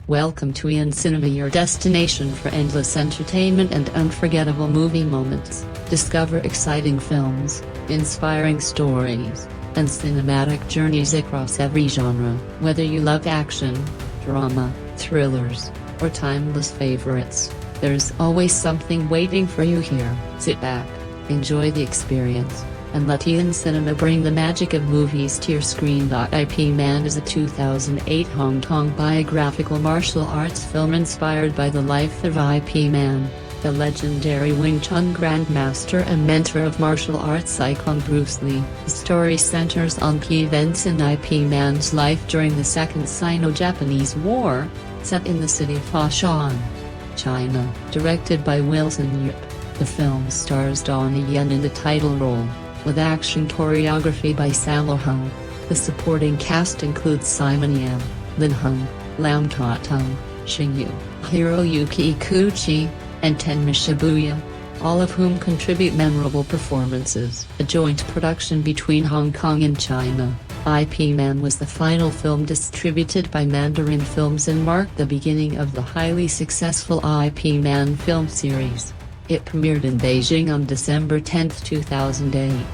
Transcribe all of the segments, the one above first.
Welcome to Yen Cinema, your destination for endless entertainment and unforgettable movie moments. Discover exciting films, inspiring stories, and cinematic journeys across every genre. Whether you love action, drama, thrillers, or timeless favorites, there's always something waiting for you here. Sit back, enjoy the experience, and let Yen Cinema bring the magic of movies to your screen. Ip Man is a 2008 Hong Kong biographical martial arts film inspired by the life of Ip Man, the legendary Wing Chun grandmaster and mentor of martial arts icon Bruce Lee. The story centers on key events in Ip Man's life during the Second Sino-Japanese War, set in the city of Foshan, China. Directed by Wilson Yip, the film stars Donnie Yen in the title role, with action choreography by Sammo Hung. The supporting cast includes Simon Yam, Lin Hung, Lam Ta-tung, Xing Yu, Hiroyuki Ikuchi, and Tenma Shibuya, all of whom contribute memorable performances. A joint production between Hong Kong and China, Ip Man was the final film distributed by Mandarin Films and marked the beginning of the highly successful Ip Man film series. It premiered in Beijing on December 10, 2008,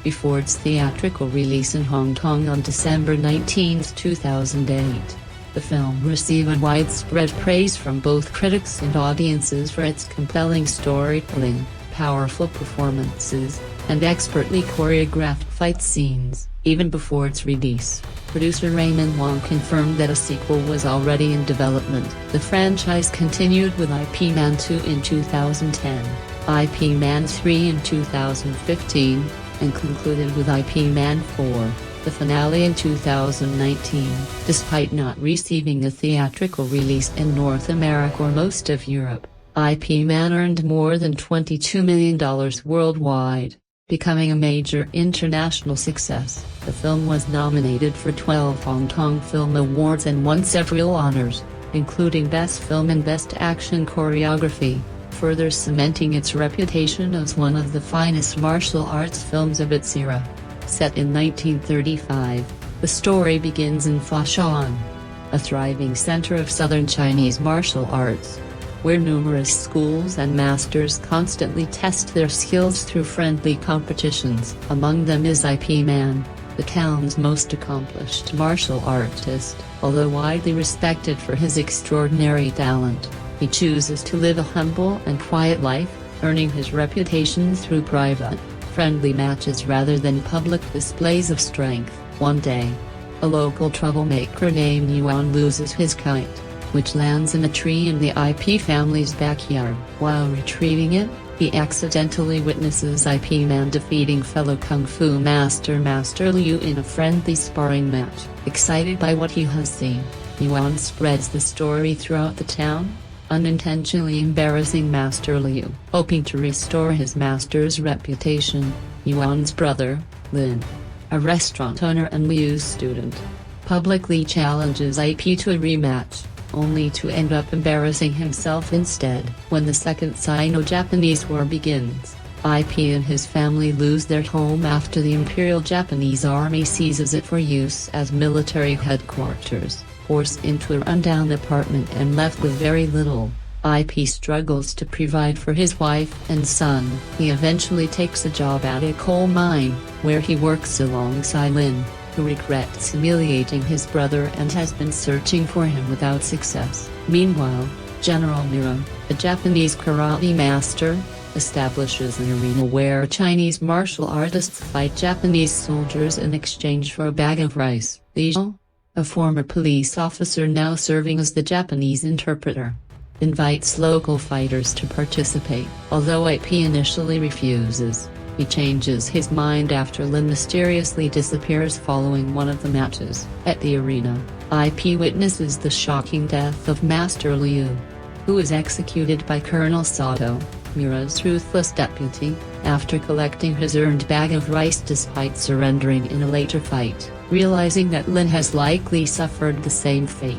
before its theatrical release in Hong Kong on December 19, 2008. The film received widespread praise from both critics and audiences for its compelling storytelling, powerful performances, and expertly choreographed fight scenes. Even before its release, producer Raymond Wong confirmed that a sequel was already in development. The franchise continued with Ip Man 2 in 2010, Ip Man 3 in 2015, and concluded with Ip Man 4, the finale in 2019. Despite not receiving a theatrical release in North America or most of Europe, Ip Man earned more than $22 million worldwide, becoming a major international success. The film was nominated for 12 Hong Kong Film Awards and won several honors, including Best Film and Best Action Choreography, further cementing its reputation as one of the finest martial arts films of its era. Set in 1935, the story begins in Foshan, a thriving center of southern Chinese martial arts, where numerous schools and masters constantly test their skills through friendly competitions. Among them is Ip Man, the town's most accomplished martial artist. Although widely respected for his extraordinary talent, he chooses to live a humble and quiet life, earning his reputation through private, friendly matches rather than public displays of strength. One day, a local troublemaker named Yuan loses his kite, which lands in a tree in the Ip family's backyard. While retrieving it, he accidentally witnesses Ip Man defeating fellow Kung Fu master Master Liu in a friendly sparring match. Excited by what he has seen, Yuan spreads the story throughout the town, unintentionally embarrassing Master Liu. Hoping to restore his master's reputation, Yuan's brother, Lin, a restaurant owner and Liu's student, publicly challenges Ip to a rematch, only to end up embarrassing himself instead. When the Second Sino-Japanese War begins, Ip and his family lose their home after the Imperial Japanese Army seizes it for use as military headquarters. Forced into a rundown apartment and left with very little, Ip struggles to provide for his wife and son. He eventually takes a job at a coal mine, where he works alongside Lin, who regrets humiliating his brother and has been searching for him without success. Meanwhile, General Miro, a Japanese karate master, establishes an arena where Chinese martial artists fight Japanese soldiers in exchange for a bag of rice. Li, a former police officer now serving as the Japanese interpreter, invites local fighters to participate. Although Ip initially refuses, he changes his mind after Lin mysteriously disappears following one of the matches. At the arena, Ip witnesses the shocking death of Master Liu, who is executed by Colonel Sato, Mira's ruthless deputy, after collecting his earned bag of rice despite surrendering in a later fight. Realizing that Lin has likely suffered the same fate,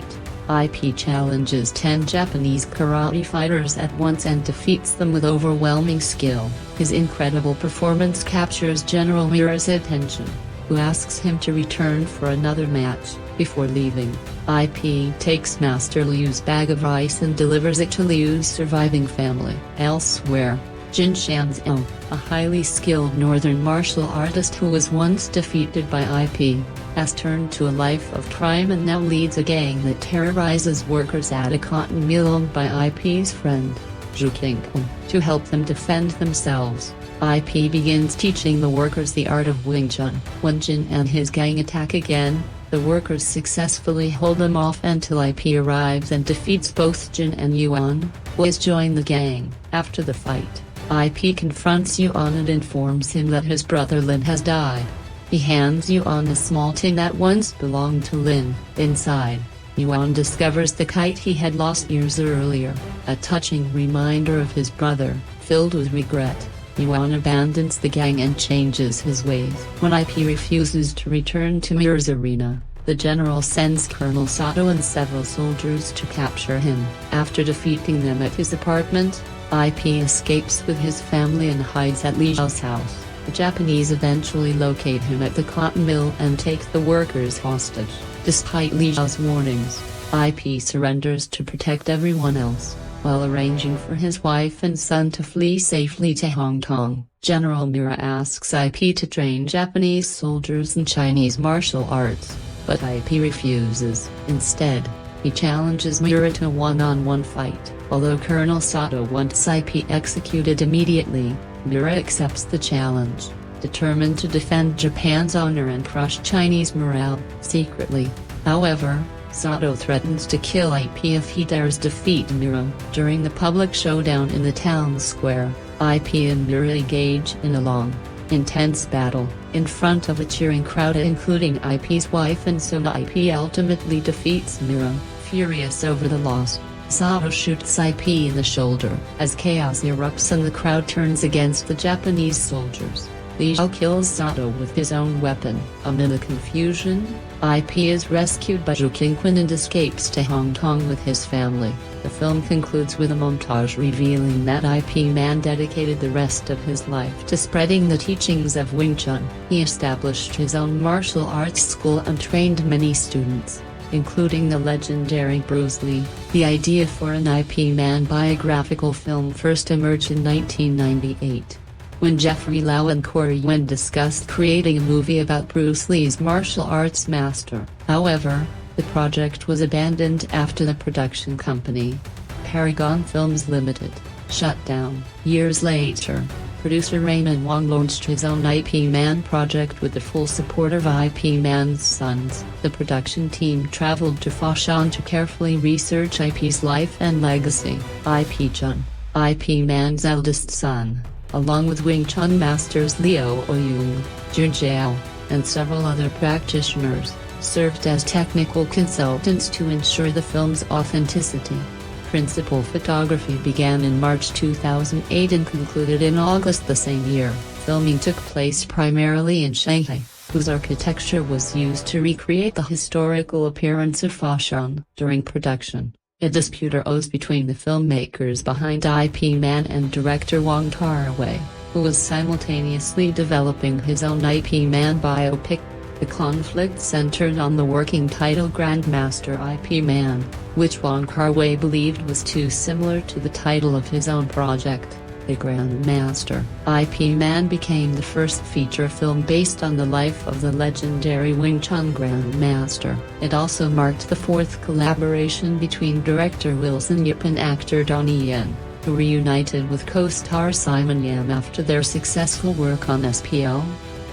Ip challenges 10 Japanese karate fighters at once and defeats them with overwhelming skill. His incredible performance captures General Mira's attention, who asks him to return for another match. Before leaving, IP takes Master Liu's bag of rice and delivers it to Liu's surviving family. Elsewhere, Jin Shanzhou, a highly skilled northern martial artist who was once defeated by IP, has turned to a life of crime and now leads a gang that terrorizes workers at a cotton mill owned by IP's friend, Zhu Qingpeng. To help them defend themselves, IP begins teaching the workers the art of Wing Chun. When Jin and his gang attack again, the workers successfully hold them off until IP arrives and defeats both Jin and Yuan, who has joined the gang. After the fight, IP confronts Yuan and informs him that his brother Lin has died. He hands Yuan a small tin that once belonged to Lin. Inside, Yuan discovers the kite he had lost years earlier, a touching reminder of his brother. Filled with regret, Yuan abandons the gang and changes his ways. When IP refuses to return to Mir's arena, the general sends Colonel Sato and several soldiers to capture him. After defeating them at his apartment, IP escapes with his family and hides at Li Zhao's house. The Japanese eventually locate him at the cotton mill and take the workers hostage. Despite Li Zhao's warnings, IP surrenders to protect everyone else, while arranging for his wife and son to flee safely to Hong Kong. General Mira asks IP to train Japanese soldiers in Chinese martial arts, but IP refuses. Instead, he challenges Mira to a one-on-one fight. Although Colonel Sato wants IP executed immediately, Mira accepts the challenge, determined to defend Japan's honor and crush Chinese morale. Secretly, however, Sato threatens to kill IP if he dares defeat Mira. During the public showdown in the town square, IP and Mira engage in a long, intense battle. In front of a cheering crowd including IP's wife and son, IP ultimately defeats Mira. Furious over the loss, Sato shoots IP in the shoulder. As chaos erupts and the crowd turns against the Japanese soldiers, Li Zhao kills Sato with his own weapon. Amid the confusion, IP is rescued by Zhu Qingpeng and escapes to Hong Kong with his family. The film concludes with a montage revealing that IP Man dedicated the rest of his life to spreading the teachings of Wing Chun. He established his own martial arts school and trained many students, including the legendary Bruce Lee. The idea for an IP Man biographical film first emerged in 1998, when Jeffrey Lau and Corey Yuen discussed creating a movie about Bruce Lee's martial arts master. However, the project was abandoned after the production company, Paragon Films Limited, shut down. Years later, producer Raymond Wong launched his own IP Man project with the full support of IP Man's sons. The production team traveled to Foshan to carefully research IP's life and legacy. IP Chun, IP Man's eldest son, along with Wing Chun masters Liu Ouyung, Jun Jiao, and several other practitioners, served as technical consultants to ensure the film's authenticity. Principal photography began in March 2008 and concluded in August the same year. Filming took place primarily in Shanghai, whose architecture was used to recreate the historical appearance of Foshan. During production, a dispute arose between the filmmakers behind IP Man and director Wong Kar-wai, who was simultaneously developing his own IP Man biopic. The conflict centered on the working title Grandmaster IP Man, which Wong Kar-wai believed was too similar to the title of his own project, The Grandmaster. IP Man became the first feature film based on the life of the legendary Wing Chun Grandmaster. It also marked the fourth collaboration between director Wilson Yip and actor Donnie Yen, who reunited with co-star Simon Yam after their successful work on SPL.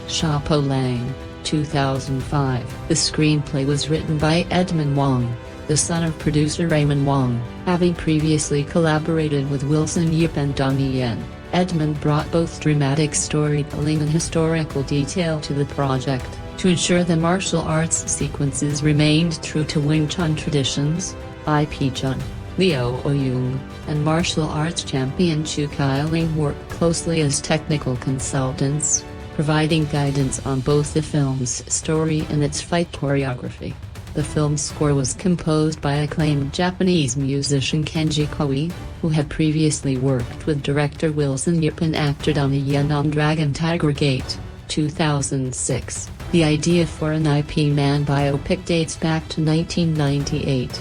Chapeau Lang, 2005. The screenplay was written by Edmund Wong, the son of producer Raymond Wong. Having previously collaborated with Wilson Yip and Donnie Yen, Edmund brought both dramatic storytelling and historical detail to the project, to ensure the martial arts sequences remained true to Wing Chun traditions. IP Chun, Liu Ouyung, and martial arts champion Chu Kai-ling worked closely as technical consultants, providing guidance on both the film's story and its fight choreography. The film's score was composed by acclaimed Japanese musician Kenji Koei, who had previously worked with director Wilson Yip and actor Donnie Yen on Dragon Tiger Gate, 2006. The idea for an IP Man biopic dates back to 1998.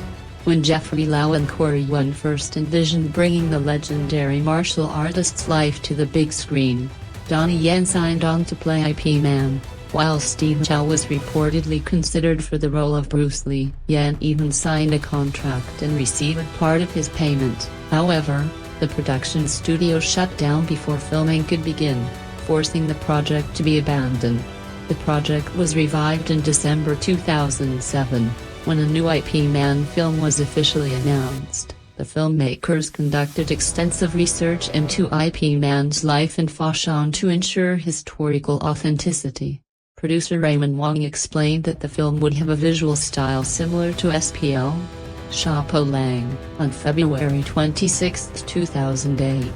When Jeffrey Lau and Corey Yuen first envisioned bringing the legendary martial artist's life to the big screen, Donnie Yen signed on to play IP Man, while Steve Chow was reportedly considered for the role of Bruce Lee. Yen even signed a contract and received part of his payment. However, the production studio shut down before filming could begin, forcing the project to be abandoned. The project was revived in December 2007. When a new IP Man film was officially announced, the filmmakers conducted extensive research into IP Man's life in Foshan to ensure historical authenticity. Producer Raymond Wong explained that the film would have a visual style similar to SPL. Chapeau Lang, on February 26, 2008.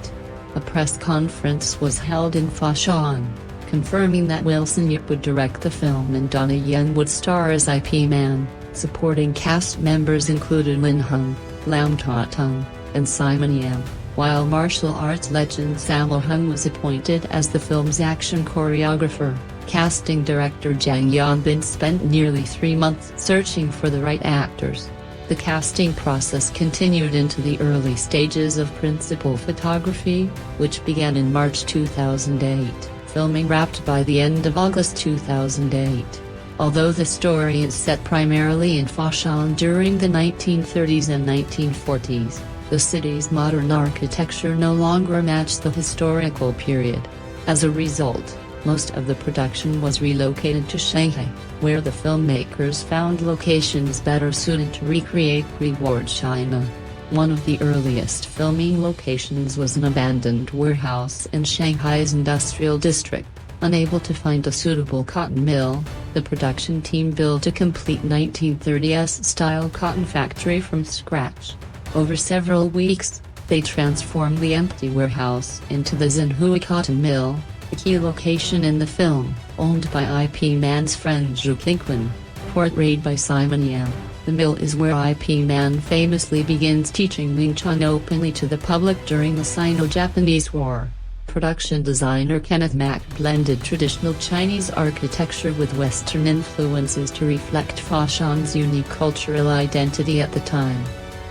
A press conference was held in Foshan, confirming that Wilson Yip would direct the film and Donnie Yen would star as IP Man. Supporting cast members included Lin Hung, Lam Ta Tung, and Simon Yam, while martial arts legend Sammo Hung was appointed as the film's action choreographer. Casting director Jang Yeon-bin spent nearly 3 months searching for the right actors. The casting process continued into the early stages of principal photography, which began in March 2008, filming wrapped by the end of August 2008. Although the story is set primarily in Foshan during the 1930s and 1940s, the city's modern architecture no longer matched the historical period. As a result, most of the production was relocated to Shanghai, where the filmmakers found locations better suited to recreate pre-war China. One of the earliest filming locations was an abandoned warehouse in Shanghai's industrial district. Unable to find a suitable cotton mill, the production team built a complete 1930s-style cotton factory from scratch. Over several weeks, they transformed the empty warehouse into the Xinhua Cotton Mill, a key location in the film, owned by IP Man's friend Zhu Qingquan. Portrayed by Simon Yam, the mill is where IP Man famously begins teaching Wing Chun openly to the public during the Sino-Japanese War. Production designer Kenneth Mack blended traditional Chinese architecture with Western influences to reflect Foshan's unique cultural identity at the time.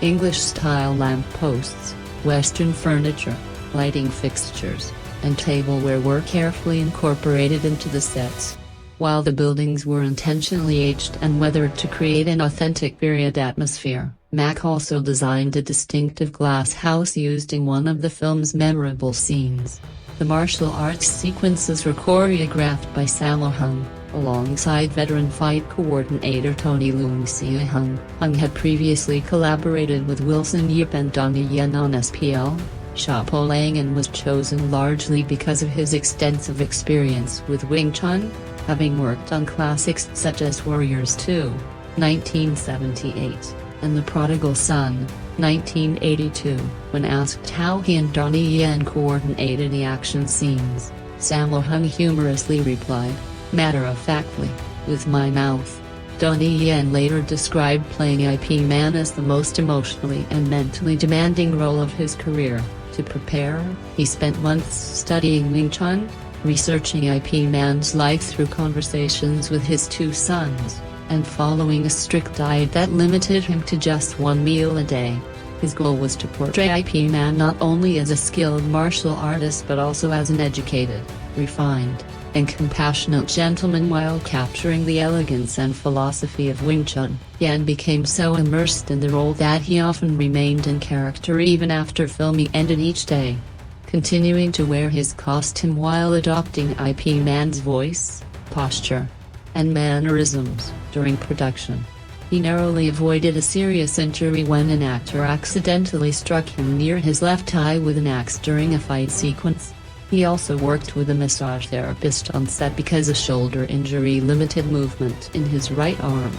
English-style lampposts, Western furniture, lighting fixtures, and tableware were carefully incorporated into the sets. While the buildings were intentionally aged and weathered to create an authentic period atmosphere, Mack also designed a distinctive glass house used in one of the film's memorable scenes. The martial arts sequences were choreographed by Sammo Hung, alongside veteran fight coordinator Tony Leung Se-hung. Hung had previously collaborated with Wilson Yip and Donnie Yen on SPL. Chapeau Lang and was chosen largely because of his extensive experience with Wing Chun, having worked on classics such as Warriors 2, 1978, and The Prodigal Son, 1982. When asked how he and Donnie Yen coordinated the action scenes, Sammo Hung humorously replied, "Matter-of-factly, with my mouth." Donnie Yen later described playing IP Man as the most emotionally and mentally demanding role of his career. To prepare, he spent months studying Wing Chun, researching IP Man's life through conversations with his 2 sons, and following a strict diet that limited him to just 1 meal a day. His goal was to portray IP Man not only as a skilled martial artist but also as an educated, refined, and compassionate gentleman while capturing the elegance and philosophy of Wing Chun. Yen became so immersed in the role that he often remained in character even after filming ended each day, continuing to wear his costume while adopting IP Man's voice, posture, and mannerisms during production. He narrowly avoided a serious injury when an actor accidentally struck him near his left eye with an axe during a fight sequence. He also worked with a massage therapist on set because a shoulder injury limited movement in his right arm.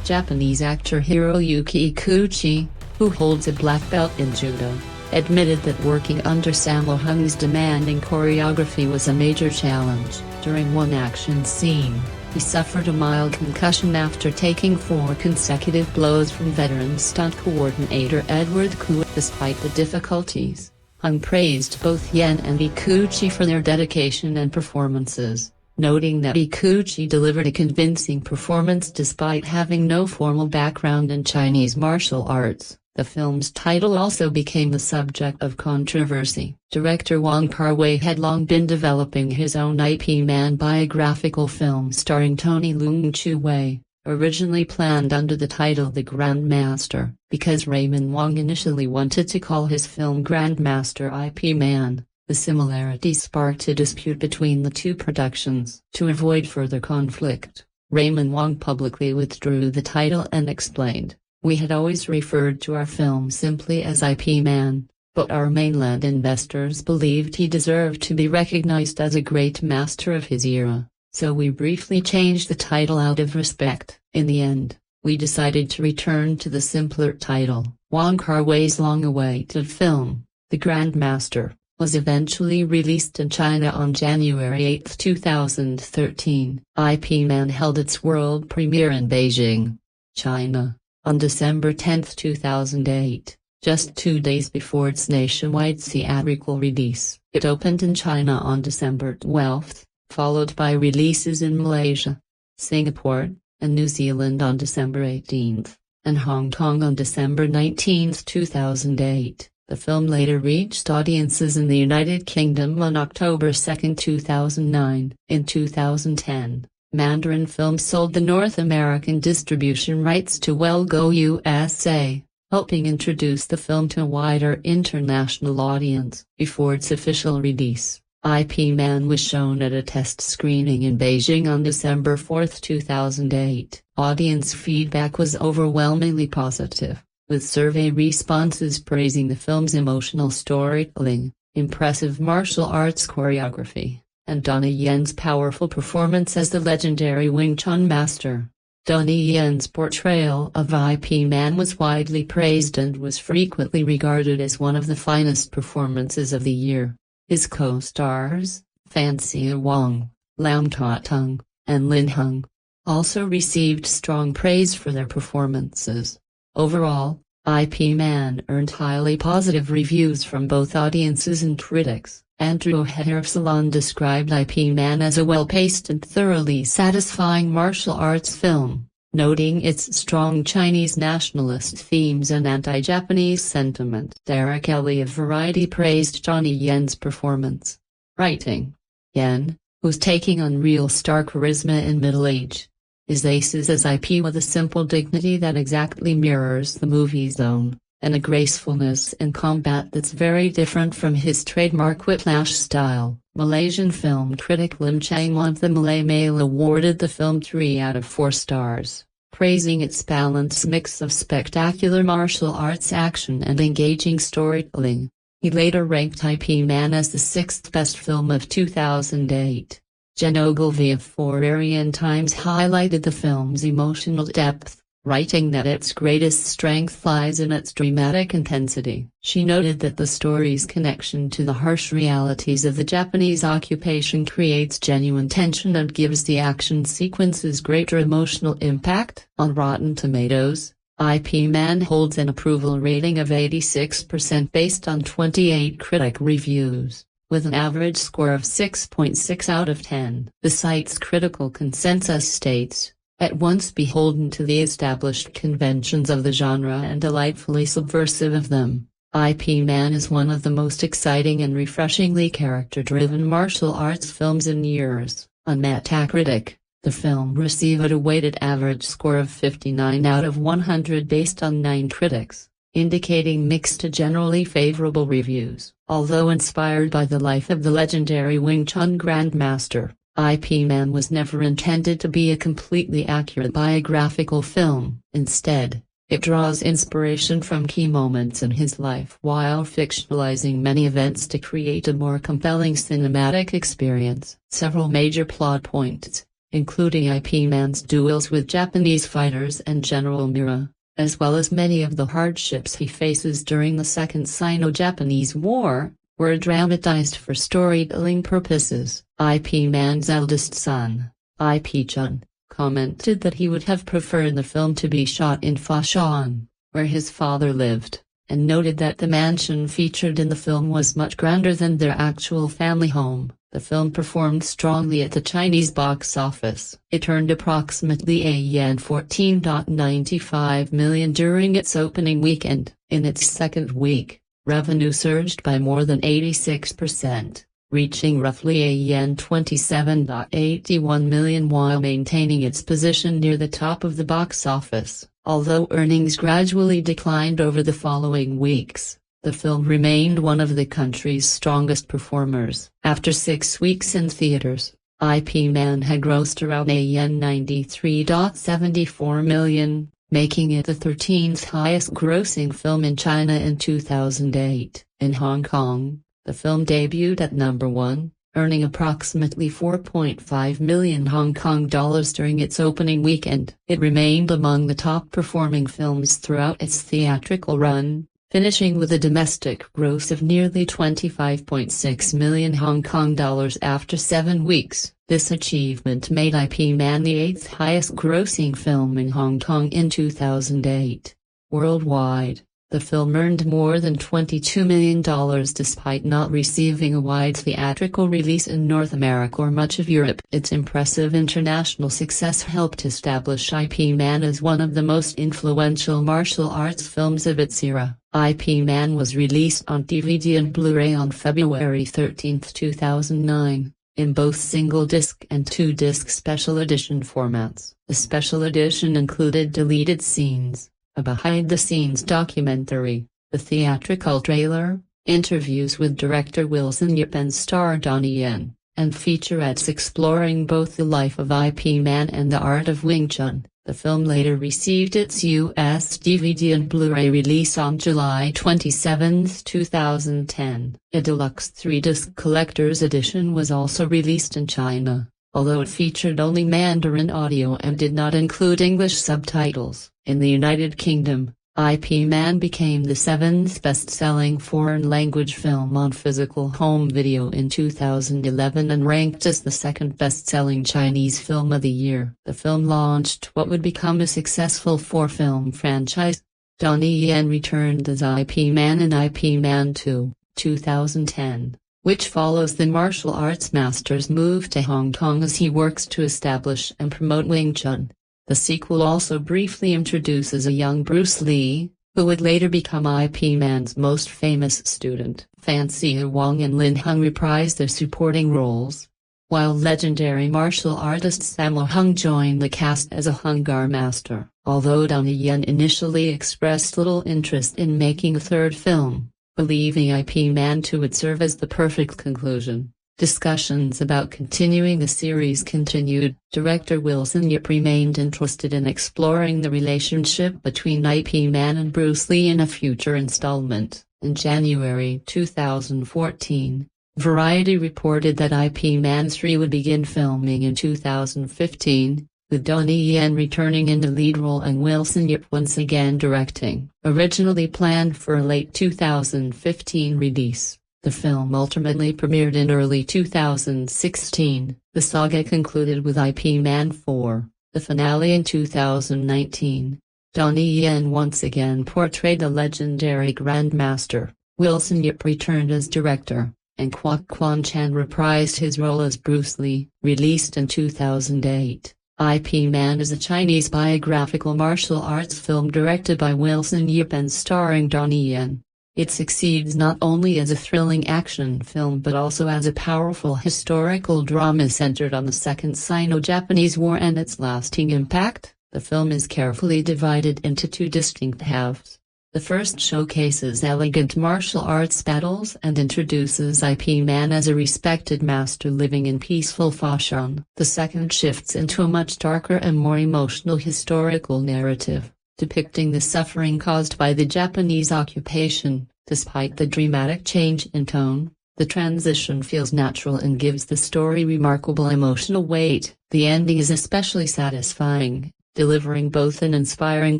Japanese actor Hiroyuki Ikuchi, who holds a black belt in judo, admitted that working under Sammo Hung's demanding choreography was a major challenge. During one action scene, he suffered a mild concussion after taking 4 consecutive blows from veteran stunt coordinator Edward Koo. Despite the difficulties, Hung praised both Yen and Ikuchi for their dedication and performances, noting that Ikuchi delivered a convincing performance despite having no formal background in Chinese martial arts. The film's title also became the subject of controversy. Director Wong Kar-wai had long been developing his own Ip Man biographical film starring Tony Leung Chiu-wei, originally planned under the title The Grandmaster, because Raymond Wong initially wanted to call his film Grandmaster Ip Man. The similarity sparked a dispute between the two productions. To avoid further conflict, Raymond Wong publicly withdrew the title and explained, "We had always referred to our film simply as Ip Man, but our mainland investors believed he deserved to be recognized as a great master of his era, so we briefly changed the title out of respect. In the end, we decided to return to the simpler title." Wong Kar-wai's long-awaited film, The Grandmaster, was eventually released in China on January 8, 2013. Ip Man held its world premiere in Beijing, China, on December 10, 2008, just 2 days before its nationwide theatrical release. It opened in China on December 12, followed by releases in Malaysia, Singapore, and New Zealand on December 18, and Hong Kong on December 19, 2008. The film later reached audiences in the United Kingdom on October 2, 2009. In 2010, Mandarin Films sold the North American distribution rights to Go USA, helping introduce the film to a wider international audience. Before its official release, Ip Man was shown at a test screening in Beijing on December 4, 2008. Audience feedback was overwhelmingly positive, with survey responses praising the film's emotional storytelling, impressive martial arts choreography, and Donnie Yen's powerful performance as the legendary Wing Chun master. Donnie Yen's portrayal of Ip Man was widely praised and was frequently regarded as one of the finest performances of the year. His co-stars, Fancy Wong, Lam Ta-tung, and Lin Hung, also received strong praise for their performances. Overall, Ip Man earned highly positive reviews from both audiences and critics. Andrew O'Hare of Salon described Ip Man as a well-paced and thoroughly satisfying martial arts film, noting its strong Chinese nationalist themes and anti-Japanese sentiment. Derek Ellie of Variety praised Donnie Yen's performance, writing, "Yen, who's taking on real star charisma in middle age, is aces as Ip with a simple dignity that exactly mirrors the movie's own, and a gracefulness in combat that's very different from his trademark whiplash style." Malaysian film critic Lim Chang of the Malay Mail awarded the film 3 out of 4 stars, praising its balanced mix of spectacular martial arts action and engaging storytelling. He later ranked Ip Man as the 6th best film of 2008. Jen Ogilvy of Foreign Times highlighted the film's emotional depth, writing that its greatest strength lies in its dramatic intensity. She noted that the story's connection to the harsh realities of the Japanese occupation creates genuine tension and gives the action sequences greater emotional impact. On Rotten Tomatoes, Ip Man holds an approval rating of 86% based on 28 critic reviews, with an average score of 6.6 out of 10. The site's critical consensus states, "At once beholden to the established conventions of the genre and delightfully subversive of them, Ip Man is one of the most exciting and refreshingly character-driven martial arts films in years." On Metacritic, the film received a weighted average score of 59 out of 100 based on 9 critics, indicating mixed to generally favorable reviews. Although inspired by the life of the legendary Wing Chun Grandmaster, Ip Man was never intended to be a completely accurate biographical film. Instead, it draws inspiration from key moments in his life while fictionalizing many events to create a more compelling cinematic experience. Several major plot points, including Ip Man's duels with Japanese fighters and General Mira, as well as many of the hardships he faces during the Second Sino-Japanese War, were dramatized for storytelling purposes. Ip Man's eldest son, Ip Chun, commented that he would have preferred the film to be shot in Foshan, where his father lived, and noted that the mansion featured in the film was much grander than their actual family home. The film performed strongly at the Chinese box office. It earned approximately Yen 14.95 million during its opening weekend. In its second week, revenue surged by more than 86%, reaching roughly Yen 27.81 million while maintaining its position near the top of the box office. Although earnings gradually declined over the following weeks, the film remained one of the country's strongest performers. After 6 weeks in theaters, Ip Man had grossed around Yen 93.74 million, making it the 13th highest grossing film in China in 2008. In Hong Kong, the film debuted at number 1, earning approximately 4.5 million Hong Kong dollars during its opening weekend. It remained among the top performing films throughout its theatrical run, finishing with a domestic gross of nearly 25.6 million Hong Kong dollars after 7 weeks. This achievement made Ip Man the 8th highest grossing film in Hong Kong in 2008. Worldwide, the film earned more than $22 million despite not receiving a wide theatrical release in North America or much of Europe. Its impressive international success helped establish Ip Man as one of the most influential martial arts films of its era. Ip Man was released on DVD and Blu-ray on February 13, 2009, in both single-disc and two-disc special edition formats. The special edition included deleted scenes, a behind-the-scenes documentary, the theatrical trailer, interviews with director Wilson Yip and star Donnie Yen, and featurettes exploring both the life of Ip Man and the art of Wing Chun. The film later received its US DVD and Blu-ray release on July 27, 2010. A deluxe 3-disc collector's edition was also released in China, although it featured only Mandarin audio and did not include English subtitles. In the United Kingdom, Ip Man became the 7th best-selling foreign-language film on physical home video in 2011 and ranked as the 2nd best-selling Chinese film of the year. The film launched what would become a successful 4-film franchise. Donnie Yen returned as Ip Man in Ip Man 2, 2010, which follows the martial arts master's move to Hong Kong as he works to establish and promote Wing Chun. The sequel also briefly introduces a young Bruce Lee, who would later become Ip Man's most famous student. Fancy Wong and Lin Hung reprised their supporting roles, while legendary martial artist Sammo Hung joined the cast as a Hung Gar master. Although Donnie Yen initially expressed little interest in making a third film, believing Ip Man 2 would serve as the perfect conclusion, discussions about continuing the series continued. Director Wilson Yip remained interested in exploring the relationship between Ip Man and Bruce Lee in a future installment. In January 2014, Variety reported that Ip Man 3 would begin filming in 2015, with Donnie Yen returning in the lead role and Wilson Yip once again directing. Originally planned for a late 2015 release, the film ultimately premiered in early 2016. The saga concluded with Ip Man 4, the finale in 2019. Donnie Yen once again portrayed the legendary Grandmaster. Wilson Yip returned as director, and Kwok Kwan Chan reprised his role as Bruce Lee. Released in 2008, Ip Man is a Chinese biographical martial arts film directed by Wilson Yip and starring Donnie Yen. It succeeds not only as a thrilling action film but also as a powerful historical drama centered on the Second Sino-Japanese War and its lasting impact. The film is carefully divided into 2 distinct halves. The first showcases elegant martial arts battles and introduces Ip Man as a respected master living in peaceful Foshan. The second shifts into a much darker and more emotional historical narrative, depicting the suffering caused by the Japanese occupation. Despite the dramatic change in tone, the transition feels natural and gives the story remarkable emotional weight. The ending is especially satisfying, delivering both an inspiring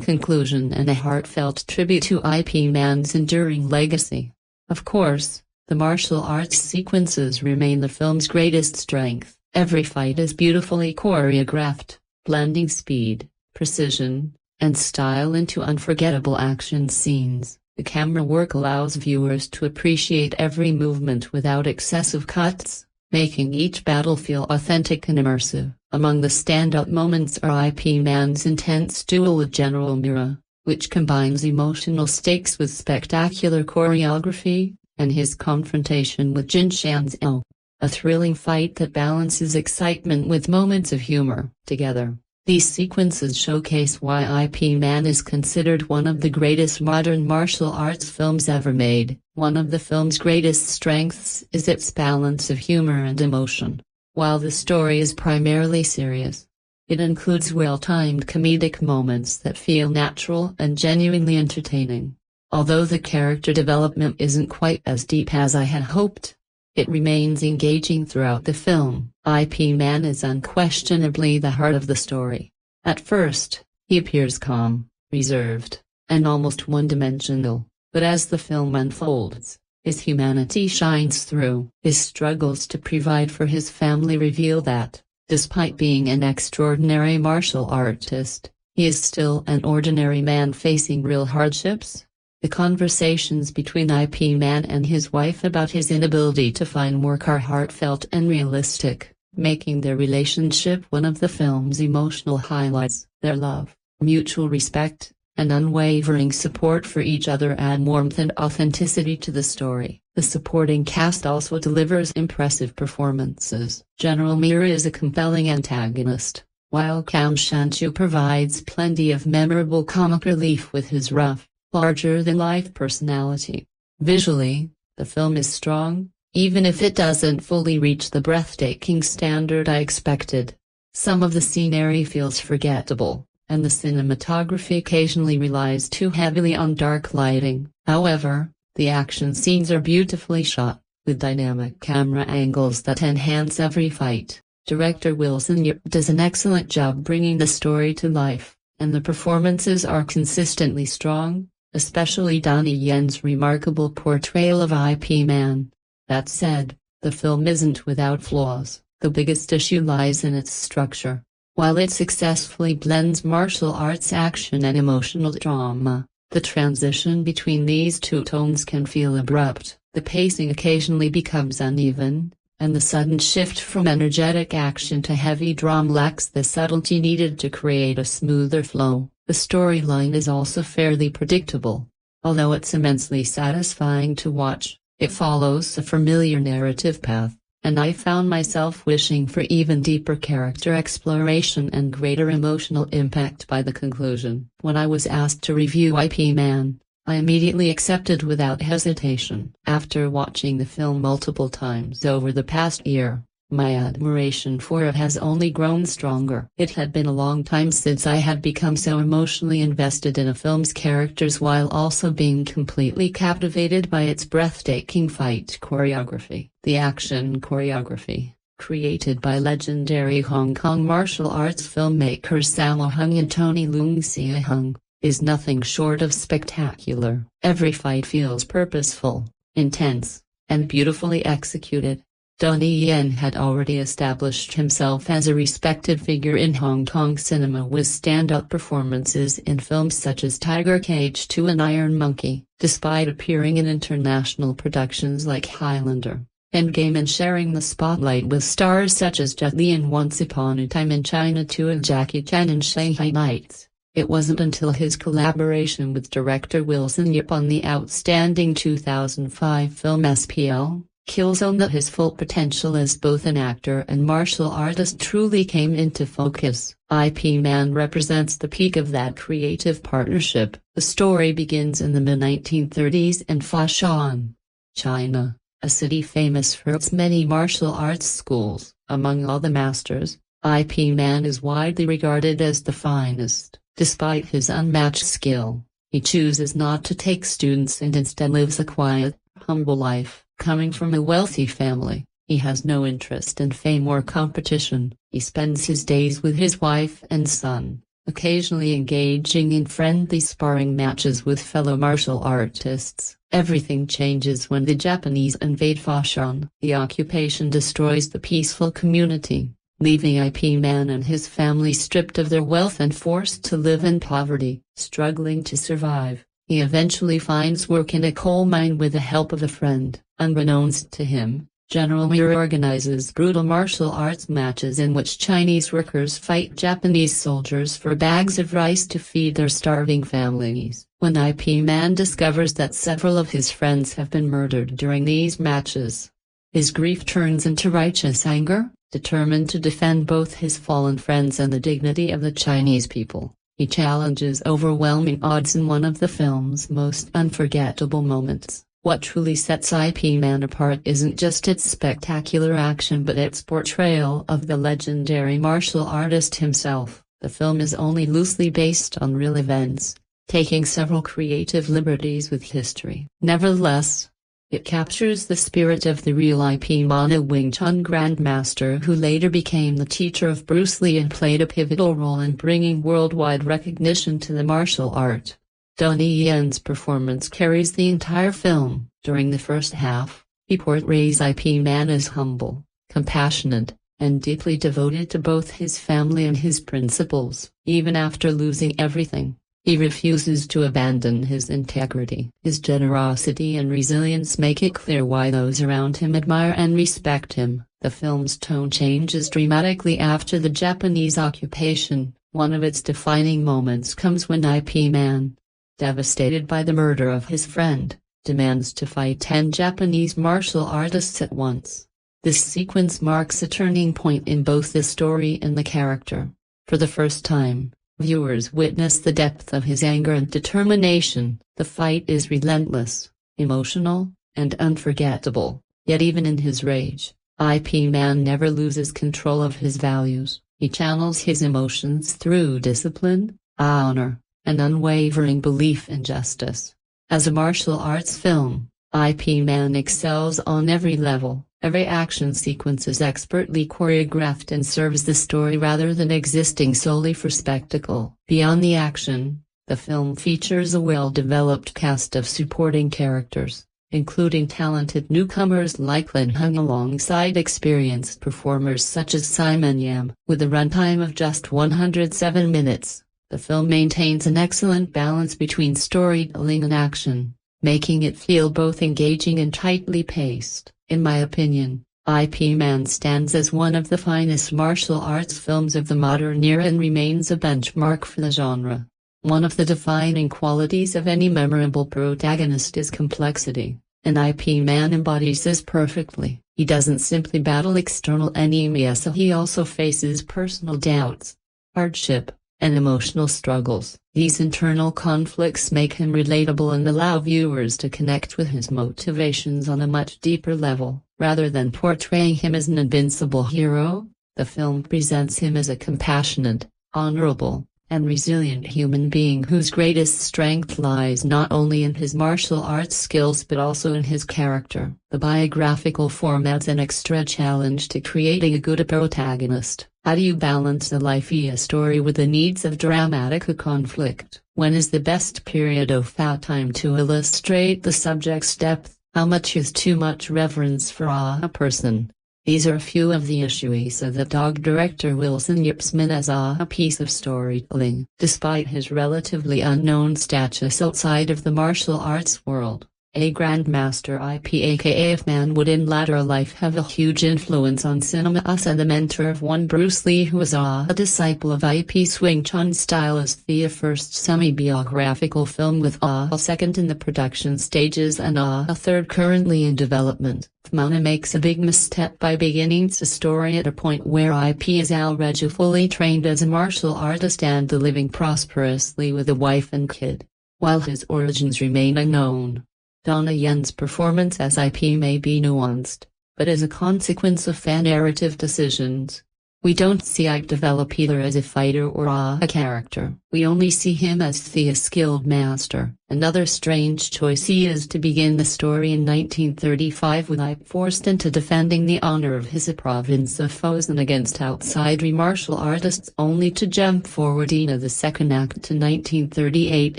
conclusion and a heartfelt tribute to Ip Man's enduring legacy. Of course, the martial arts sequences remain the film's greatest strength. Every fight is beautifully choreographed, blending speed, precision, and style into unforgettable action scenes. The camera work allows viewers to appreciate every movement without excessive cuts, making each battle feel authentic and immersive. Among the standout moments are IP Man's intense duel with General Mira, which combines emotional stakes with spectacular choreography, and his confrontation with Jin Shanzhou, a thrilling fight that balances excitement with moments of humor. Together, these sequences showcase why IP Man is considered one of the greatest modern martial arts films ever made. One of the film's greatest strengths is its balance of humor and emotion. While the story is primarily serious, it includes well-timed comedic moments that feel natural and genuinely entertaining. Although the character development isn't quite as deep as I had hoped, it remains engaging throughout the film. IP Man is unquestionably the heart of the story. At first, he appears calm, reserved, and almost one-dimensional, but as the film unfolds, his humanity shines through. His struggles to provide for his family reveal that, despite being an extraordinary martial artist, he is still an ordinary man facing real hardships. The conversations between IP Man and his wife about his inability to find work are heartfelt and realistic, making their relationship one of the film's emotional highlights. Their love, mutual respect, and unwavering support for each other add warmth and authenticity to the story. The supporting cast also delivers impressive performances. General Mira is a compelling antagonist, while Kam Shanchu provides plenty of memorable comic relief with his rough, larger-than-life personality. Visually, the film is strong, even if it doesn't fully reach the breathtaking standard I expected. Some of the scenery feels forgettable, and the cinematography occasionally relies too heavily on dark lighting. However, the action scenes are beautifully shot, with dynamic camera angles that enhance every fight. Director Wilson Yip does an excellent job bringing the story to life, and the performances are consistently strong, especially Donnie Yen's remarkable portrayal of IP Man. That said, the film isn't without flaws. The biggest issue lies in its structure. While it successfully blends martial arts action and emotional drama, the transition between these two tones can feel abrupt. The pacing occasionally becomes uneven, and the sudden shift from energetic action to heavy drama lacks the subtlety needed to create a smoother flow. The storyline is also fairly predictable. Although it's immensely satisfying to watch, it follows a familiar narrative path, and I found myself wishing for even deeper character exploration and greater emotional impact by the conclusion. When I was asked to review IP Man, I immediately accepted without hesitation. After watching the film multiple times over the past year, my admiration for it has only grown stronger. It had been a long time since I had become so emotionally invested in a film's characters while also being completely captivated by its breathtaking fight choreography. The action choreography, created by legendary Hong Kong martial arts filmmakers Sammo Hung and Tony Leung Sia Hung, is nothing short of spectacular. Every fight feels purposeful, intense, and beautifully executed. Donnie Yen had already established himself as a respected figure in Hong Kong cinema with standout performances in films such as Tiger Cage 2 and Iron Monkey, despite appearing in international productions like Highlander, Endgame and sharing the spotlight with stars such as Jet Li in Once Upon a Time in China 2 and Jackie Chan in Shanghai Nights. It wasn't until his collaboration with director Wilson Yip on the outstanding 2005 film SPL, Killzone that his full potential as both an actor and martial artist truly came into focus. IP Man represents the peak of that creative partnership. The story begins in the mid-1930s in Foshan, China, a city famous for its many martial arts schools. Among all the masters, IP Man is widely regarded as the finest. Despite his unmatched skill, he chooses not to take students and instead lives a quiet, humble life. Coming from a wealthy family, he has no interest in fame or competition. He spends his days with his wife and son, occasionally engaging in friendly sparring matches with fellow martial artists. Everything changes when the Japanese invade Foshan. The occupation destroys the peaceful community, leaving IP Man and his family stripped of their wealth and forced to live in poverty. Struggling to survive, he eventually finds work in a coal mine with the help of a friend. Unbeknownst to him, General Miura organizes brutal martial arts matches in which Chinese workers fight Japanese soldiers for bags of rice to feed their starving families. When IP Man discovers that several of his friends have been murdered during these matches, his grief turns into righteous anger. Determined to defend both his fallen friends and the dignity of the Chinese people, he challenges overwhelming odds in one of the film's most unforgettable moments. What truly sets IP Man apart isn't just its spectacular action but its portrayal of the legendary martial artist himself. The film is only loosely based on real events, taking several creative liberties with history. Nevertheless, it captures the spirit of the real IP Man, a Wing Chun grandmaster who later became the teacher of Bruce Lee and played a pivotal role in bringing worldwide recognition to the martial art. Donnie Yen's performance carries the entire film. During the first half, he portrays IP Man as humble, compassionate, and deeply devoted to both his family and his principles. Even after losing everything, he refuses to abandon his integrity. His generosity and resilience make it clear why those around him admire and respect him. The film's tone changes dramatically after the Japanese occupation. One of its defining moments comes when IP Man, devastated by the murder of his friend, demands to fight 10 Japanese martial artists at once. This sequence marks a turning point in both the story and the character. For the first time, viewers witness the depth of his anger and determination. The fight is relentless, emotional, and unforgettable, yet even in his rage, IP Man never loses control of his values. He channels his emotions through discipline, honor, and unwavering belief in justice. As a martial arts film, IP Man excels on every level. Every action sequence is expertly choreographed and serves the story rather than existing solely for spectacle. Beyond the action, the film features a well-developed cast of supporting characters, including talented newcomers like Lin Hung alongside experienced performers such as Simon Yam. With a runtime of just 107 minutes, the film maintains an excellent balance between storytelling and action, making it feel both engaging and tightly paced. In my opinion, IP Man stands as one of the finest martial arts films of the modern era and remains a benchmark for the genre. One of the defining qualities of any memorable protagonist is complexity, and IP Man embodies this perfectly. He doesn't simply battle external enemies, he also faces personal doubts, hardship, and emotional struggles. These internal conflicts make him relatable and allow viewers to connect with his motivations on a much deeper level. Rather than portraying him as an invincible hero, the film presents him as a compassionate, honorable, and resilient human being whose greatest strength lies not only in his martial arts skills but also in his character. The biographical form adds an extra challenge to creating a good protagonist. How do you balance a life-y story with the needs of dramatic conflict? When is the best period of time to illustrate the subject's depth? How much is too much reverence for a person? These are a few of the issues that dog director Wilson Yipsman as a piece of storytelling. Despite his relatively unknown status outside of the martial arts world, a grandmaster aka Man would in latter life have a huge influence on cinema and the mentor of one Bruce Lee who was a disciple of IP's Wing Chun style is the first semi-biographical film with a second in the production stages and a third currently in development. Man makes a big misstep by beginning the story at a point where IP is already fully trained as a martial artist and living prosperously with a wife and kid, while his origins remain unknown. Donnie Yen's performance as IP may be nuanced, but as a consequence of fan narrative decisions. We don't see Ike develop either as a fighter or a character. We only see him as the skilled master. Another strange choice he is to begin the story in 1935 with Ike forced into defending the honor of his province of Fosen against outside martial artists only to jump forward in the second act to 1938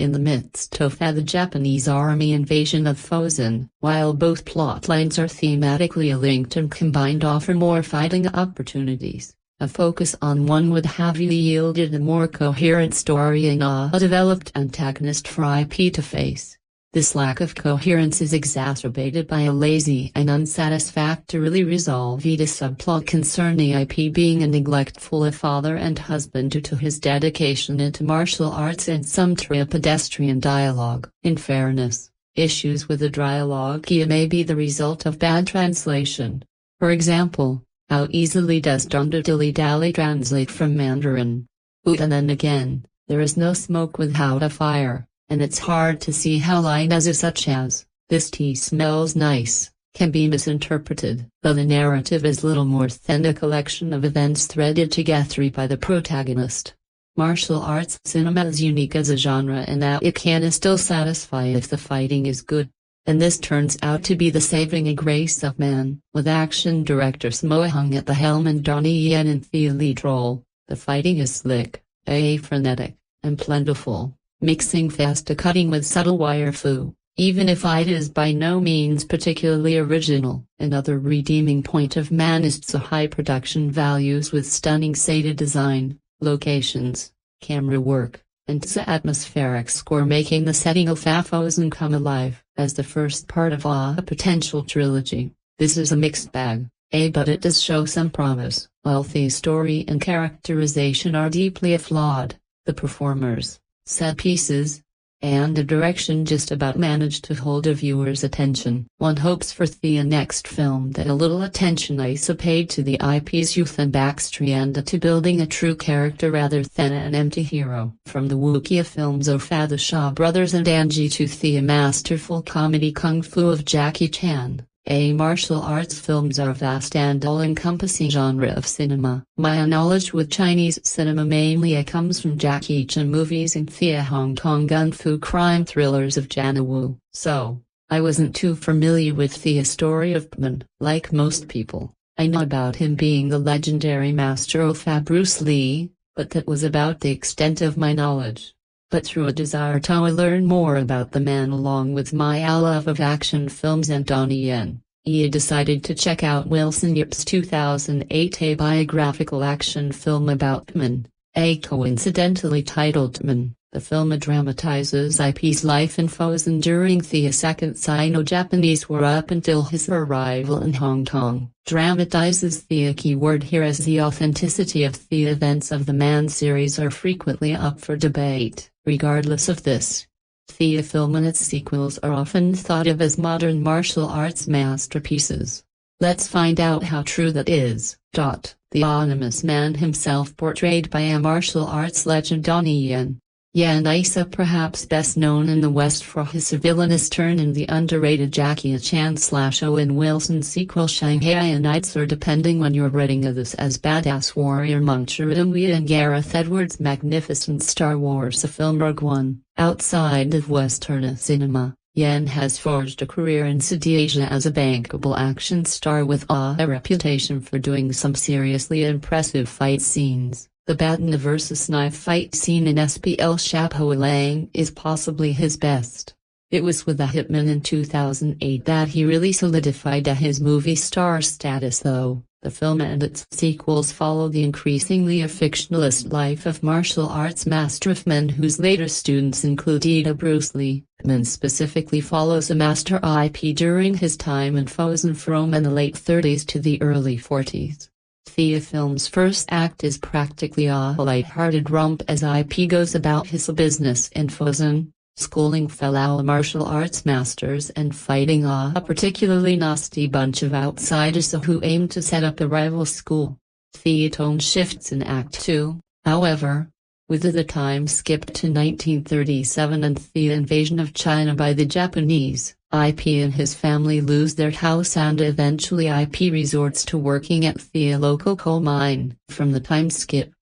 in the midst of the Japanese army invasion of Fosen. While both plotlines are thematically linked and combined offer more fighting opportunities, a focus on one would have yielded a more coherent story and a developed antagonist for IP to face. This lack of coherence is exacerbated by a lazy and unsatisfactorily resolved subplot concerning IP being a neglectful of father and husband due to his dedication into martial arts and some pedestrian dialogue. In fairness, issues with the dialogue may be the result of bad translation. For example, how easily does "don't dilly-dally" translate from Mandarin? And then again, there is no smoke without a fire. And it's hard to see how lines such as, "this tea smells nice," can be misinterpreted, though the narrative is little more than a collection of events threaded together by the protagonist. Martial arts cinema is unique as a genre in that it can still satisfy if the fighting is good. And this turns out to be the saving grace of Man, with action director Sammo Hung at the helm and Donnie Yen in the lead role. The fighting is slick, frenetic, and plentiful, mixing fast-cutting with subtle wire-fu, even if it is by no means particularly original. Another redeeming point of Man is its high production values with stunning set design, locations, camera work, and its atmospheric score making the setting of Frozen come alive. As the first part of a potential trilogy, this is a mixed bag, but it does show some promise. While the story and characterization are deeply flawed, the performers, set pieces, and the direction just about manage to hold a viewer's attention. One hopes for the next film that a little attention is paid to the IP's youth and backstory and to building a true character rather than an empty hero. From the Wuxia films of the Shaw brothers and Angie to the masterful comedy Kung Fu of Jackie Chan, martial arts films are a vast and all-encompassing genre of cinema. My knowledge with Chinese cinema mainly comes from Jackie Chan movies and the Hong Kong gun fu crime thrillers of Jana Wu, so I wasn't too familiar with the story of Man. Like most people, I know about him being the legendary master of Bruce Lee, but that was about the extent of my knowledge. But through a desire to learn more about the man along with my love of action films and Donnie Yen, I decided to check out Wilson Yip's 2008 biographical action film about Man, coincidentally titled Man. The film dramatizes IP's life in Frozen during the Second Sino-Japanese War up until his arrival in Hong Kong. Dramatizes the key word here, as the authenticity of the events of the Man series are frequently up for debate. Regardless of this, the film and its sequels are often thought of as modern martial arts masterpieces. Let's find out how true that is. The anonymous man himself, portrayed by a martial arts legend Donnie Yen. Yen is perhaps best known in the West for his villainous turn in the underrated Jackie Chan/Owen Wilson sequel Shanghai Nights, or depending when you're reading this, as badass warrior monk Chiridamwe in Gareth Edwards' magnificent Star Wars film Rogue One. Outside of Western cinema, Yen has forged a career in South Asia as a bankable action star with a reputation for doing some seriously impressive fight scenes. The baton versus knife fight scene in SPL Shapo Lang is possibly his best. It was with The Hitman in 2008 that he really solidified his movie star status, though. The film and its sequels follow the increasingly fictionalist life of martial arts master of Men whose later students include Bruce Lee. Man specifically follows a master IP during his time in Frozen from in the late 30s to the early 40s. The film's first act is practically a light-hearted romp as IP goes about his business in Frozen, schooling fellow martial arts masters and fighting a particularly nasty bunch of outsiders who aim to set up a rival school. The tone shifts in Act 2, however, with the time skip to 1937 and the invasion of China by the Japanese. IP and his family lose their house and eventually IP resorts to working at the local coal mine. From the time skip,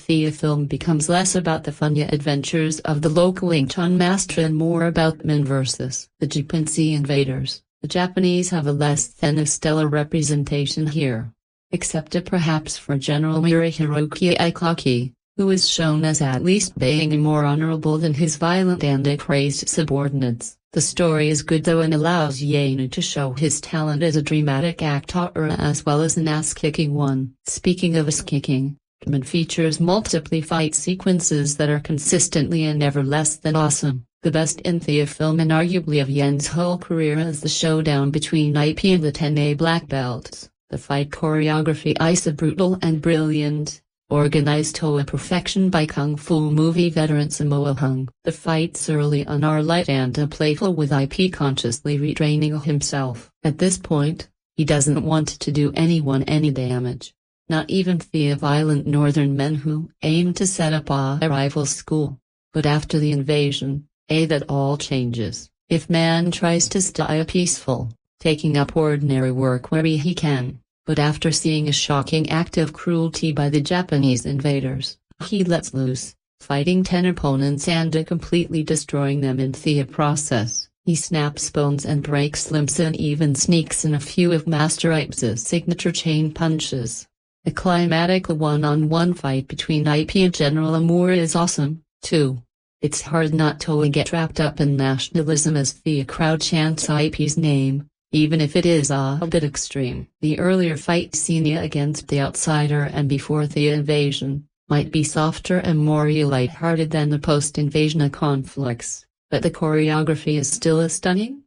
the film becomes less about the funny adventures of the local Wing Chun master and more about Men versus the Japanese invaders. The Japanese have a less than a stellar representation here, except perhaps for General Murihiroki Ikaki, who is shown as at least being more honorable than his violent and crazed subordinates. The story is good though and allows Yen to show his talent as a dramatic actor as well as an ass-kicking one. Speaking of ass-kicking, Man features multiple fight sequences that are consistently and never less than awesome. The best in Thea film and arguably of Yen's whole career is the showdown between IP and the 10A black belts. The fight choreography is brutal and brilliant, organized to a perfection by Kung Fu movie veteran Sammo Hung. The fights early on are light and playful, with IP consciously retraining himself. At this point, he doesn't want to do anyone any damage. Not even the violent northern men who aim to set up a rival school. But after the invasion, that all changes. If man tries to stay peaceful, taking up ordinary work where he can, but after seeing a shocking act of cruelty by the Japanese invaders, he lets loose, fighting 10 opponents and completely destroying them in the process. He snaps bones and breaks limbs and even sneaks in a few of Master Ipe's signature chain punches. A climatic one-on-one fight between IP and General Amour is awesome, too. It's hard not to get wrapped up in nationalism as the crowd chants IP's name, even if it is a bit extreme. The earlier fight scene against the outsider and before the invasion might be softer and more light-hearted than the post-invasion conflicts, but the choreography is still stunning.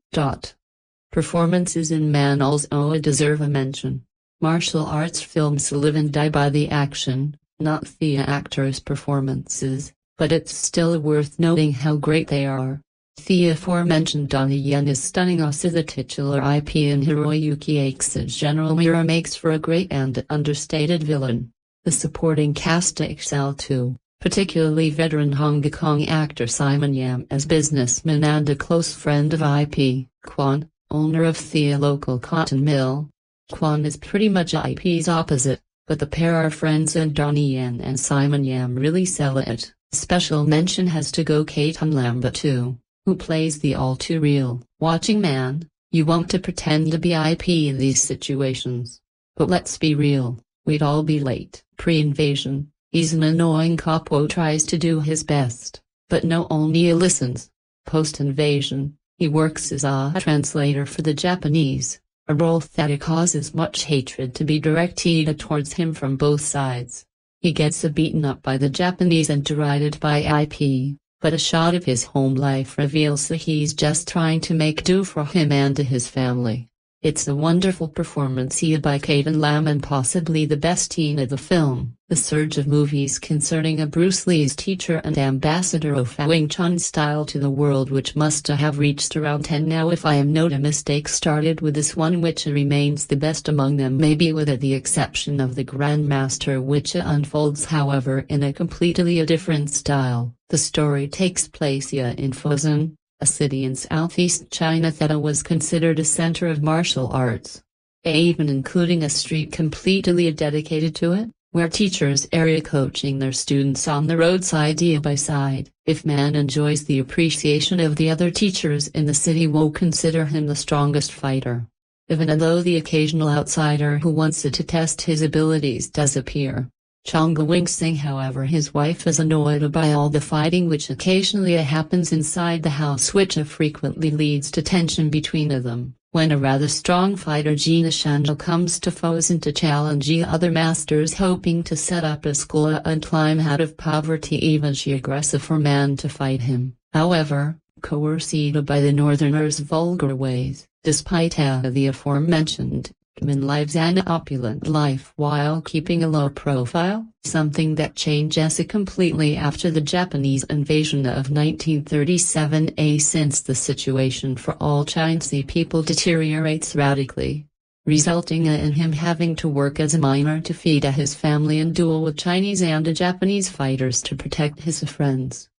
Performances in Man also deserve a mention. Martial arts films live and die by the action, not the actors' performances, but it's still worth noting how great they are. The aforementioned Donnie Yen is stunning as the titular IP, and Hiroyuki Ake's General Mira makes for a great and understated villain. The supporting cast excel too, particularly veteran Hong Kong actor Simon Yam as businessman and a close friend of IP, Quan, owner of the local cotton mill. Quan is pretty much IP's opposite, but the pair are friends, and Donnie Yen and Simon Yam really sell it. Special mention has to go Kaitan Lamba too, who plays the all-too-real watching man. You want to pretend to be IP in these situations. But let's be real, we'd all be late. Pre-invasion, he's an annoying cop who tries to do his best, but no only listens. Post-invasion, he works as a translator for the Japanese, a role that causes much hatred to be directed towards him from both sides. He gets beaten up by the Japanese and derided by IP, but a shot of his home life reveals that he's just trying to make do for him and his family. It's a wonderful performance by Kaitan Lam, and possibly the best scene of the film. The surge of movies concerning a Bruce Lee's teacher and ambassador of Wing Chun style to the world, which must have reached around 10 now if I am not a mistake, started with this one, which remains the best among them, maybe with the exception of the Grandmaster, which unfolds however in a completely different style. The story takes place in Fuzhou, a city in southeast China that was considered a center of martial arts, even including a street completely dedicated to it, where teachers are coaching their students on the road side by side. If man enjoys the appreciation of the other teachers in the city, will consider him the strongest fighter. Even though the occasional outsider who wants to test his abilities does appear. Chong Wing Sing, however, his wife is annoyed by all the fighting which occasionally happens inside the house, which frequently leads to tension between them. When a rather strong fighter Gina Shandal comes to Fuzhou to challenge other masters hoping to set up a school and climb out of poverty, even she aggressive for man to fight him, however, coerced by the northerners' vulgar ways. Despite the aforementioned, man lives an opulent life while keeping a low profile, something that changes completely after the Japanese invasion of 1937 since the situation for all Chinese people deteriorates radically, resulting in him having to work as a miner to feed his family and duel with Chinese and Japanese fighters to protect his friends.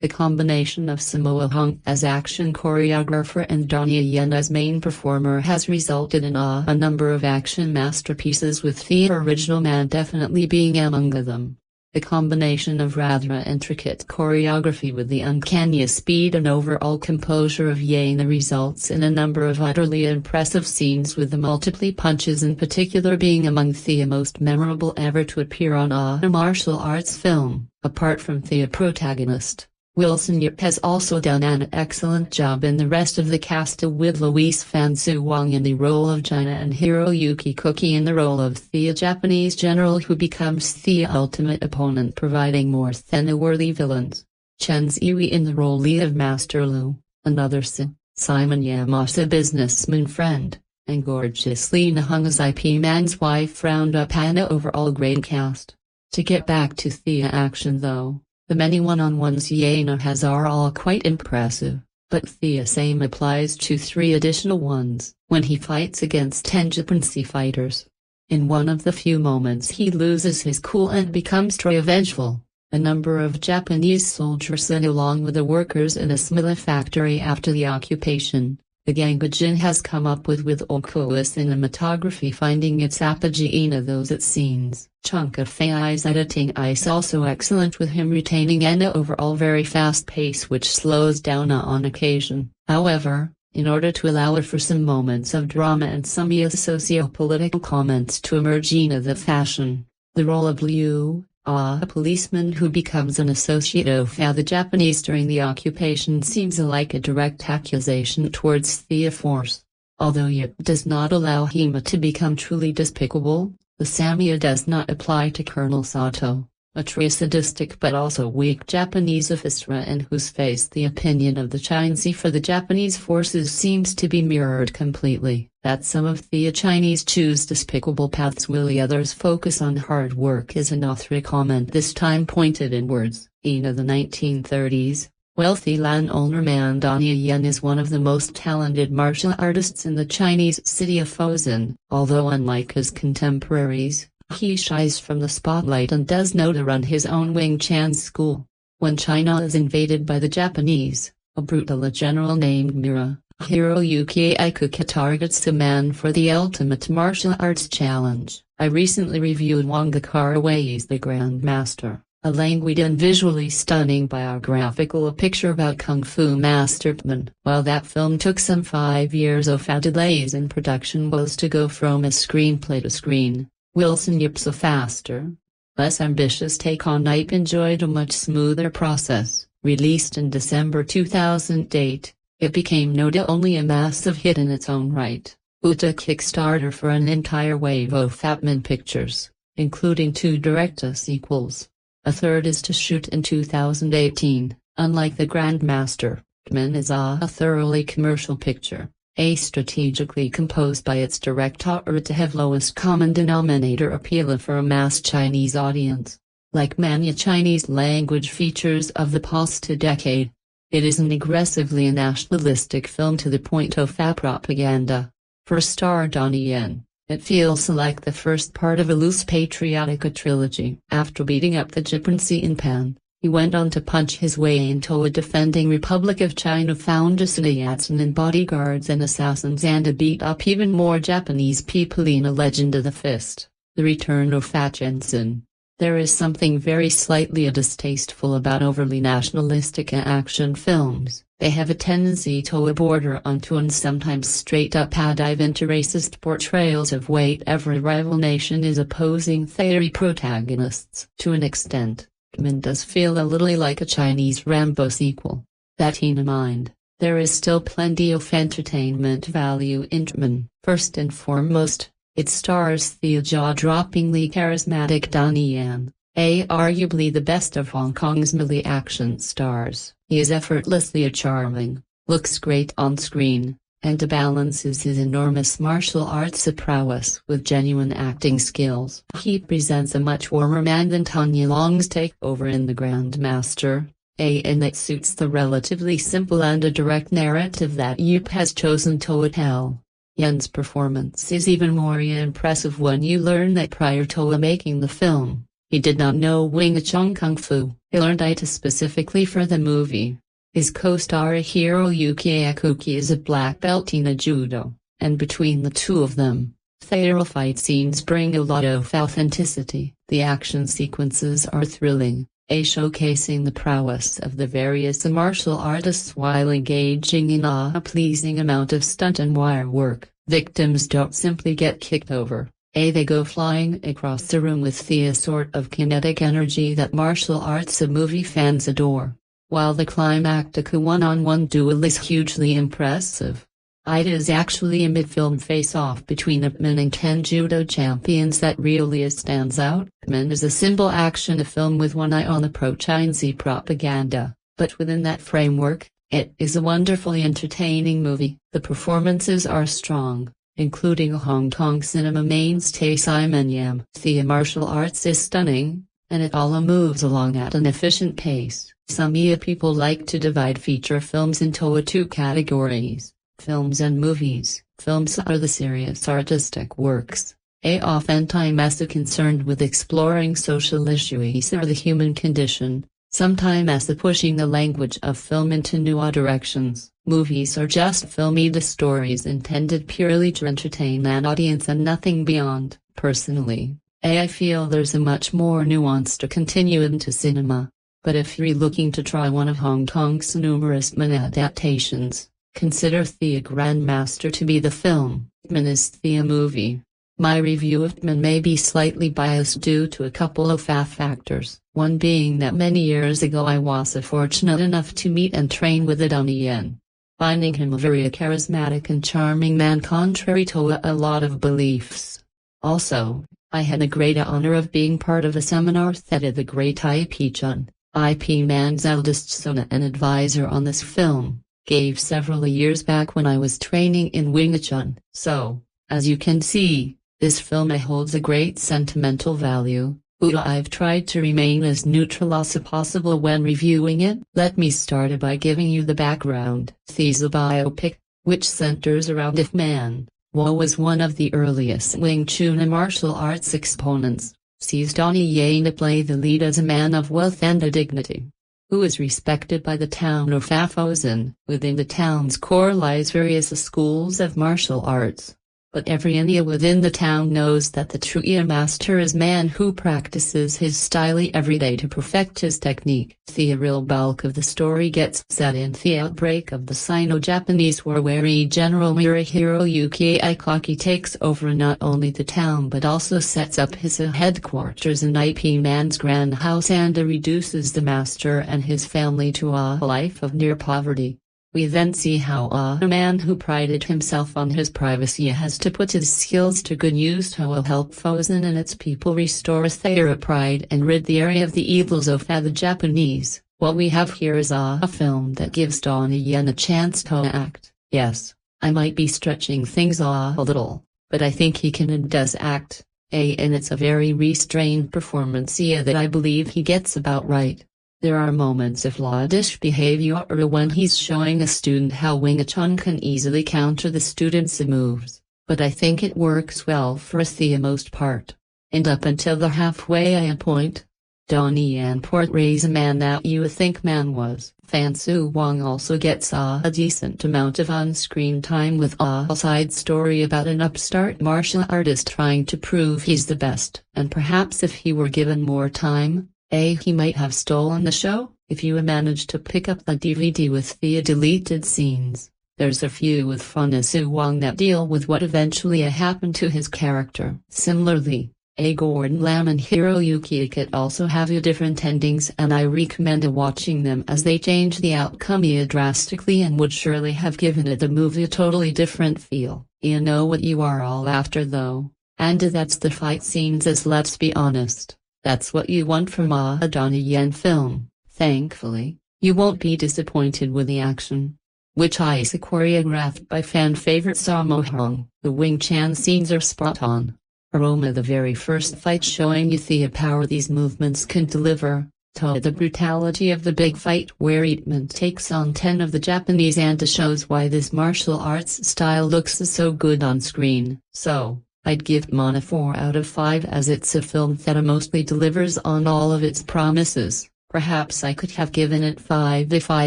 The combination of Sammo Hung as action choreographer and Donnie Yen as main performer has resulted in a number of action masterpieces, with the original man definitely being among them. The combination of rather intricate choreography with the uncanny speed and overall composure of Yen results in a number of utterly impressive scenes, with the multiple punches in particular being among the most memorable ever to appear on a martial arts film. Apart from the protagonist, Wilson Yip has also done an excellent job in the rest of the cast, with Louise Fanzu Wang in the role of China and Hiroyuki Koki in the role of the Japanese general who becomes the ultimate opponent, providing more than worthy villains. Chen Ziyi in the role of Master Lu, another Simon Yamasa businessman friend, and gorgeous Lena Hung as IP Man's wife round up an overall great cast. To get back to Thea action though, the many one-on-ones Yena has are all quite impressive, but Thea same applies to 3 additional ones when he fights against 10 Japanese fighters. In one of the few moments he loses his cool and becomes vengeful. A number of Japanese soldiers and along with the workers in a smile factory after the occupation, the Gangajin has come up with Okuwa cinematography finding its apogee in those it scenes. Chunk of Fei's editing is also excellent with him retaining an overall very fast pace which slows down on occasion. However, in order to allow for some moments of drama and some socio-political comments to emerge in the fashion, the role of Liu, a policeman who becomes an associate of the Japanese during the occupation seems like a direct accusation towards Thea Force. Although Yip does not allow him to become truly despicable, the Samia does not apply to Colonel Sato, a true sadistic but also weak Japanese officer and whose face the opinion of the Chinese for the Japanese forces seems to be mirrored completely. That some of the Chinese choose despicable paths while the others focus on hard work is another comment this time pointed inwards. In the 1930s, wealthy landowner man Donnie Yen is one of the most talented martial artists in the Chinese city of Fuzhen. Although unlike his contemporaries, he shies from the spotlight and does know to run his own Wing Chun school. When China is invaded by the Japanese, a brutal general named Mira Hiroyuki Ikuka targets the man for the ultimate martial arts challenge. I recently reviewed Wang Gakaraway's The Grandmaster, a languid and visually stunning biographical picture about Kung Fu Master Pman. While that film took some 5 years of delays in production was to go from a screenplay to screen, Wilson Yip's a faster, less ambitious take on Nipe enjoyed a much smoother process. Released in December 2008. It became not only a massive hit in its own right, but a Kickstarter for an entire wave of Fatman pictures, including 2 direct sequels. A third is to shoot in 2018. Unlike The Grandmaster, Pman is a thoroughly commercial picture, strategically composed by its director to have lowest common denominator appeal for a mass Chinese audience. Like many Chinese language features of the past decade, it is an aggressively nationalistic film to the point of propaganda. For star Donnie Yen, it feels like the first part of a loose patriotic trilogy. After beating up the Japanese in Pan, he went on to punch his way into a defending Republic of China found Yatsen and bodyguards and assassins and to beat up even more Japanese people in A Legend of the Fist, The Return of Fat Jensen. There is something very slightly distasteful about overly nationalistic action films. They have a tendency to border onto and sometimes straight up dive into racist portrayals of whatever rival nation is opposing theory protagonists. To an extent, Pman does feel a little like a Chinese Rambo sequel. That in mind, there is still plenty of entertainment value in Pman. First and foremost, it stars the jaw-droppingly charismatic Donnie Yen, arguably the best of Hong Kong's melee action stars. He is effortlessly charming, looks great on screen, and balances his enormous martial arts prowess with genuine acting skills. He presents a much warmer man than Tanya Long's takeover in The Grandmaster, and it suits the relatively simple and direct narrative that Yip has chosen to tell. Yen's performance is even more impressive when you learn that prior to making the film, he did not know Wing Chun Kung Fu. He learned it specifically for the movie. His co-star Hiroyuki Ikuki is a black belt in judo, and between the two of them, their fight scenes bring a lot of authenticity. The action sequences are thrilling, showcasing the prowess of the various martial artists while engaging in a pleasing amount of stunt and wire work. Victims don't simply get kicked over, they go flying across the room with the sort of kinetic energy that martial arts movie fans adore. While the climactic one-on-one duel is hugely impressive, it is actually a mid-film face-off between Pman and 10 judo champions that really stands out. Pman is a simple action film with one eye on the pro-Chinese propaganda. But within that framework, it is a wonderfully entertaining movie. The performances are strong, including a Hong Kong cinema mainstay Simon Yam. The martial arts is stunning, and it all moves along at an efficient pace. Some people like to divide feature films into two categories: films and movies. Films are the serious artistic works, oftentimes concerned with exploring social issues or the human condition, sometimes pushing the language of film into new directions. Movies are just filmy stories intended purely to entertain an audience and nothing beyond. Personally, I feel there's a much more nuanced continuum to cinema. But if you're looking to try one of Hong Kong's numerous adaptations, consider The Grandmaster to be the film. Ip is the movie. My review of Ip may be slightly biased due to a couple of factors. One being that many years ago I was fortunate enough to meet and train with Donnie Yen, finding him a very charismatic and charming man contrary to a lot of beliefs. Also, I had the great honor of being part of a seminar that the great Wing Chun, IP Man's eldest son and advisor on this film, gave several years back when I was training in Wing Chun. So, as you can see, this film holds a great sentimental value. I've tried to remain as neutral as possible when reviewing it. Let me start by giving you the background. This biopic, which centers around Ip Man, who was one of the earliest Wing Chun martial arts exponents, sees Donnie Yen play the lead as a man of wealth and dignity, who is respected by the town of Fafosen. Within the town's core lies various schools of martial arts. But every India within the town knows that the true master is man who practices his style every day to perfect his technique. The real bulk of the story gets set in the outbreak of the Sino-Japanese War, where General Hiroyuki Ikaki takes over not only the town but also sets up his headquarters in IP Man's grand house and reduces the master and his family to a life of near poverty. We then see how a man who prided himself on his privacy has to put his skills to good use to help Fosen and its people restore their pride and rid the area of the evils of the Japanese. What we have here is a film that gives Donnie Yen a chance to act. Yes, I might be stretching things a little, but I think he can and does act, and it's a very restrained performance that I believe he gets about right. There are moments of laddish behavior when he's showing a student how Wing Chun can easily counter the student's moves, but I think it works well for the most part. And up until the halfway point, Donnie Yen portrays a man that you think man was. Fan Su Wong also gets a decent amount of on-screen time with a side story about an upstart martial artist trying to prove he's the best. And perhaps if he were given more time, he might have stolen the show. If you manage to pick up the DVD with the deleted scenes, there's a few with Fan Su Wong that deal with what eventually happened to his character. Similarly, Gordon Lam and Hiroyuki Ikit also have different endings, and I recommend watching them as they change the outcome drastically and would surely have given the movie a totally different feel. You know what you are all after though, and that's the fight scenes, as let's be honest. That's what you want from a Donnie Yen film. Thankfully, you won't be disappointed with the action, which is choreographed by fan favorite Sammo Hung. The Wing Chun scenes are spot on. The very first fight showing you the power these movements can deliver, to the brutality of the big fight where Ip Man takes on 10 of the Japanese and shows why this martial arts style looks so good on screen. So, I'd give it a 4 out of 5 as it's a film that mostly delivers on all of its promises. Perhaps I could have given it 5 if I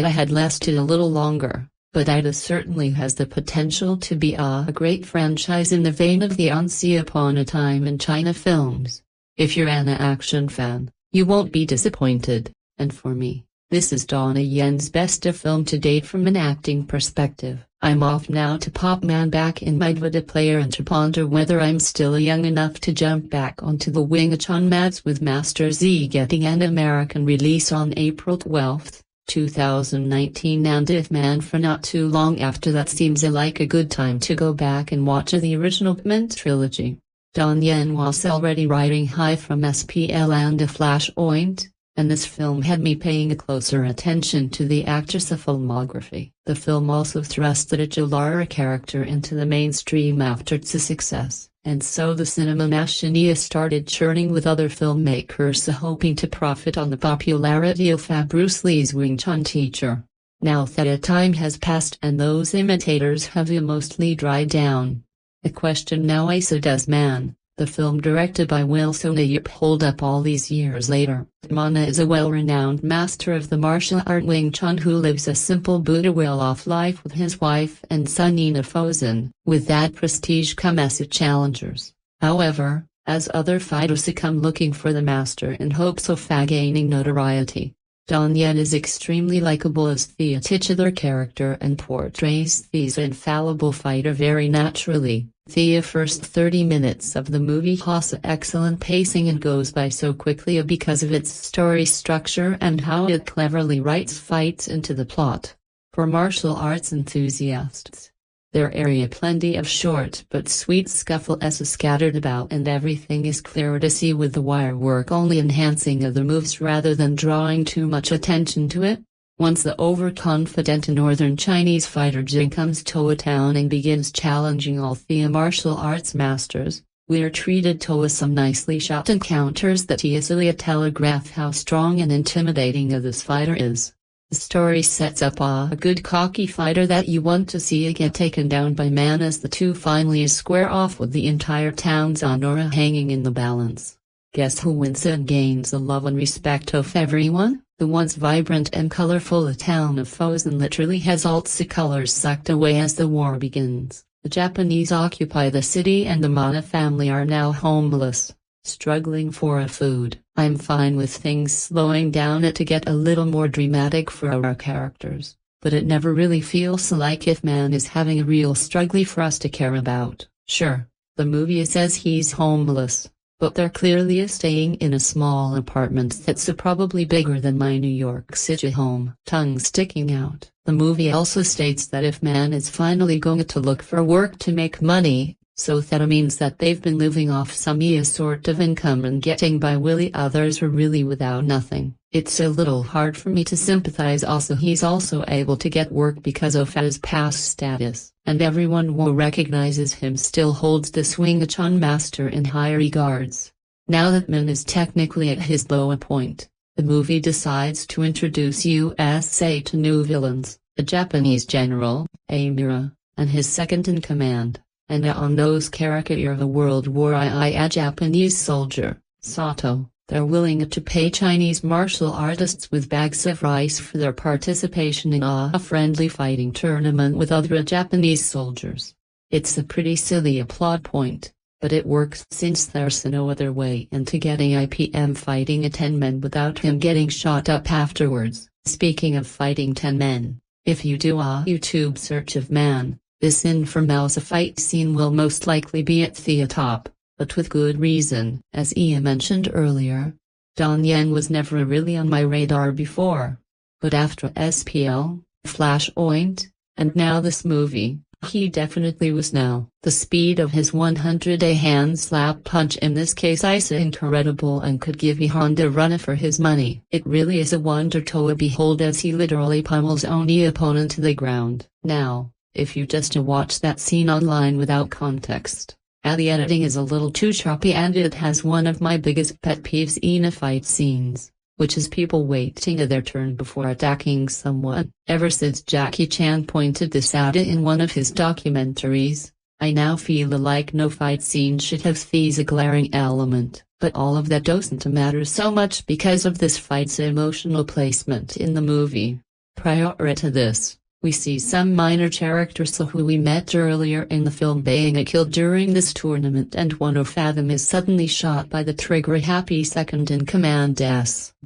had lasted a little longer, but it certainly has the potential to be a great franchise in the vein of the Once Upon a Time in China films. If you're an action fan, you won't be disappointed, and for me, this is Donnie Yen's best film to date from an acting perspective. I'm off now to pop man back in my DVD player and to ponder whether I'm still young enough to jump back onto the Wing Chun mats with Master Z getting an American release on April 12, 2019, and if man for not too long after that seems like a good time to go back and watch the original Ip Man trilogy. Donnie Yen was already riding high from SPL and Flashpoint, and this film had me paying a closer attention to the actress' filmography. The film also thrusted a Julara character into the mainstream after its success, and so the cinema machine started churning with other filmmakers hoping to profit on the popularity of Bruce Lee's Wing Chun teacher. Now that a time has passed and those imitators have mostly dried down, the question now is, does Man, the film directed by Wilson Yip, hold up all these years later? Mana is a well-renowned master of the martial art Wing Chun who lives a simple Buddha well-off life with his wife and son Nina Fosen. With that prestige come as challengers. However, as other fighters come looking for the master in hopes of gaining notoriety, Donnie Yen is extremely likable as the titular character and portrays the infallible fighter very naturally. The first 30 minutes of the movie has excellent pacing and goes by so quickly because of its story structure and how it cleverly writes fights into the plot. For martial arts enthusiasts, there are plenty of short but sweet scuffles scattered about, and everything is clearer to see with the wire work only enhancing the moves rather than drawing too much attention to it. Once the overconfident northern Chinese fighter Jin comes to a town and begins challenging all the martial arts masters, we are treated to some nicely shot encounters that easily telegraph how strong and intimidating this fighter is. The story sets up a good cocky fighter that you want to see get taken down by Man as the two finally square off with the entire town's honor hanging in the balance. Guess who wins and gains the love and respect of everyone? The once vibrant and colorful town of Fosen literally has all its colors sucked away as the war begins. The Japanese occupy the city and the Mana family are now homeless, struggling for food. I'm fine with things slowing down to get a little more dramatic for our characters, but it never really feels like if Man is having a real struggle for us to care about. Sure, the movie says he's homeless, but they're clearly staying in a small apartment that's probably bigger than my New York City home. Tongue sticking out. The movie also states that if Man is finally going to look for work to make money, so that means that they've been living off some sort of income and getting by while others are really without nothing. It's a little hard for me to sympathize. Also, he's also able to get work because of his past status, and everyone who recognizes him still holds the Wing Chun master in high regards. Now that Man is technically at his low point, the movie decides to introduce USA to new villains, a Japanese general, Amira, and his second-in-command, and a on-nose character of a World War II a Japanese soldier, Sato. They're willing to pay Chinese martial artists with bags of rice for their participation in a friendly fighting tournament with other Japanese soldiers. It's a pretty silly plot point, but it works since there's no other way into getting IPM fighting 10 men without him getting shot up afterwards. Speaking of fighting 10 men, if you do a YouTube search of Man, this infamous fight scene will most likely be at the top. But with good reason. As Ian mentioned earlier, Donnie Yen was never really on my radar before. But after SPL, Flashpoint, and now this movie, he definitely was now. The speed of his 100 hand slap punch in this case is incredible and could give Honda a run for his money. It really is a wonder to behold as he literally pummels only opponent to the ground. Now, if you just watch that scene online without context, the editing is a little too choppy and it has one of my biggest pet peeves in fight scenes, which is people waiting their turn before attacking someone. Ever since Jackie Chan pointed this out in one of his documentaries, I now feel like no fight scene should have this glaring element, but all of that doesn't matter so much because of this fight's emotional placement in the movie. Prior to this, we see some minor characters who we met earlier in the film being killed during this tournament, and one of them is suddenly shot by the trigger-happy second-in-command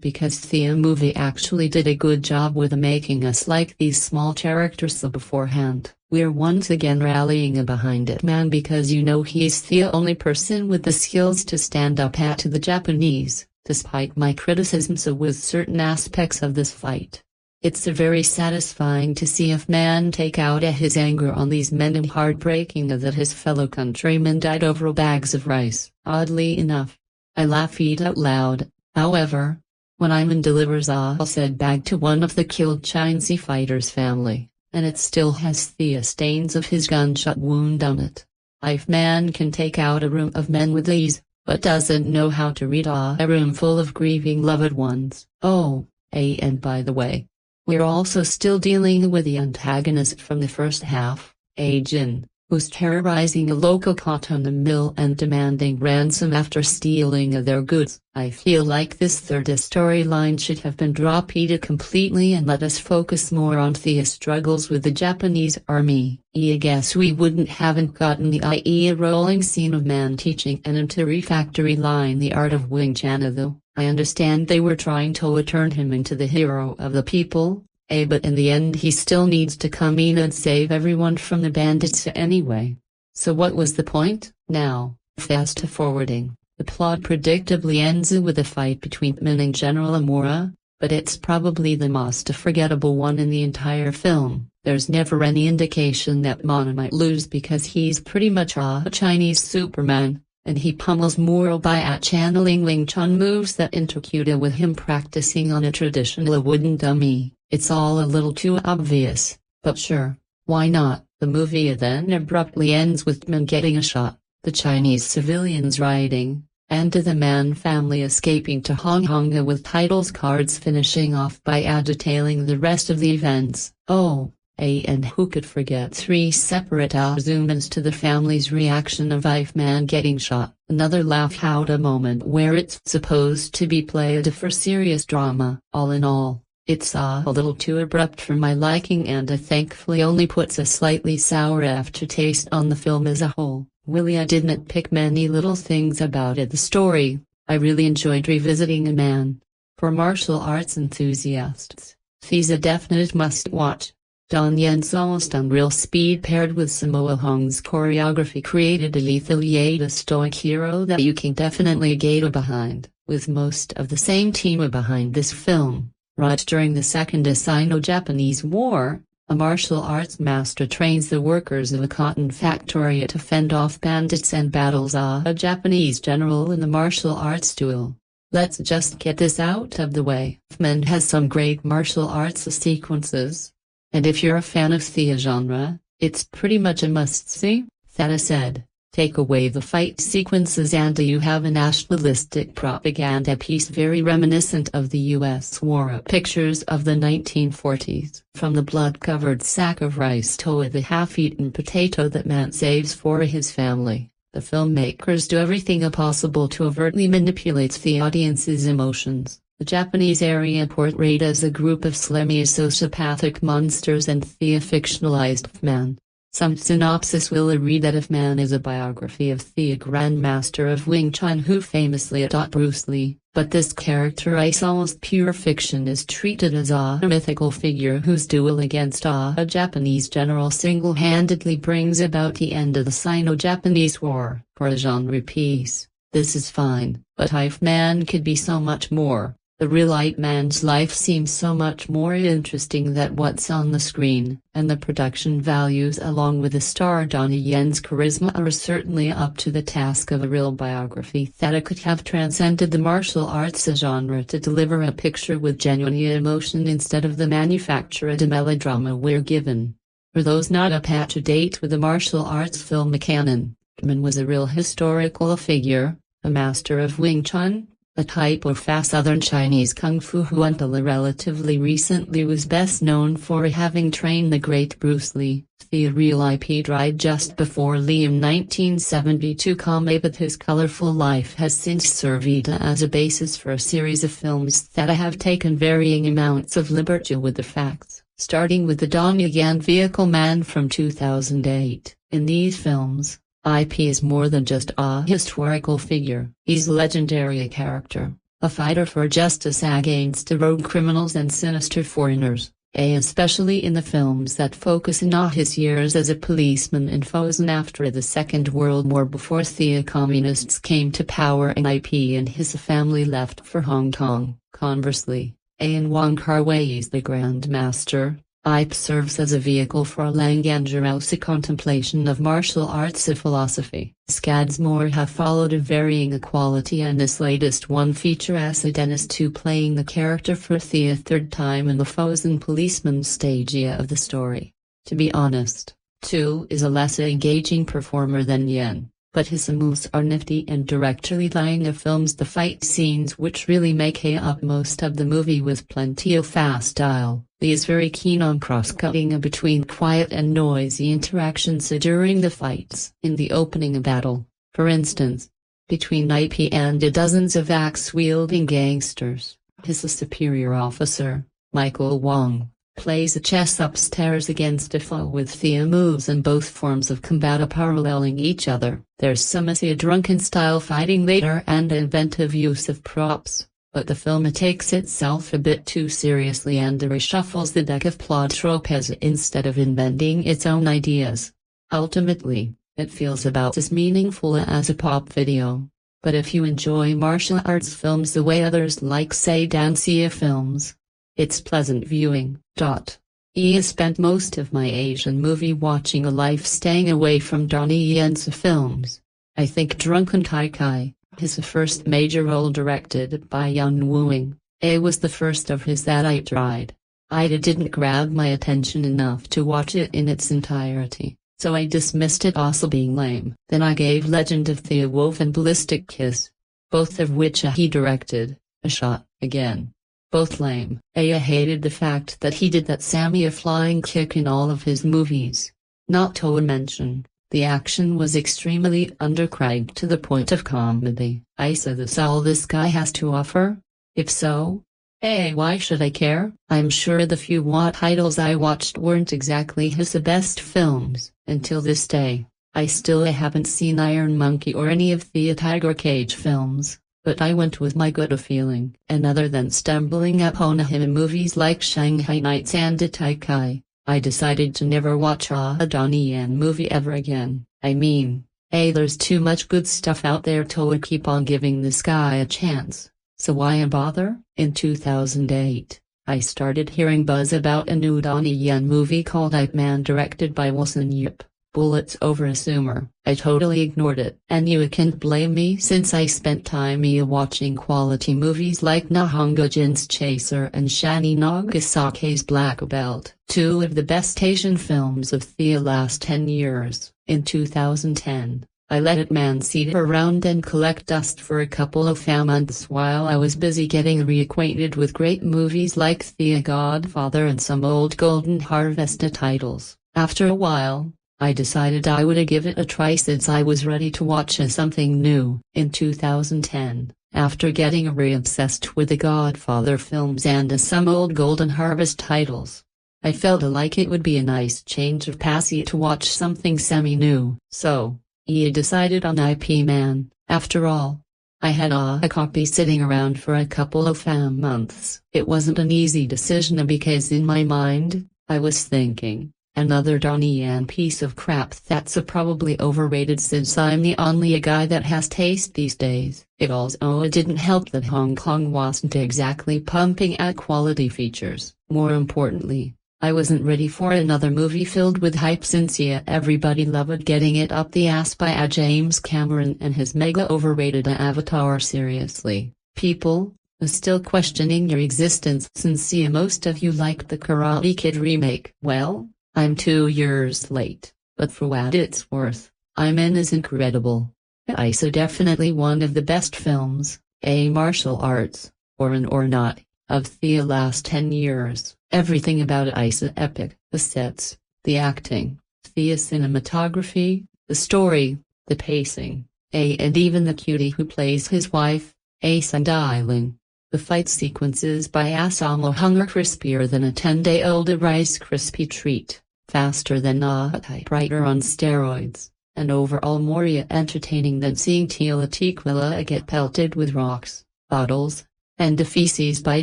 because the movie actually did a good job with making us like these small characters beforehand. We're once again rallying behind it Man because he's the only person with the skills to stand up to the Japanese, despite my criticisms with certain aspects of this fight. It's very satisfying to see a man take out his anger on these men, and heartbreaking that his fellow countrymen died over bags of rice. Oddly enough, I laughed out loud. However, When Iman delivers a said bag to one of the killed Chinese fighter's family, and it still has the stains of his gunshot wound on it. If man can take out a room of men with ease, but doesn't know how to read a room full of grieving loved ones. Oh, and by the way, we're also still dealing with the antagonist from the first half, Jin, who's terrorizing a local cotton mill and demanding ransom after stealing their goods. I feel like this third storyline should have been dropped completely and let us focus more on the struggles with the Japanese army. I guess we wouldn't haven't gotten the rolling scene of man teaching an entire factory line the art of Wing Chun though. I understand they were trying to turn him into the hero of the people, but in the end he still needs to come in and save everyone from the bandits anyway. So what was the point? Now, fast forwarding, the plot predictably ends with a fight between Min and General Amora, but it's probably the most forgettable one in the entire film. There's never any indication that Mon might lose because he's pretty much a Chinese Superman, and he pummels Moro by channeling Wing Chun moves that intercute with him practicing on a traditional wooden dummy. It's all a little too obvious, but sure, why not? The movie then abruptly ends with Min getting a shot, the Chinese civilians rioting, and the Man family escaping to Hong Kong with titles cards finishing off by detailing the rest of the events. Oh, and who could forget 3 separate zoom-ins to the family's reaction of Man getting shot. Another laugh-out moment where it's supposed to be played for serious drama. All in all, it's a little too abrupt for my liking and thankfully only puts a slightly sour aftertaste on the film as a whole. I didn't pick many little things about it. The story, I really enjoyed revisiting a man. For martial arts enthusiasts, he's a definite must-watch. Donnie Yen's almost unreal speed paired with Sammo Hung's choreography created a lethal yet a stoic hero that you can definitely get behind. With most of the same team behind this film, right during the Second Sino-Japanese War, a martial arts master trains the workers of a cotton factory to fend off bandits and battles a Japanese general in the martial arts duel. Let's just get this out of the way. Man has some great martial arts sequences. And if you're a fan of the genre, it's pretty much a must-see. That said, take away the fight sequences and you have a nationalistic propaganda piece very reminiscent of the U.S. war pictures of the 1940s. From the blood-covered sack of rice to the half-eaten potato that man saves for his family, the filmmakers do everything possible to overtly manipulate the audience's emotions. The Japanese area portrayed as a group of slimy sociopathic monsters and the fictionalized man. Some synopsis will read that Man is a biography of the Grandmaster of Wing Chun who famously taught Bruce Lee, but this character is almost pure fiction is treated as a mythical figure whose duel against a Japanese general single-handedly brings about the end of the Sino-Japanese War. For a genre piece, this is fine, but if Man could be so much more. The real man's life seems so much more interesting than what's on the screen, and the production values along with the star Donnie Yen's charisma are certainly up to the task of a real biography that could have transcended the martial arts genre to deliver a picture with genuine emotion instead of the manufactured melodrama we're given. For those not up to date with the martial arts film canon, Man was a real historical figure, a master of Wing Chun, a type of fast Southern Chinese Kung Fu who until relatively recently was best known for having trained the great Bruce Lee. The real IP died just before Lee in 1972, but his colorful life has since served as a basis for a series of films that have taken varying amounts of liberty with the facts, starting with the Donnie Yen Vehicle Man from 2008. In these films, IP is more than just a historical figure. He's a legendary character, a fighter for justice against rogue criminals and sinister foreigners, especially in the films that focus on his years as a policeman in Fosen after the Second World War before the communists came to power and IP and his family left for Hong Kong. Conversely, Wong Kar-wai is the Grandmaster, IP serves as a vehicle for Langangerou's contemplation of martial arts philosophy. Scads more have followed of varying quality, and this latest one features Dennis 2 playing the character for the third time in the Foes and Policemen stagia of the story. To be honest, 2 is a less engaging performer than Yen, but his moves are nifty and directly line of films the fight scenes which really make up most of the movie with plenty of fast style. He is very keen on cross-cutting between quiet and noisy interactions during the fights. In the opening battle, for instance, between IP and dozens of axe-wielding gangsters, his superior officer, Michael Wong, plays a chess upstairs against a foe with the moves in both forms of combat paralleling each other. There's some drunken-style fighting later and inventive use of props, but the film takes itself a bit too seriously and reshuffles the deck of plot tropes instead of inventing its own ideas. Ultimately, it feels about as meaningful as a pop video. But if you enjoy martial arts films the way others like say Dancia films, it's pleasant viewing. I spent most of my Asian movie watching life staying away from Donnie Yen's films. I think Drunken Taikai, his first major role directed by Yun Wooing, was the first of his that I tried. It didn't grab my attention enough to watch it in its entirety, so I dismissed it also being lame. Then I gave Legend of the Wolf and Ballistic Kiss, both of which he directed, a shot. Again, both lame. I hated the fact that he did that Sammy a flying kick in all of his movies. Not to mention, the action was extremely undercranked to the point of comedy. Is this all this guy has to offer? If so, why should I care? I'm sure the few titles I watched weren't exactly his best films. Until this day, I still haven't seen Iron Monkey or any of the Tiger Cage films, but I went with my gut feeling. And other than stumbling upon him in movies like Shanghai Nights and Taikai, I decided to never watch a Donnie Yen movie ever again. I mean, there's too much good stuff out there to keep on giving this guy a chance, so why bother? In 2008, I started hearing buzz about a new Donnie Yen movie called Ip Man directed by Wilson Yip, Bullets Over a Sumer. I totally ignored it. And you can't blame me since I spent time watching quality movies like Nihongo Jin's Chaser and Shani Nagasaki's Black Belt, two of the best Asian films of the last 10 years. In 2010, I let Ip Man sit around and collect dust for a couple of months while I was busy getting reacquainted with great movies like The Godfather and some old Golden Harvest titles. After a while, I decided I would give it a try since I was ready to watch something new. In 2010, after getting re-obsessed with the Godfather films and some old Golden Harvest titles, I felt like it would be a nice change of pace to watch something semi-new. So, I decided on Ip Man. After all, I had a copy sitting around for a couple of months. It wasn't an easy decision because in my mind, I was thinking, another Donnie Yen piece of crap that's probably overrated since I'm the only guy that has taste these days. It also didn't help that Hong Kong wasn't exactly pumping out quality features. More importantly, I wasn't ready for another movie filled with hype since everybody loved getting it up the ass by James Cameron and his mega overrated Avatar. Seriously, people are still questioning your existence since most of you liked the Karate Kid remake. Well, I'm 2 years late, but for what it's worth, Ip Man is incredible. It's definitely one of the best films, martial arts, or not, of the last 10 years. Everything about it is epic. The sets, the acting, the cinematography, the story, the pacing, and even the cutie who plays his wife, Sandailing. The fight sequences by Asamo Hunger crispier than a 10-day-old Rice Krispie treat, faster than a typewriter on steroids, and overall more entertaining than seeing Tila Tequila get pelted with rocks, bottles, and feces by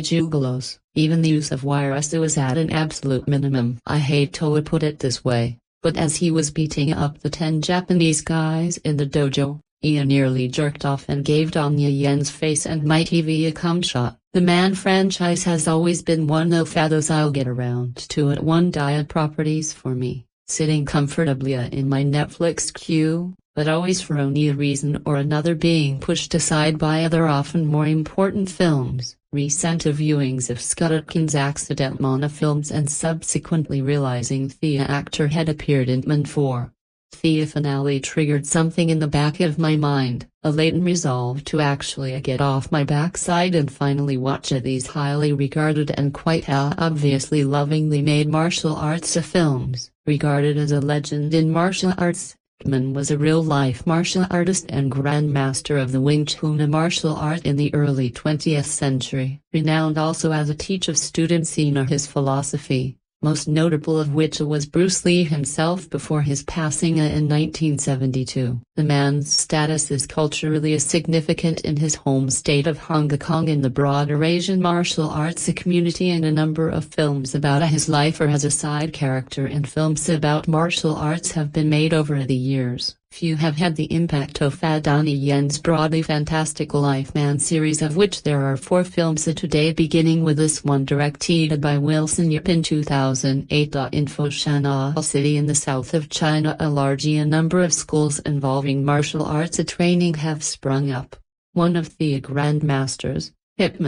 jugalos. Even the use of wires was at an absolute minimum. I hate to put it this way, but as he was beating up the 10 Japanese guys in the dojo, Ian nearly jerked off and gave Donnie Yen's face and my TV a cum shot. The Man franchise has always been one of those I'll get around to at one diet properties for me, sitting comfortably in my Netflix queue, but always for only a reason or another being pushed aside by other often more important films. Recent viewings of Scott Atkins' accident monofilms and subsequently realizing the actor had appeared in Man 4. The finale triggered something in the back of my mind, a latent resolve to actually get off my backside and finally watch these highly regarded and quite obviously lovingly made martial arts films. Regarded as a legend in martial arts, Ip was a real-life martial artist and grandmaster of the Wing Chun martial art in the early 20th century, renowned also as a teacher of students in his philosophy, most notable of which was Bruce Lee himself before his passing in 1972. The man's status is culturally significant in his home state of Hong Kong in the broader Asian martial arts community, and a number of films about his life or as a side character in films about martial arts have been made over the years. Few have had the impact of Donnie Yen's broadly fantastical Life Man series, of which there are 4 films today, beginning with this one directed by Wilson Yip in 2008. In Foshan City in the south of China, a large number of schools involving martial arts training have sprung up. One of the grandmasters, Ip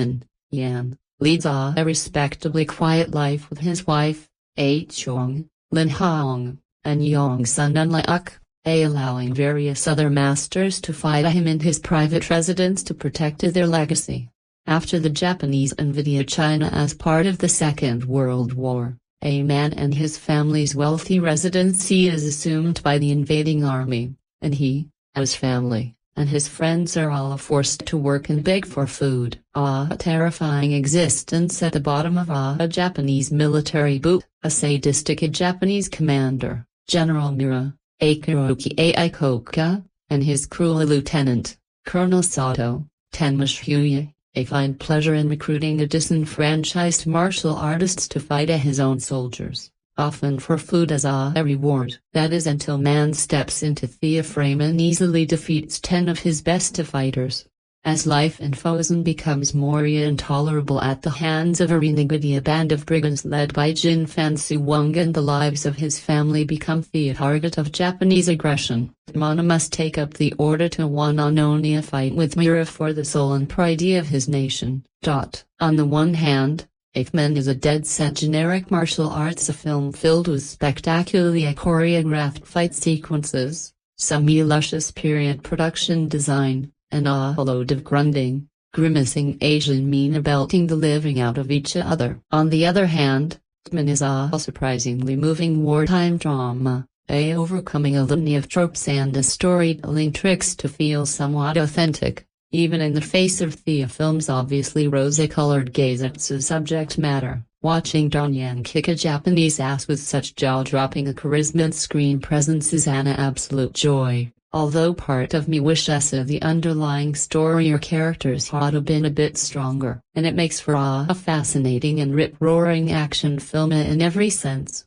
Yen, leads a respectably quiet life with his wife, Chong, Lin Hong, and young son Unlak, allowing various other masters to fight him in his private residence to protect their legacy. After the Japanese invaded China as part of the Second World War, a man and his family's wealthy residency is assumed by the invading army, and he, his family, and his friends are all forced to work and beg for food. A terrifying existence at the bottom of a Japanese military boot. A sadistic Japanese commander, General Mura, Kuroki Aikoka, and his cruel lieutenant, Colonel Sato, Tenmashuya, find pleasure in recruiting disenfranchised martial artists to fight his own soldiers, often for food as a reward. That is until man steps into the frame and easily defeats 10 of his best fighters. As life in Fosen becomes more intolerable at the hands of a renegade band of brigands led by Jin Fansuwang, and the lives of his family become the target of Japanese aggression, Mana must take up the order to one on only a fight with Mura for the soul and pride of his nation. On the one hand, Ip Man is a dead-set generic martial arts film filled with spectacularly choreographed fight sequences, some luscious period production design, and a load of grunting, grimacing Asian men belting the living out of each other. On the other hand, Ip Man is a surprisingly moving wartime drama, overcoming a litany of tropes and storytelling tricks to feel somewhat authentic, even in the face of the film's obviously rosy-colored gaze at its subject matter. Watching Donnie Yen kick a Japanese ass with such jaw-dropping charisma and screen presence is an absolute joy. Although part of me wishes the underlying story or characters had been a bit stronger, and it makes for a fascinating and rip-roaring action film in every sense.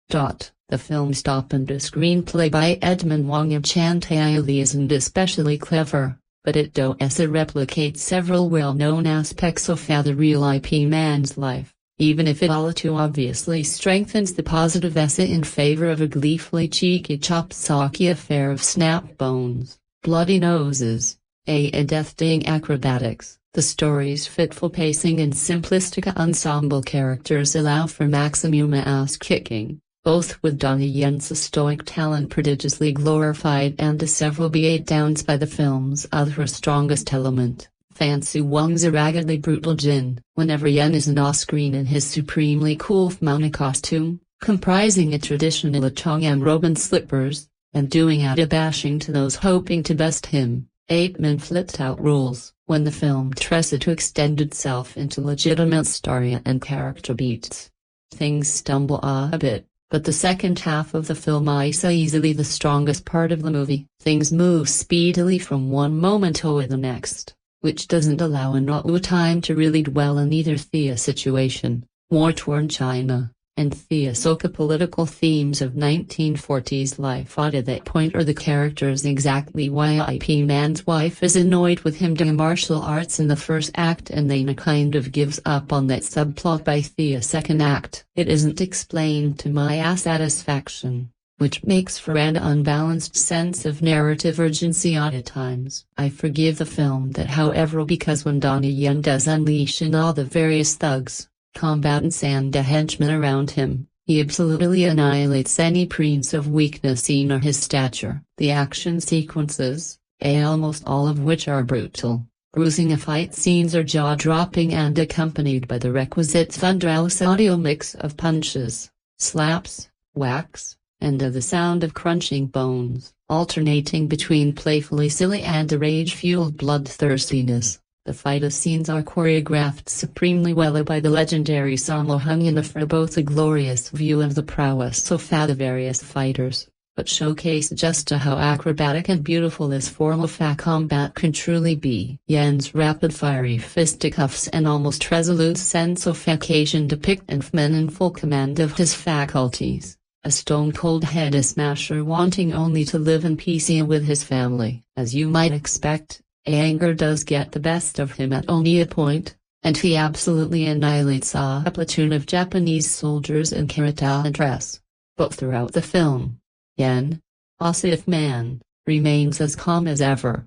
The film's top-end screenplay by Edmund Wong and Chan Tai-li isn't especially clever, but it does replicate several well-known aspects of the real IP man's life, even if it all too obviously strengthens the positive essay in favor of a gleefully cheeky chop-socky affair of snap bones, bloody noses, and death-dealing acrobatics. The story's fitful pacing and simplistic ensemble characters allow for maximum ass-kicking, both with Donnie Yen's stoic talent prodigiously glorified and several beat-downs by the film's other strongest element, Fansuwang's raggedly brutal Jin. Whenever Yen is on screen in his supremely cool mountain costume, comprising a traditional Chongyam robe and slippers, and doing a bashing to those hoping to best him, Ip Man flipped out rules. When the film tries to extend itself into legitimate story and character beats, things stumble a bit. But the second half of the film is easily the strongest part of the movie. Things move speedily from one moment to the next, which doesn't allow enough time to really dwell on either the situation, war-torn China, and theosophical themes of 1940s life are to that point are the characters exactly why IP Man's wife is annoyed with him doing martial arts in the first act and then kind of gives up on that subplot by the second act. It isn't explained to my satisfaction, which makes for an unbalanced sense of narrative urgency at times. I forgive the film that however because when Donnie Yen does unleash in all the various thugs, combatants and henchmen around him, he absolutely annihilates any pretense of weakness or his stature. The action sequences, almost all of which are brutal, bruising fight scenes are jaw-dropping and accompanied by the requisite thunderous audio mix of punches, slaps, whacks, and the sound of crunching bones, alternating between playfully silly and rage-fueled bloodthirstiness. The fight scenes are choreographed supremely well by the legendary Sammo Hung and offer both a glorious view of the prowess of the various fighters, but showcase just how acrobatic and beautiful this form of combat can truly be. Yen's rapid-fiery fisticuffs and almost resolute sense of occasion depict men in full command of his faculties. A stone-cold head smasher wanting only to live in peace with his family. As you might expect, anger does get the best of him at only a point, and he absolutely annihilates a platoon of Japanese soldiers in karate dress. But throughout the film, Yen, if man, remains as calm as ever.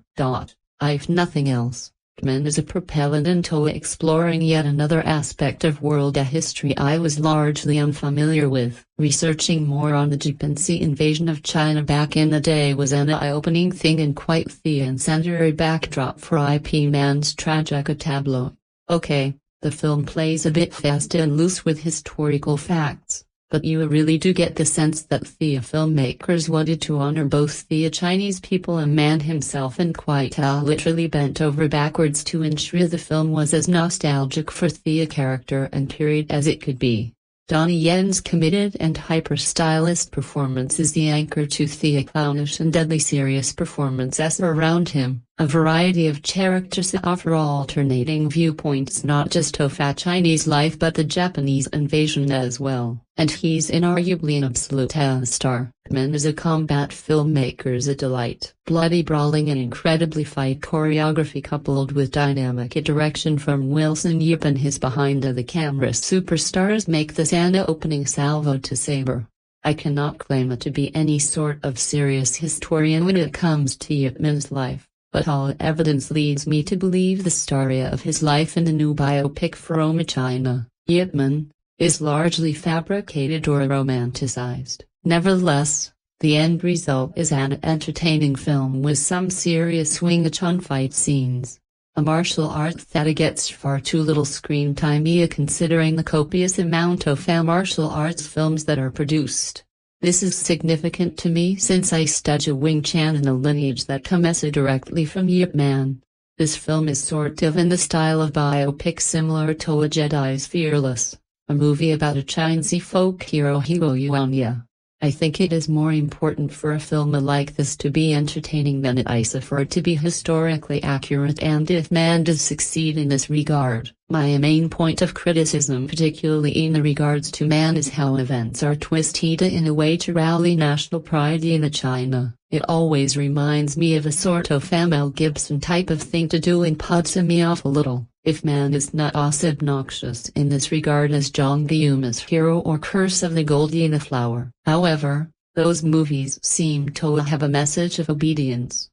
If nothing else, Man is a propellant into exploring yet another aspect of world history I was largely unfamiliar with. Researching more on the Japanese invasion of China back in the day was an eye-opening thing and quite the incendiary backdrop for IP Man's tragic tableau. Okay, the film plays a bit fast and loose with historical facts, but you really do get the sense that the filmmakers wanted to honor both the Chinese people and man himself and quite literally bent over backwards to ensure the film was as nostalgic for the character and period as it could be. Donnie Yen's committed and hyper-stylist performance is the anchor to the clownish and deadly serious performances around him. A variety of characters offer alternating viewpoints not just of Chinese life but the Japanese invasion as well. And he's inarguably an absolute star. Man is a combat filmmaker's a delight. Bloody brawling and incredibly fight choreography coupled with dynamic direction from Wilson Yip and his behind-the-camera superstars make this an opening salvo to savor. I cannot claim to be any sort of serious historian when it comes to Yip Man's life, but all evidence leads me to believe the story of his life in the new biopic from China, Yip Man, is largely fabricated or romanticized. Nevertheless, the end result is an entertaining film with some serious Wing Chun fight scenes. A martial art that gets far too little screen time considering the copious amount of martial arts films that are produced. This is significant to me since I study Wing Chun in a lineage that comes directly from Yip Man. This film is sort of in the style of biopic similar to A Jedi's Fearless, a movie about a Chinese folk hero Yuanya. I think it is more important for a film like this to be entertaining than it is for it to be historically accurate, and if Man does succeed in this regard. My main point of criticism particularly in regards to Man is how events are twisted in a way to rally national pride in China. It always reminds me of a sort of Mel Gibson type of thing to do and puts me off a little. If Man is not as obnoxious in this regard as Zhang Yimou's Hero or Curse of the Golden Flower. However, those movies seem to have a message of obedience,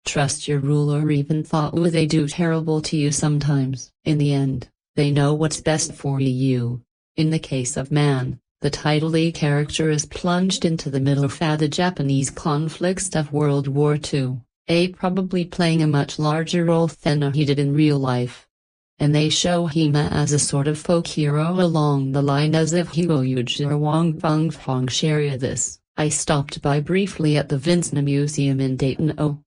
trust your ruler even though they do terrible to you sometimes. In the end, they know what's best for you. In the case of Man, the title character is plunged into the middle of the Japanese conflicts of World War II. Probably playing a much larger role than he did in real life. And they show him as a sort of folk hero along the line as if Yuji or Wang Feng share this. I stopped by briefly at the Vincent Museum in Dayton.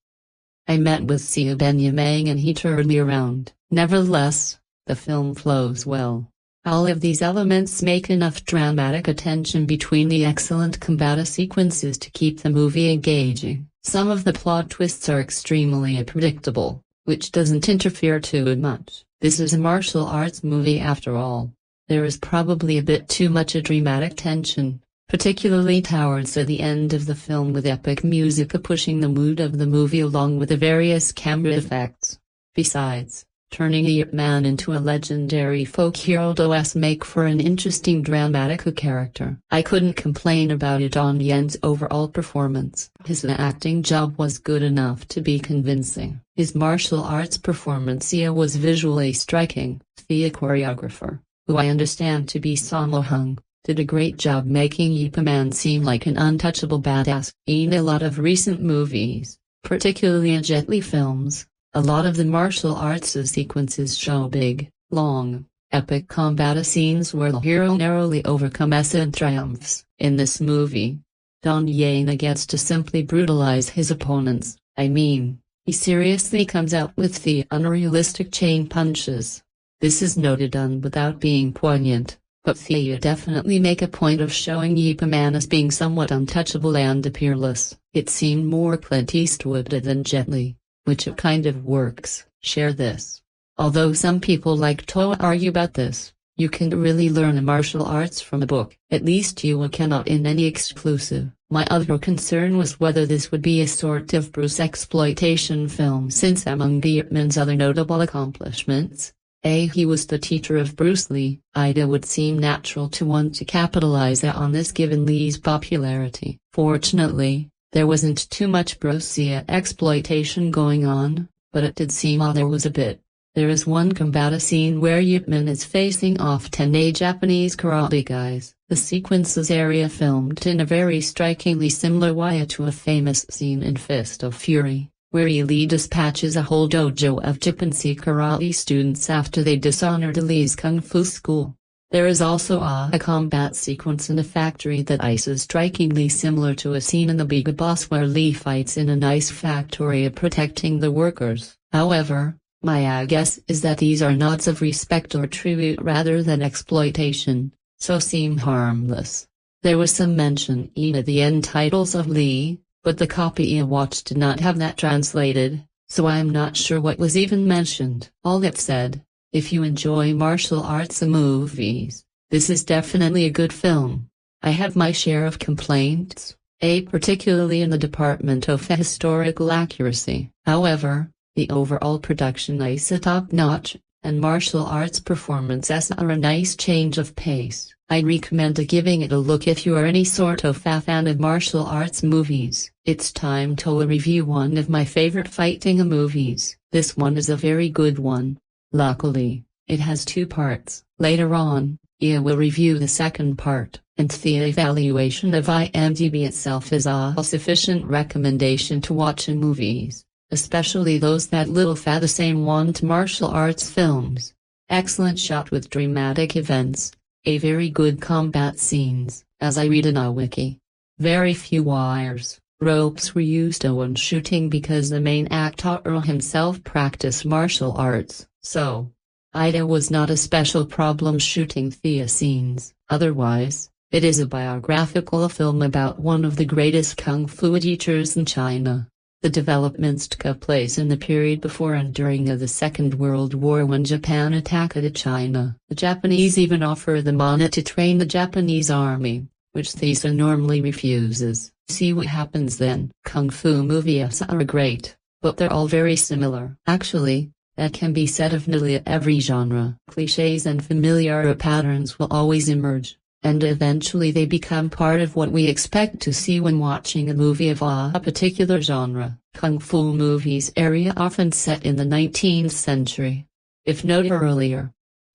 I met with Sia Benyamang and he turned me around. Nevertheless, the film flows well. All of these elements make enough dramatic tension between the excellent combat sequences to keep the movie engaging. Some of the plot twists are extremely predictable, which doesn't interfere too much. This is a martial arts movie after all. There is probably a bit too much dramatic tension, particularly towards the end of the film, with epic music pushing the mood of the movie along with the various camera effects. Besides, turning Ip Man into a legendary folk hero does make for an interesting dramatic character. I couldn't complain about Donnie Yen's overall performance. His acting job was good enough to be convincing. His martial arts performance was visually striking. The choreographer, who I understand to be Sammo Hung, did a great job making Ip Man seem like an untouchable badass. In a lot of recent movies, particularly in Jet Li films, a lot of the martial arts sequences show big, long, epic combat scenes where the hero narrowly overcomes and triumphs. In this movie, Donnie Yen gets to simply brutalize his opponents. I mean, he seriously comes out with the unrealistic chain punches. This is noted done without being poignant, but they definitely make a point of showing Ip Man as being somewhat untouchable and peerless. It seemed more Clint Eastwood than Jet Li, which it kind of works. Share this. Although some people like to argue about this, you can really learn martial arts from a book. At least you cannot in any exclusive. My other concern was whether this would be a sort of Bruce exploitation film, since among Ip Man's other notable accomplishments, he was the teacher of Bruce Lee. It would seem natural to want to capitalize on this given Lee's popularity. Fortunately, there wasn't too much Bruce Lee exploitation going on, but it did seem there was a bit. There is one combat scene where Ip Man is facing off 10 Japanese karate guys. The sequence is filmed in a very strikingly similar way to a famous scene in Fist of Fury, where Lee dispatches a whole dojo of Japanese karate students after they dishonored Lee's kung fu school. There is also a combat sequence in a factory that is strikingly similar to a scene in The Big Boss where Lee fights in a nice factory protecting the workers. However, my guess is that these are nods of respect or tribute rather than exploitation, so seem harmless. There was some mention in the end titles of Lee, but the copy I watched did not have that translated, so I am not sure what was even mentioned. All that said, if you enjoy martial arts movies, this is definitely a good film. I have my share of complaints, particularly in the department of historical accuracy. However, the overall production is top-notch, and martial arts performances are a nice change of pace. I'd recommend giving it a look if you are any sort of fan of martial arts movies. It's time to review one of my favorite fighting movies. This one is a very good one. Luckily, it has two parts. Later on, I will review the second part, and the evaluation of IMDb itself is a sufficient recommendation to watch movies, especially those that little the same want martial arts films. Excellent shot with dramatic events, very good combat scenes, as I read in a wiki. Very few wires, ropes were used when shooting because the main actor himself practiced martial arts, so it was not a special problem shooting the scenes. Otherwise, it is a biographical film about one of the greatest kung fu teachers in China. The developments took place in the period before and during the Second World War when Japan attacked China. The Japanese even offer the money to train the Japanese army, which Thesa normally refuses. See what happens then. Kung fu movies are great, but they're all very similar. Actually, that can be said of nearly every genre. Clichés and familiar patterns will always emerge, and eventually they become part of what we expect to see when watching a movie of a particular genre. Kung fu movies often set in the 19th century, if not earlier,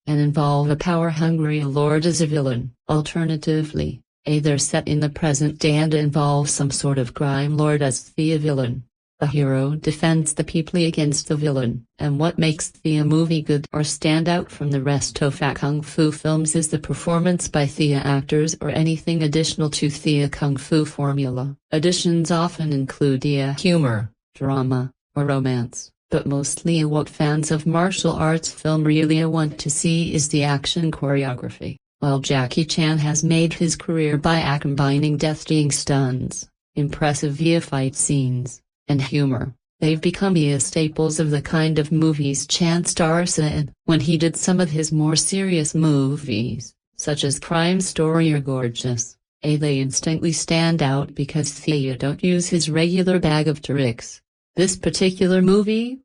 and involve a power-hungry lord as a villain. Alternatively, they're set in the present day and involve some sort of crime lord as the villain. The hero defends the people against the villain, and what makes the movie good or stand out from the rest of kung fu films is the performance by the actors or anything additional to the kung fu formula. Additions often include humor, drama, or romance, but mostly what fans of martial arts film really want to see is the action choreography. While Jackie Chan has made his career by combining death-dealing stunts, impressive fight scenes, and humor, They've become staples of the kind of movies Chan stars in. When he did some of his more serious movies, such as Crime Story or Gorgeous, they instantly stand out because Thea don't use his regular bag of tricks. This particular movie,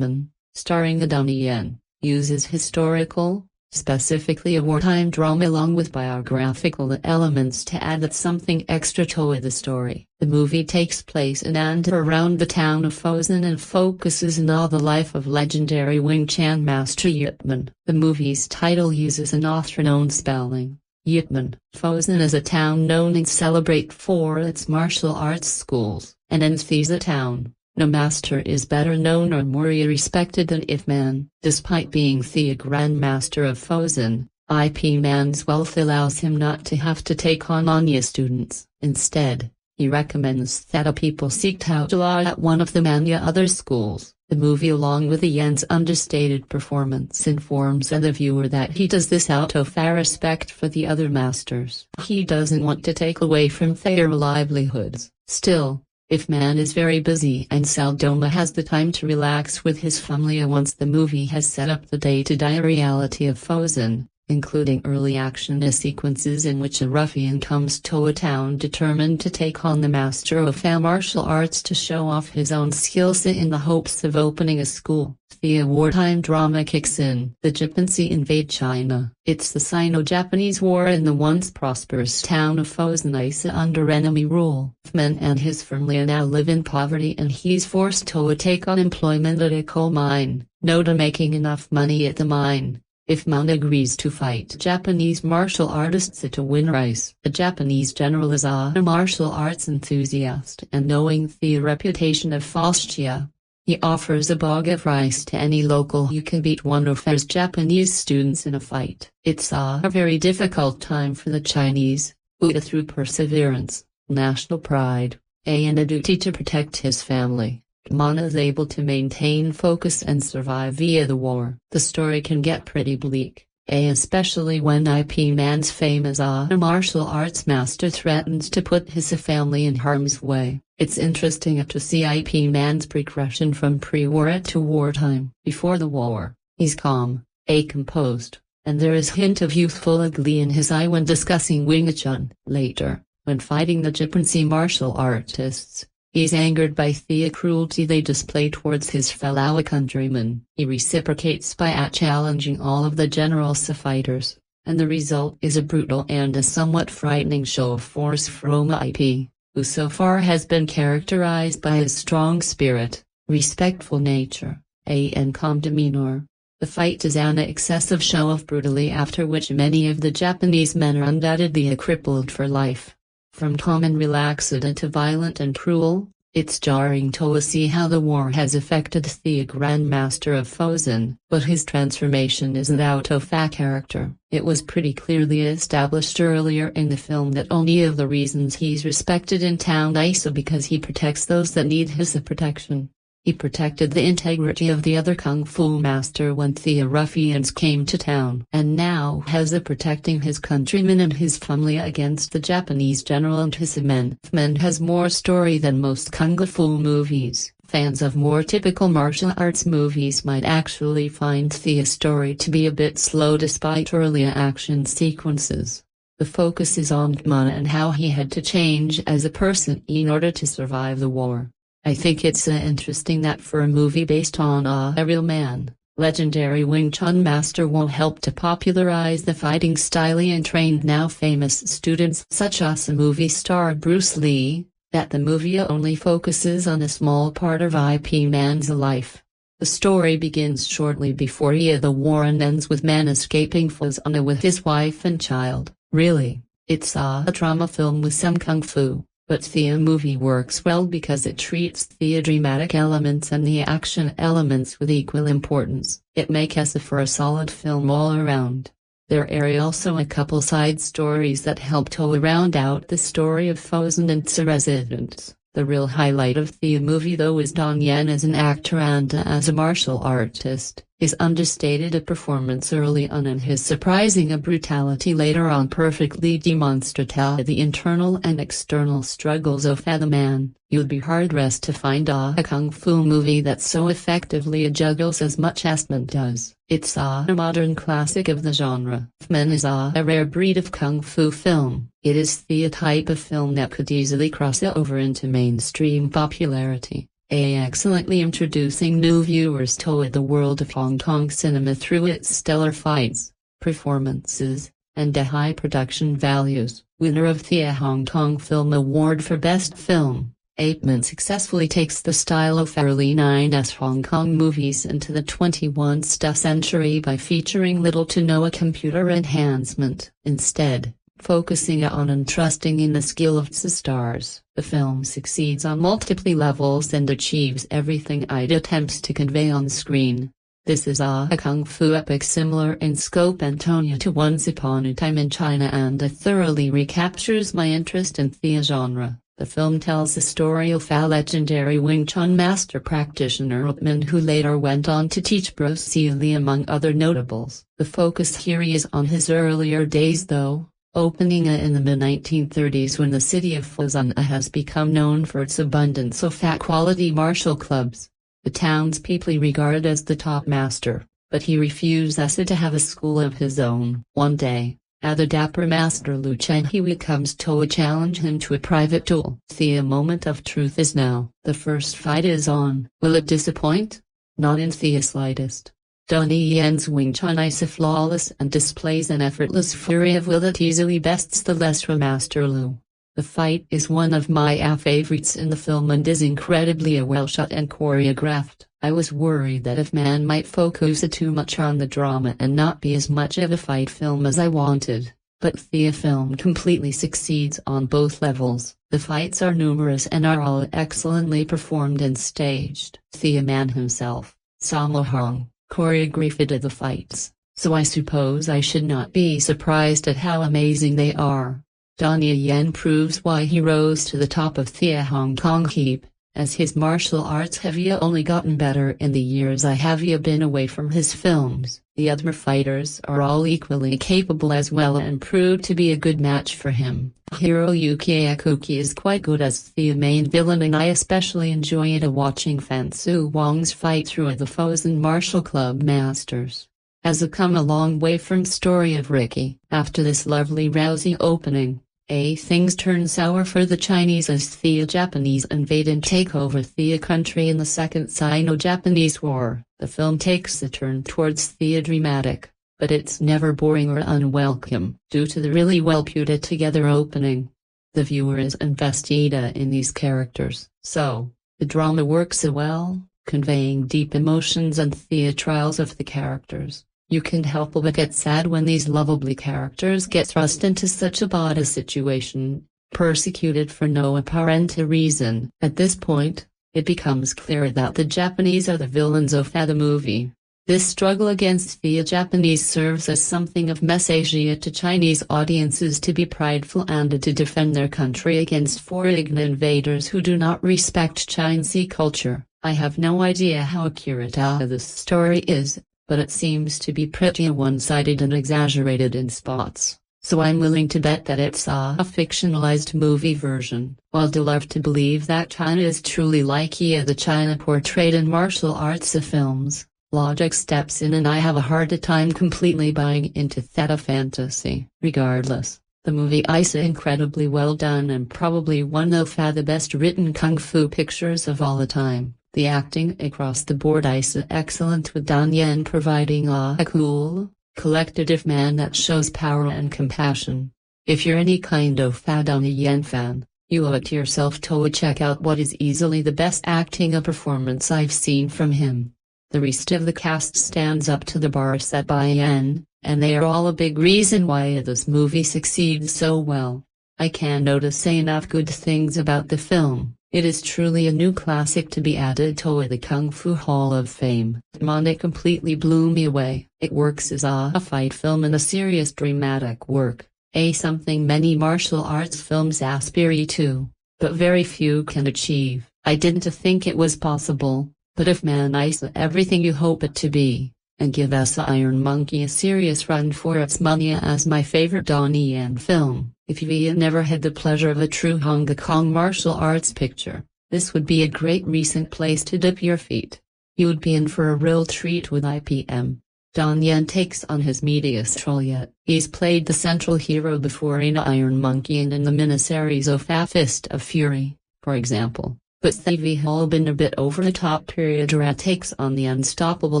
starring the Donnie Yen, uses historical, specifically a wartime drama along with biographical elements to add something extra to the story. The movie takes place in and around the town of Fosen and focuses on the life of legendary Wing Chun master Yip Man. The movie's title uses an author-known spelling. Yip Man. Fosen is a town known and celebrated for its martial arts schools, and in Thesa town, no master is better known or more respected than Ip Man. Despite being the Grandmaster of Fosen, Ip Man's wealth allows him not to have to take on new students. Instead, he recommends that people seek out law at one of the many other schools. The movie, along with the Yen's understated performance, informs the viewer that he does this out of respect for the other masters. He doesn't want to take away from their livelihoods. Still, Ip Man is very busy and seldom has the time to relax with his family. Once the movie has set up the day-to-day reality of Fosen, including early action sequences in which a ruffian comes to a town determined to take on the master of martial arts to show off his own skills in the hopes of opening a school. The wartime drama kicks in. The Japanese invade China. It's the Sino-Japanese War in the once prosperous town of Fosen is under enemy rule. Man and his family now live in poverty and he's forced to take on employment at a coal mine. Not making enough money at the mine, Ip Man agrees to fight Japanese martial artists to win rice. The Japanese general is a martial arts enthusiast, and knowing the reputation of Faustia, he offers a bag of rice to any local who can beat one of his Japanese students in a fight. It's a very difficult time for the Chinese, who through perseverance, national pride, and a duty to protect his family, Man is able to maintain focus and survive via the war. The story can get pretty bleak, especially when Ip Man's fame as a martial arts master threatens to put his family in harm's way. It's interesting to see Ip Man's progression from pre-war to wartime. Before the war, he's calm, composed, and there is hint of youthful glee in his eye when discussing Wing Chun. Later, when fighting the Japanese martial artists, he's angered by the cruelty they display towards his fellow countrymen. He reciprocates by challenging all of the general's fighters, and the result is a brutal and a somewhat frightening show of force from Ip, who so far has been characterized by his strong spirit, respectful nature, and calm demeanor. The fight is an excessive show of brutality after which many of the Japanese men are undoubtedly crippled for life. From calm and relaxed to violent and cruel, it's jarring to see how the war has affected the Grandmaster of Fosen, but his transformation isn't out of character. It was pretty clearly established earlier in the film that only of the reasons he's respected in town is because he protects those that need his protection. He protected the integrity of the other kung fu master when the ruffians came to town, and now has protecting his countrymen and his family against the Japanese general and his men. Man has more story than most kung fu movies. Fans of more typical martial arts movies might actually find the story to be a bit slow despite early action sequences. The focus is on Man and how he had to change as a person in order to survive the war. I think it's interesting that for a movie based on a real man, legendary Wing Chun master will help to popularize the fighting style and trained now famous students such as movie star Bruce Lee, that the movie only focuses on a small part of Ip Man's life. The story begins shortly before the war and ends with Man escaping Fosen with his wife and child. Really, it's a drama film with some kung fu. But the movie works well because it treats the dramatic elements and the action elements with equal importance. It makes for a solid film all around. There are also a couple side stories that help to round out the story of Fosen and its residents. The real highlight of the movie though is Donnie Yen as an actor and as a martial artist. His understated performance early on and his surprising brutality later on perfectly demonstrate the internal and external struggles of the man. You'd be hard-pressed to find a kung fu movie that so effectively juggles as much as Man does. It's a modern classic of the genre. Man is a rare breed of kung fu film. It is the type of film that could easily cross over into mainstream popularity, excellently introducing new viewers to the world of Hong Kong cinema through its stellar fights, performances, and high production values. Winner of the Hong Kong Film Award for Best Film, Ip Man successfully takes the style of early 90s Hong Kong movies into the 21st century by featuring little to no computer enhancement. Instead, focusing on and trusting in the skill of the stars, the film succeeds on multiple levels and achieves everything it attempts to convey on screen. This is a kung fu epic similar in scope and tone to Once Upon a Time in China, and it thoroughly recaptures my interest in the genre. The film tells the story of a legendary Wing Chun master practitioner Ip Man, who later went on to teach Bruce Lee among other notables. The focus here is on his earlier days though, opening in the mid-1930s when the city of Fuzhou has become known for its abundance of quality martial clubs. The townspeople regard as the top master, but he refuses to have a school of his own. One day, the dapper master Lu Chenhui comes to challenge him to a private duel. The moment of truth is now. The first fight is on. Will it disappoint? Not in the slightest. Donnie Yen's Wing Chun is flawless and displays an effortless fury of will that easily bests the lesser master Lu. The fight is one of my favorites in the film and is incredibly well shot and choreographed. I was worried that if Man might focus too much on the drama and not be as much of a fight film as I wanted, but the film completely succeeds on both levels. The fights are numerous and are all excellently performed and staged. The Man himself, Sammo Hung, choreographed the fights, so I suppose I should not be surprised at how amazing they are. Donnie Yen proves why he rose to the top of the Hong Kong heap, as his martial arts have only gotten better in the years I have been away from his films. The other fighters are all equally capable as well and proved to be a good match for him. Hiroyuki Akuki is quite good as the main villain, and I especially enjoyed watching Fan Su Wong's fight through the Fuzhou Martial Club masters. Has come a long way from story of Ricky. After this lovely rousing opening, things turn sour for the Chinese as the Japanese invade and take over the country in the Second Sino-Japanese War. The film takes a turn towards the dramatic, but it's never boring or unwelcome due to the really well put together opening. The viewer is invested in these characters, so the drama works well, conveying deep emotions and the trials of the characters. You can't help but get sad when these lovable characters get thrust into such a bad situation, persecuted for no apparent reason. At this point, it becomes clear that the Japanese are the villains of the movie. This struggle against the Japanese serves as something of message to Chinese audiences to be prideful and to defend their country against foreign invaders who do not respect Chinese culture. I have no idea how accurate this story is, but it seems to be pretty one-sided and exaggerated in spots, so I'm willing to bet that it's a fictionalized movie version. While I'd love to believe that China is truly like the China portrayed in martial arts films, logic steps in and I have a hard time completely buying into that fantasy. Regardless, the movie is incredibly well done and probably one of the best written kung fu pictures of all the time. The acting across the board is excellent, with Donnie Yen providing a cool, collective man that shows power and compassion. If you're any kind of Donnie Yen fan, you owe it to yourself to check out what is easily the best acting performance I've seen from him. The rest of the cast stands up to the bar set by Yen, and they are all a big reason why this movie succeeds so well. I can't notice enough good things about the film. It is truly a new classic to be added to the Kung Fu Hall of Fame. It completely blew me away. It works as a fight film and a serious dramatic work, something many martial arts films aspire to, but very few can achieve. I didn't think it was possible, but if Man is everything you hope it to be, and give us Iron Monkey a serious run for its money as my favorite Donnie Yen film. If you never had the pleasure of a true Hong Kong martial arts picture, this would be a great recent place to dip your feet. You would be in for a real treat with IPM. Donnie Yen takes on his meatiest role yet. He's played the central hero before in Iron Monkey and in the miniseries of A Fist of Fury, for example. But they've all been a bit over-the-top period where takes on the unstoppable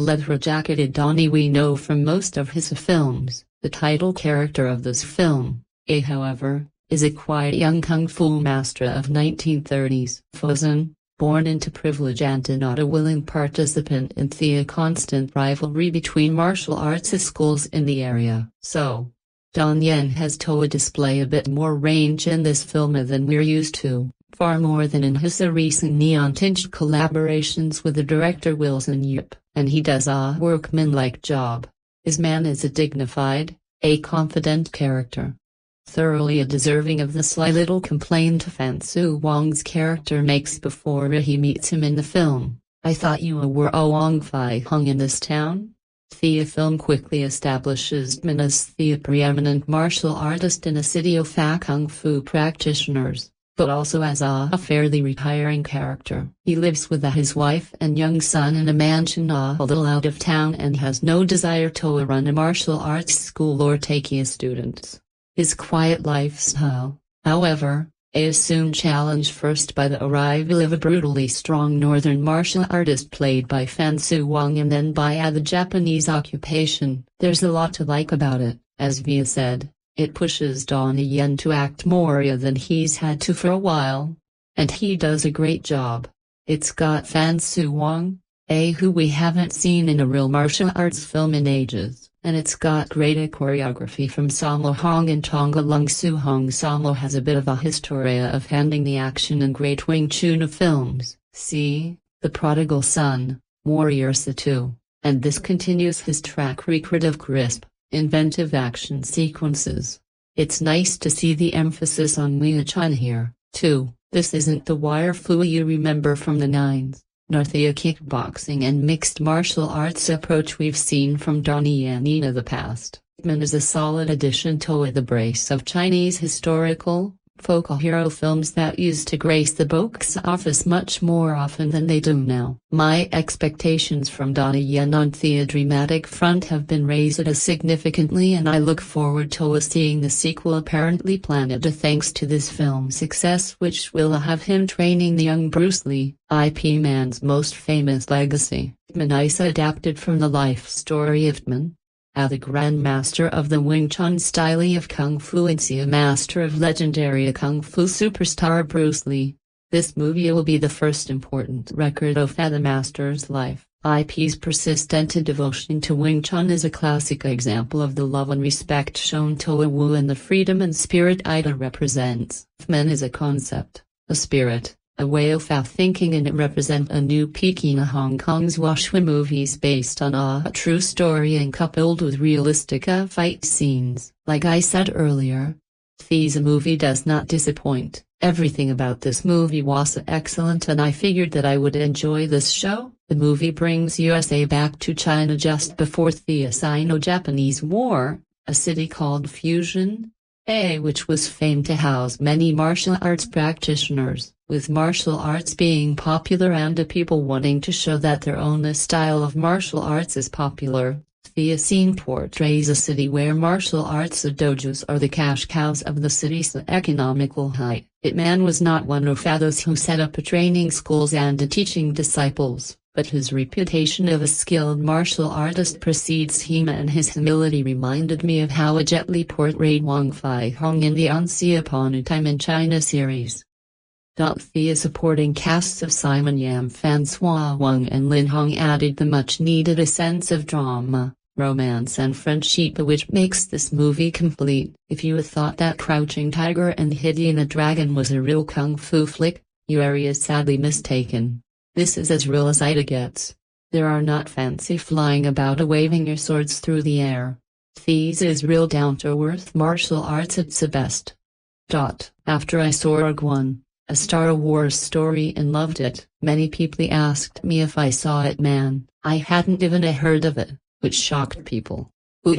leather-jacketed Donnie we know from most of his films. The title character of this film, however, is a quiet young kung fu master of 1930s. Fuzan, born into privilege and not a willing participant in the constant rivalry between martial arts schools in the area. So, Donnie Yen has to display a bit more range in this film than we're used to. Far more than in his recent neon-tinged collaborations with the director Wilson Yip, and he does a workmanlike job. His man is a dignified, confident character. Thoroughly deserving of the sly little complaint Fan Su Wong's character makes before he meets him in the film. I thought you were a Wong Fai Hung in this town? The film quickly establishes Min as the preeminent martial artist in a city of kung fu practitioners, but also as a fairly retiring character. He lives with his wife and young son in a mansion a little out of town and has no desire to run a martial arts school or take his students. His quiet lifestyle, however, is soon challenged first by the arrival of a brutally strong northern martial artist played by Fan Su Wong and then by the Japanese occupation. There's a lot to like about it, as Via said. It pushes Donnie Yen to act more than he's had to for a while. And he does a great job. It's got Fan Su Wong, who we haven't seen in a real martial arts film in ages, and it's got great choreography from Sammo Hong and Tonga Lung Su Hong. Sammo has a bit of a historia of handling the action in great Wing Chun films, see, The Prodigal Son, Warriors 2, and this continues his track record of crisp, inventive action sequences. It's nice to see the emphasis on Wing Chun here, too. This isn't the wire fu you remember from the 90s, nor the kickboxing and mixed martial arts approach we've seen from Donnie Yen in the past. It is a solid addition to the brace of Chinese historical, folk hero films that used to grace the box office much more often than they do now. My expectations from Donnie Yen on the dramatic front have been raised significantly, and I look forward to seeing the sequel apparently planned thanks to this film's success, which will have him training the young Bruce Lee, IP Man's most famous legacy. Manisa adapted from the life story of Man, the grandmaster of the Wing Chun style of Kung Fu and a master of legendary Kung Fu superstar Bruce Lee. This movie will be the first important record of the master's life. IP's persistent devotion to Wing Chun is a classic example of the love and respect shown to a Wu and the freedom and spirit it represents. Men is a concept, a spirit, a way of thinking, and it represents a new peak in Hong Kong's wuxia movies based on a true story and coupled with realistic fight scenes. Like I said earlier, this movie does not disappoint. Everything about this movie was excellent, and I figured that I would enjoy this show. The movie brings USA back to China just before the Sino-Japanese War, a city called Fujian, which was famed to house many martial arts practitioners, with martial arts being popular and people wanting to show that their own style of martial arts is popular. The scene portrays a city where martial arts dojos are the cash cows of the city's economical height. Man was not one of those who set up training schools and teaching disciples, but his reputation of a skilled martial artist precedes him, and his humility reminded me of how Jet Li portrayed Wong Fai Hong in the Once Upon a Time in China series. The supporting casts of Simon Yam, François Wong and Lin Hong added the much-needed sense of drama, romance and friendship which makes this movie complete. If you thought that Crouching Tiger and Hidden Dragon was a real kung fu flick, you are sadly mistaken. This is as real as it gets. There are not fancy flying about waving your swords through the air. This is real down-to-earth martial arts at its best. After I saw Rogue One, a Star Wars story, and loved it, many people asked me if I saw it. I hadn't even heard of it. which shocked people. Ooh,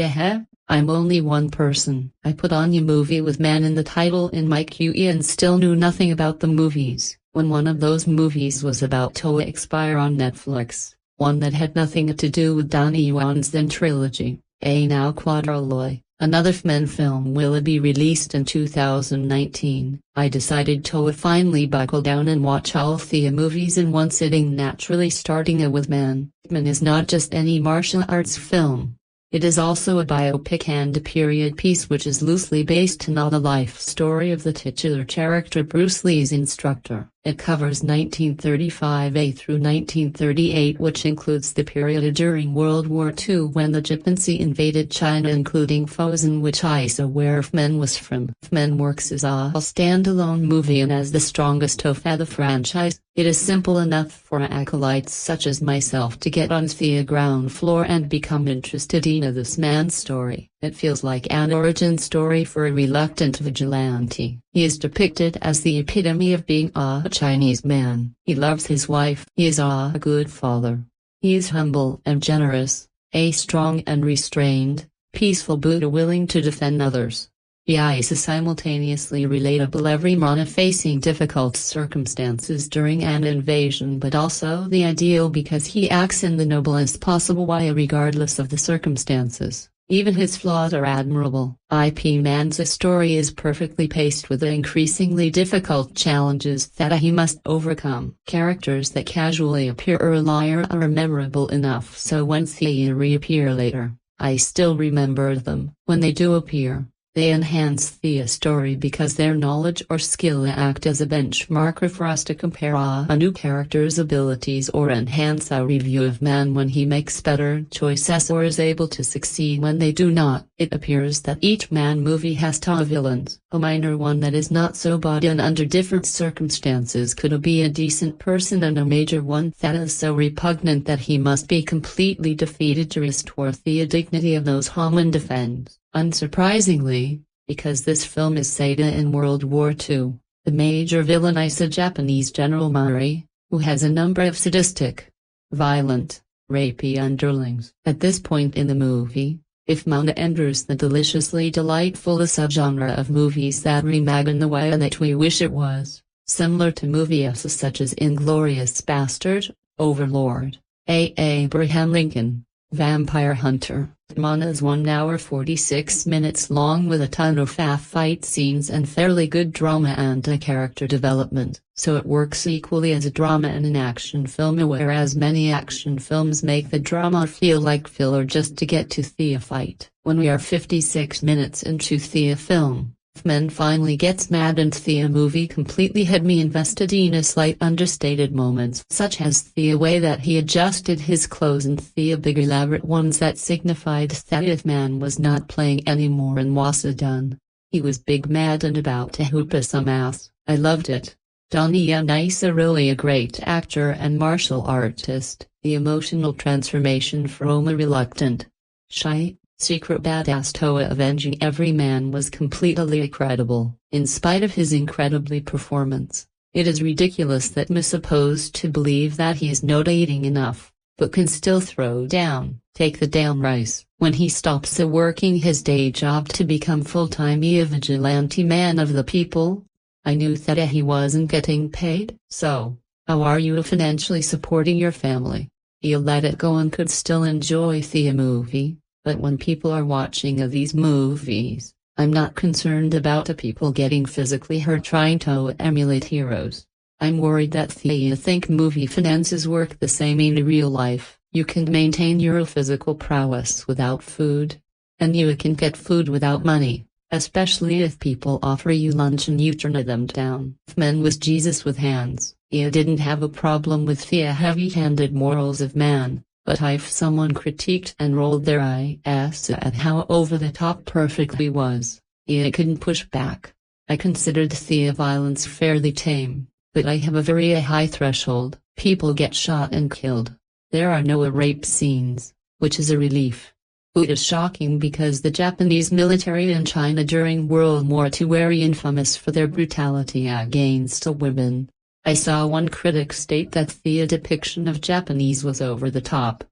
I'm only one person. I put on a movie with man in the title in my QE and still knew nothing about the movies, when one of those movies was about to expire on Netflix, one that had nothing to do with Donnie Yen's then trilogy, A Now Quadroloy. Another FMen film will be released in 2019. I decided to finally buckle down and watch all the movies in one sitting, naturally starting with Man. Man is not just any martial arts film. It is also a biopic and a period piece which is loosely based on the life story of the titular character Bruce Lee's instructor. It covers 1935 through 1938, which includes the period during World War II when the Japanese invaded China, including foes in which I saw where FMen was from. FMen works as a standalone movie and as the strongest of the franchise. It is simple enough for acolytes such as myself to get on the ground floor and become interested in this man's story. It feels like an origin story for a reluctant vigilante. He is depicted as the epitome of being a Chinese man. He loves his wife. He is a good father. He is humble and generous, a strong and restrained, peaceful Buddha willing to defend others. He is simultaneously relatable every man facing difficult circumstances during an invasion, but also the ideal because he acts in the noblest possible way regardless of the circumstances. Even his flaws are admirable. IP Man's story is perfectly paced with the increasingly difficult challenges that he must overcome. Characters that casually appear earlier are memorable enough so when they reappear later, I still remember them. When they do appear, they enhance the story because their knowledge or skill act as a benchmark for us to compare a new character's abilities or enhance our review of man when he makes better choices or is able to succeed when they do not. It appears that each man movie has two villains, a minor one that is not so bad and under different circumstances could be a decent person, and a major one that is so repugnant that he must be completely defeated to restore the dignity of those whom he defends. Unsurprisingly, because this film is set in World War II, the major villain is a Japanese General Mari, who has a number of sadistic, violent, rapey underlings. At this point in the movie, if Mona enters the deliciously delightful subgenre of movies that remake the way that we wish it was, similar to movies such as Inglourious Bastard, Overlord, Abraham Lincoln, Vampire Hunter. Mona is 1 hour 46 minutes long with a ton of fight scenes and fairly good drama and character development, so it works equally as a drama and an action film, whereas many action films make the drama feel like filler just to get to the fight. When we are 56 minutes into the film, FMen finally gets mad and the movie completely had me invested in a slight understated moments such as the way that he adjusted his clothes and the big elaborate ones that signified that if man was not playing anymore and was done, he was big mad and about to whoop some ass. I loved it. Donnie Yen is really a great actor and martial artist. The emotional transformation from a reluctant, shy, secret badass to avenging every man was completely incredible. In spite of his incredibly performance, it is ridiculous that I'm supposed to believe that he is not eating enough, but can still throw down, take the damn rice, when he stops working his day job to become full-time a vigilante man of the people. I knew that he wasn't getting paid. So, how are you financially supporting your family? You let it go and could still enjoy the movie. But when people are watching these movies, I'm not concerned about people getting physically hurt trying to emulate heroes. I'm worried that they think movie finances work the same in real life. You can maintain your physical prowess without food. And you can get food without money, especially if people offer you lunch and you turn them down. Man was Jesus with hands. He didn't have a problem with the heavy-handed morals of man. But if someone critiqued and rolled their eyes at how over-the-top perfect he was, I couldn't push back. I considered the violence fairly tame, but I have a very high threshold. People get shot and killed. There are no rape scenes, which is a relief. It is shocking because the Japanese military in China during World War II were infamous for their brutality against women. I saw one critic state that the depiction of Japanese was over the top.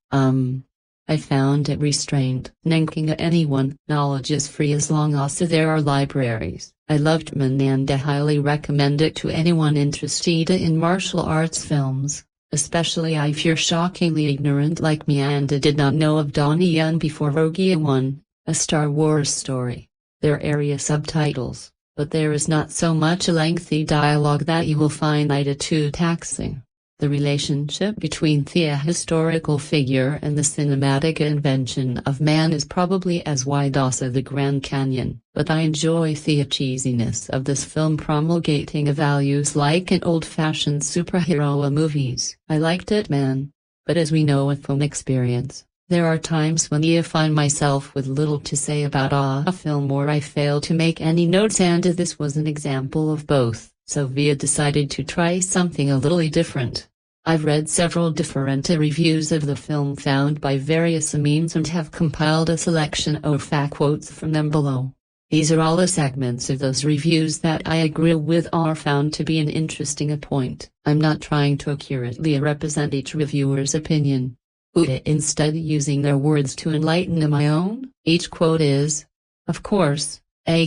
I found it restrained. Nanking at anyone, knowledge is free as long as there are libraries. I loved Man and I highly recommend it to anyone interested in martial arts films, especially if you're shockingly ignorant like me and did not know of Donnie Yen before Rogue One, a Star Wars story. There are area subtitles, but there is not so much lengthy dialogue that you will find it too taxing. The relationship between the historical figure and the cinematic invention of man is probably as wide as the Grand Canyon, but I enjoy the cheesiness of this film promulgating values like in old-fashioned superhero movies. I liked it, man. But as we know from experience, there are times when I find myself with little to say about a film or I fail to make any notes, and this was an example of both. So Via decided to try something a little different. I've read several different reviews of the film found by various means and have compiled a selection of fact quotes from them below. These are all the segments of those reviews that I agree with or found to be an interesting point. I'm not trying to accurately represent each reviewer's opinion, instead using their words to enlighten my own. Each quote is, of course,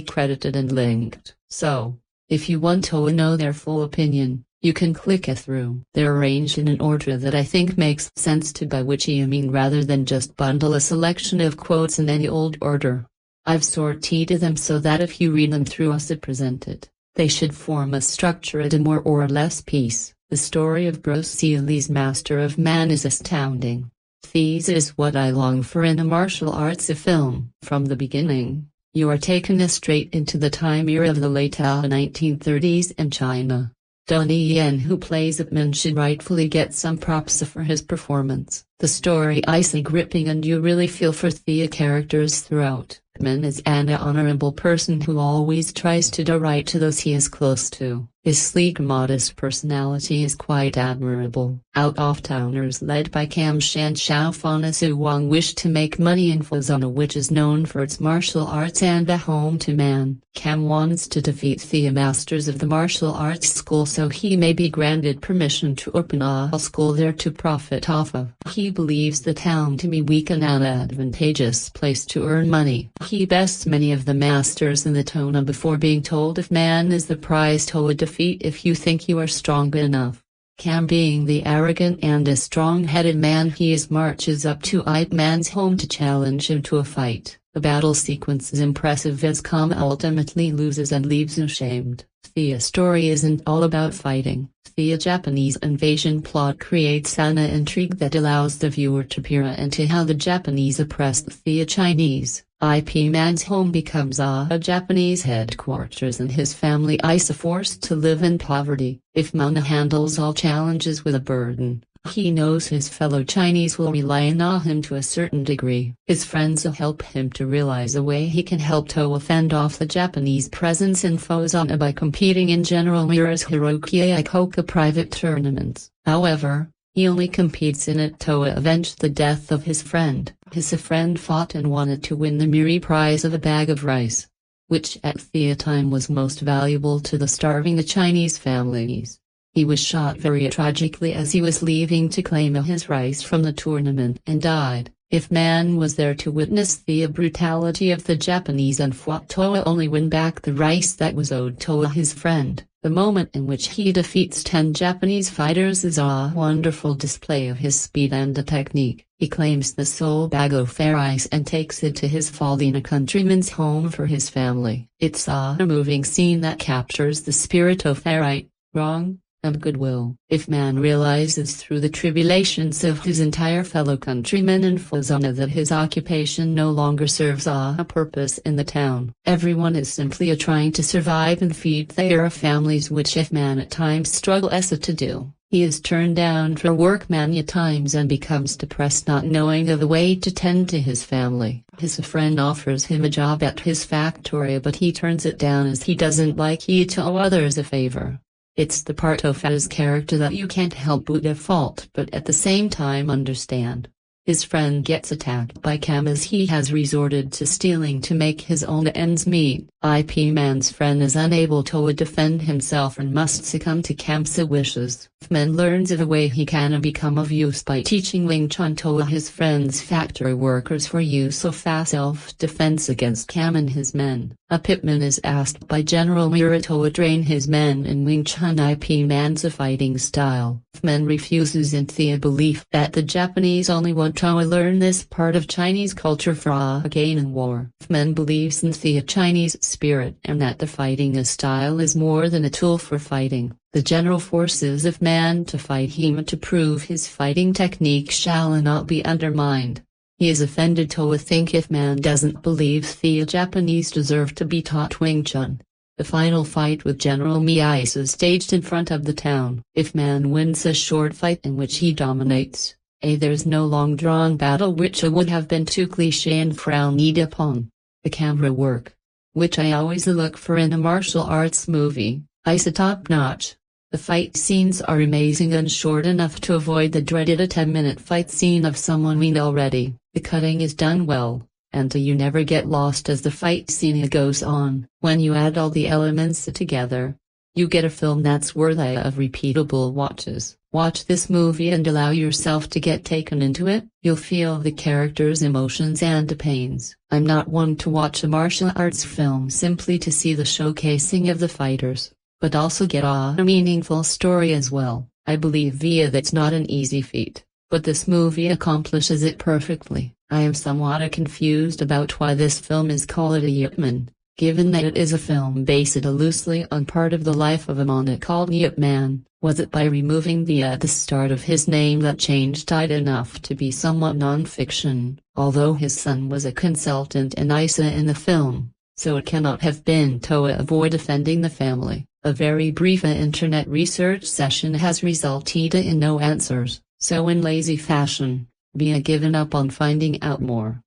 credited and linked. So, if you want to know their full opinion, you can click it through. They're arranged in an order that I think makes sense, to by which I mean rather than just bundle a selection of quotes in any old order. I've sorted them so that if you read them through as presented, they should form a structured more or less piece. The story of Bruce Lee's Master of Man is astounding. This is what I long for in a martial arts film. From the beginning, you are taken straight into the time era of the late 1930s in China. Donnie Yen, who plays Man, should rightfully get some props for his performance. The story is gripping and you really feel for the characters throughout. Man is an honorable person who always tries to do right to those he is close to. His sleek, modest personality is quite admirable. Out-of-towners led by Kam Shan Xiaofan as Wang wish to make money in Fuzhou, which is known for its martial arts and a home to man. Kam wants to defeat the masters of the martial arts school so he may be granted permission to open a school there to profit off of. He believes the town to be weak and an advantageous place to earn money. He bests many of the masters in the town before being told if man is the prize to defeat if you think you are strong enough. Kam, being the arrogant and a strong-headed man he is, marches up to Ip Man's home to challenge him to a fight. The battle sequence is impressive as Kam ultimately loses and leaves ashamed. The story isn't all about fighting. The Japanese invasion plot creates an intrigue that allows the viewer to peer into how the Japanese oppressed the Chinese. Ip Man's home becomes a Japanese headquarters and his family is forced to live in poverty. If Man handles all challenges with a burden, he knows his fellow Chinese will rely on him to a certain degree. His friends will help him to realize a way he can help to fend off the Japanese presence in Fuzhou by competing in General Mira's Hiroki Ikoka private tournaments. However, he only competes in it to avenge the death of his friend. His friend fought and wanted to win the Miri prize of a bag of rice, which at the time was most valuable to the starving Chinese families. He was shot very tragically as he was leaving to claim his rice from the tournament and died. If Man was there to witness the brutality of the Japanese and fought to only win back the rice that was owed to his friend, the moment in which he defeats 10 Japanese fighters is a wonderful display of his speed and technique. He claims the sole bag of rice and takes it to his fallen countryman's home for his family. It's a moving scene that captures the spirit of right, wrong, and goodwill. If Man realizes through the tribulations of his entire fellow countrymen in Fuzhou that his occupation no longer serves a purpose in the town. Everyone is simply trying to survive and feed their families, which if Man at times struggles to do. He is turned down for work many times and becomes depressed not knowing of a way to tend to his family. His friend offers him a job at his factory but he turns it down as he doesn't like to owe others a favor. It's the part of his character that you can't help but default but at the same time understand. His friend gets attacked by Kam as he has resorted to stealing to make his own ends meet. Ip Man's friend is unable to defend himself and must succumb to Kam's wishes. Man learns of a way he can become of use by teaching Wing Chun to his friends factory workers for use of self-defense against Cam and his men. A pitman is asked by General Mira to train his men in Wing Chun Man's fighting style. Man refuses in the belief that the Japanese only want to learn this part of Chinese culture for gain in war. Man believes in the Chinese spirit and that the fighting style is more than a tool for fighting. The general forces of man to fight him to prove his fighting technique shall not be undermined. He is offended to think if man doesn't believe the Japanese deserve to be taught Wing Chun. The final fight with General Mia is staged in front of the town. If man wins a short fight in which he dominates, there's no long-drawn battle which would have been too cliché and frowned upon. The camera work, which I always look for in a martial arts movie, is top-notch. The fight scenes are amazing and short enough to avoid the dreaded 10-minute fight scene of someone we know already. The cutting is done well, and you never get lost as the fight scene goes on. When you add all the elements together, you get a film that's worthy of repeatable watches. Watch this movie and allow yourself to get taken into it. You'll feel the characters' emotions and pains. I'm not one to watch a martial arts film simply to see the showcasing of the fighters, but also get a meaningful story as well. I believe that's not an easy feat, but this movie accomplishes it perfectly. I am somewhat confused about why this film is called a Yip Man, given that it is a film based loosely on part of the life of a man called Yip Man. Was it by removing the at the start of his name that changed it enough to be somewhat non-fiction, although his son was a consultant and Isa in the film, so it cannot have been to avoid offending the family. A very brief internet research session has resulted in no answers, so in lazy fashion, Mia given up on finding out more.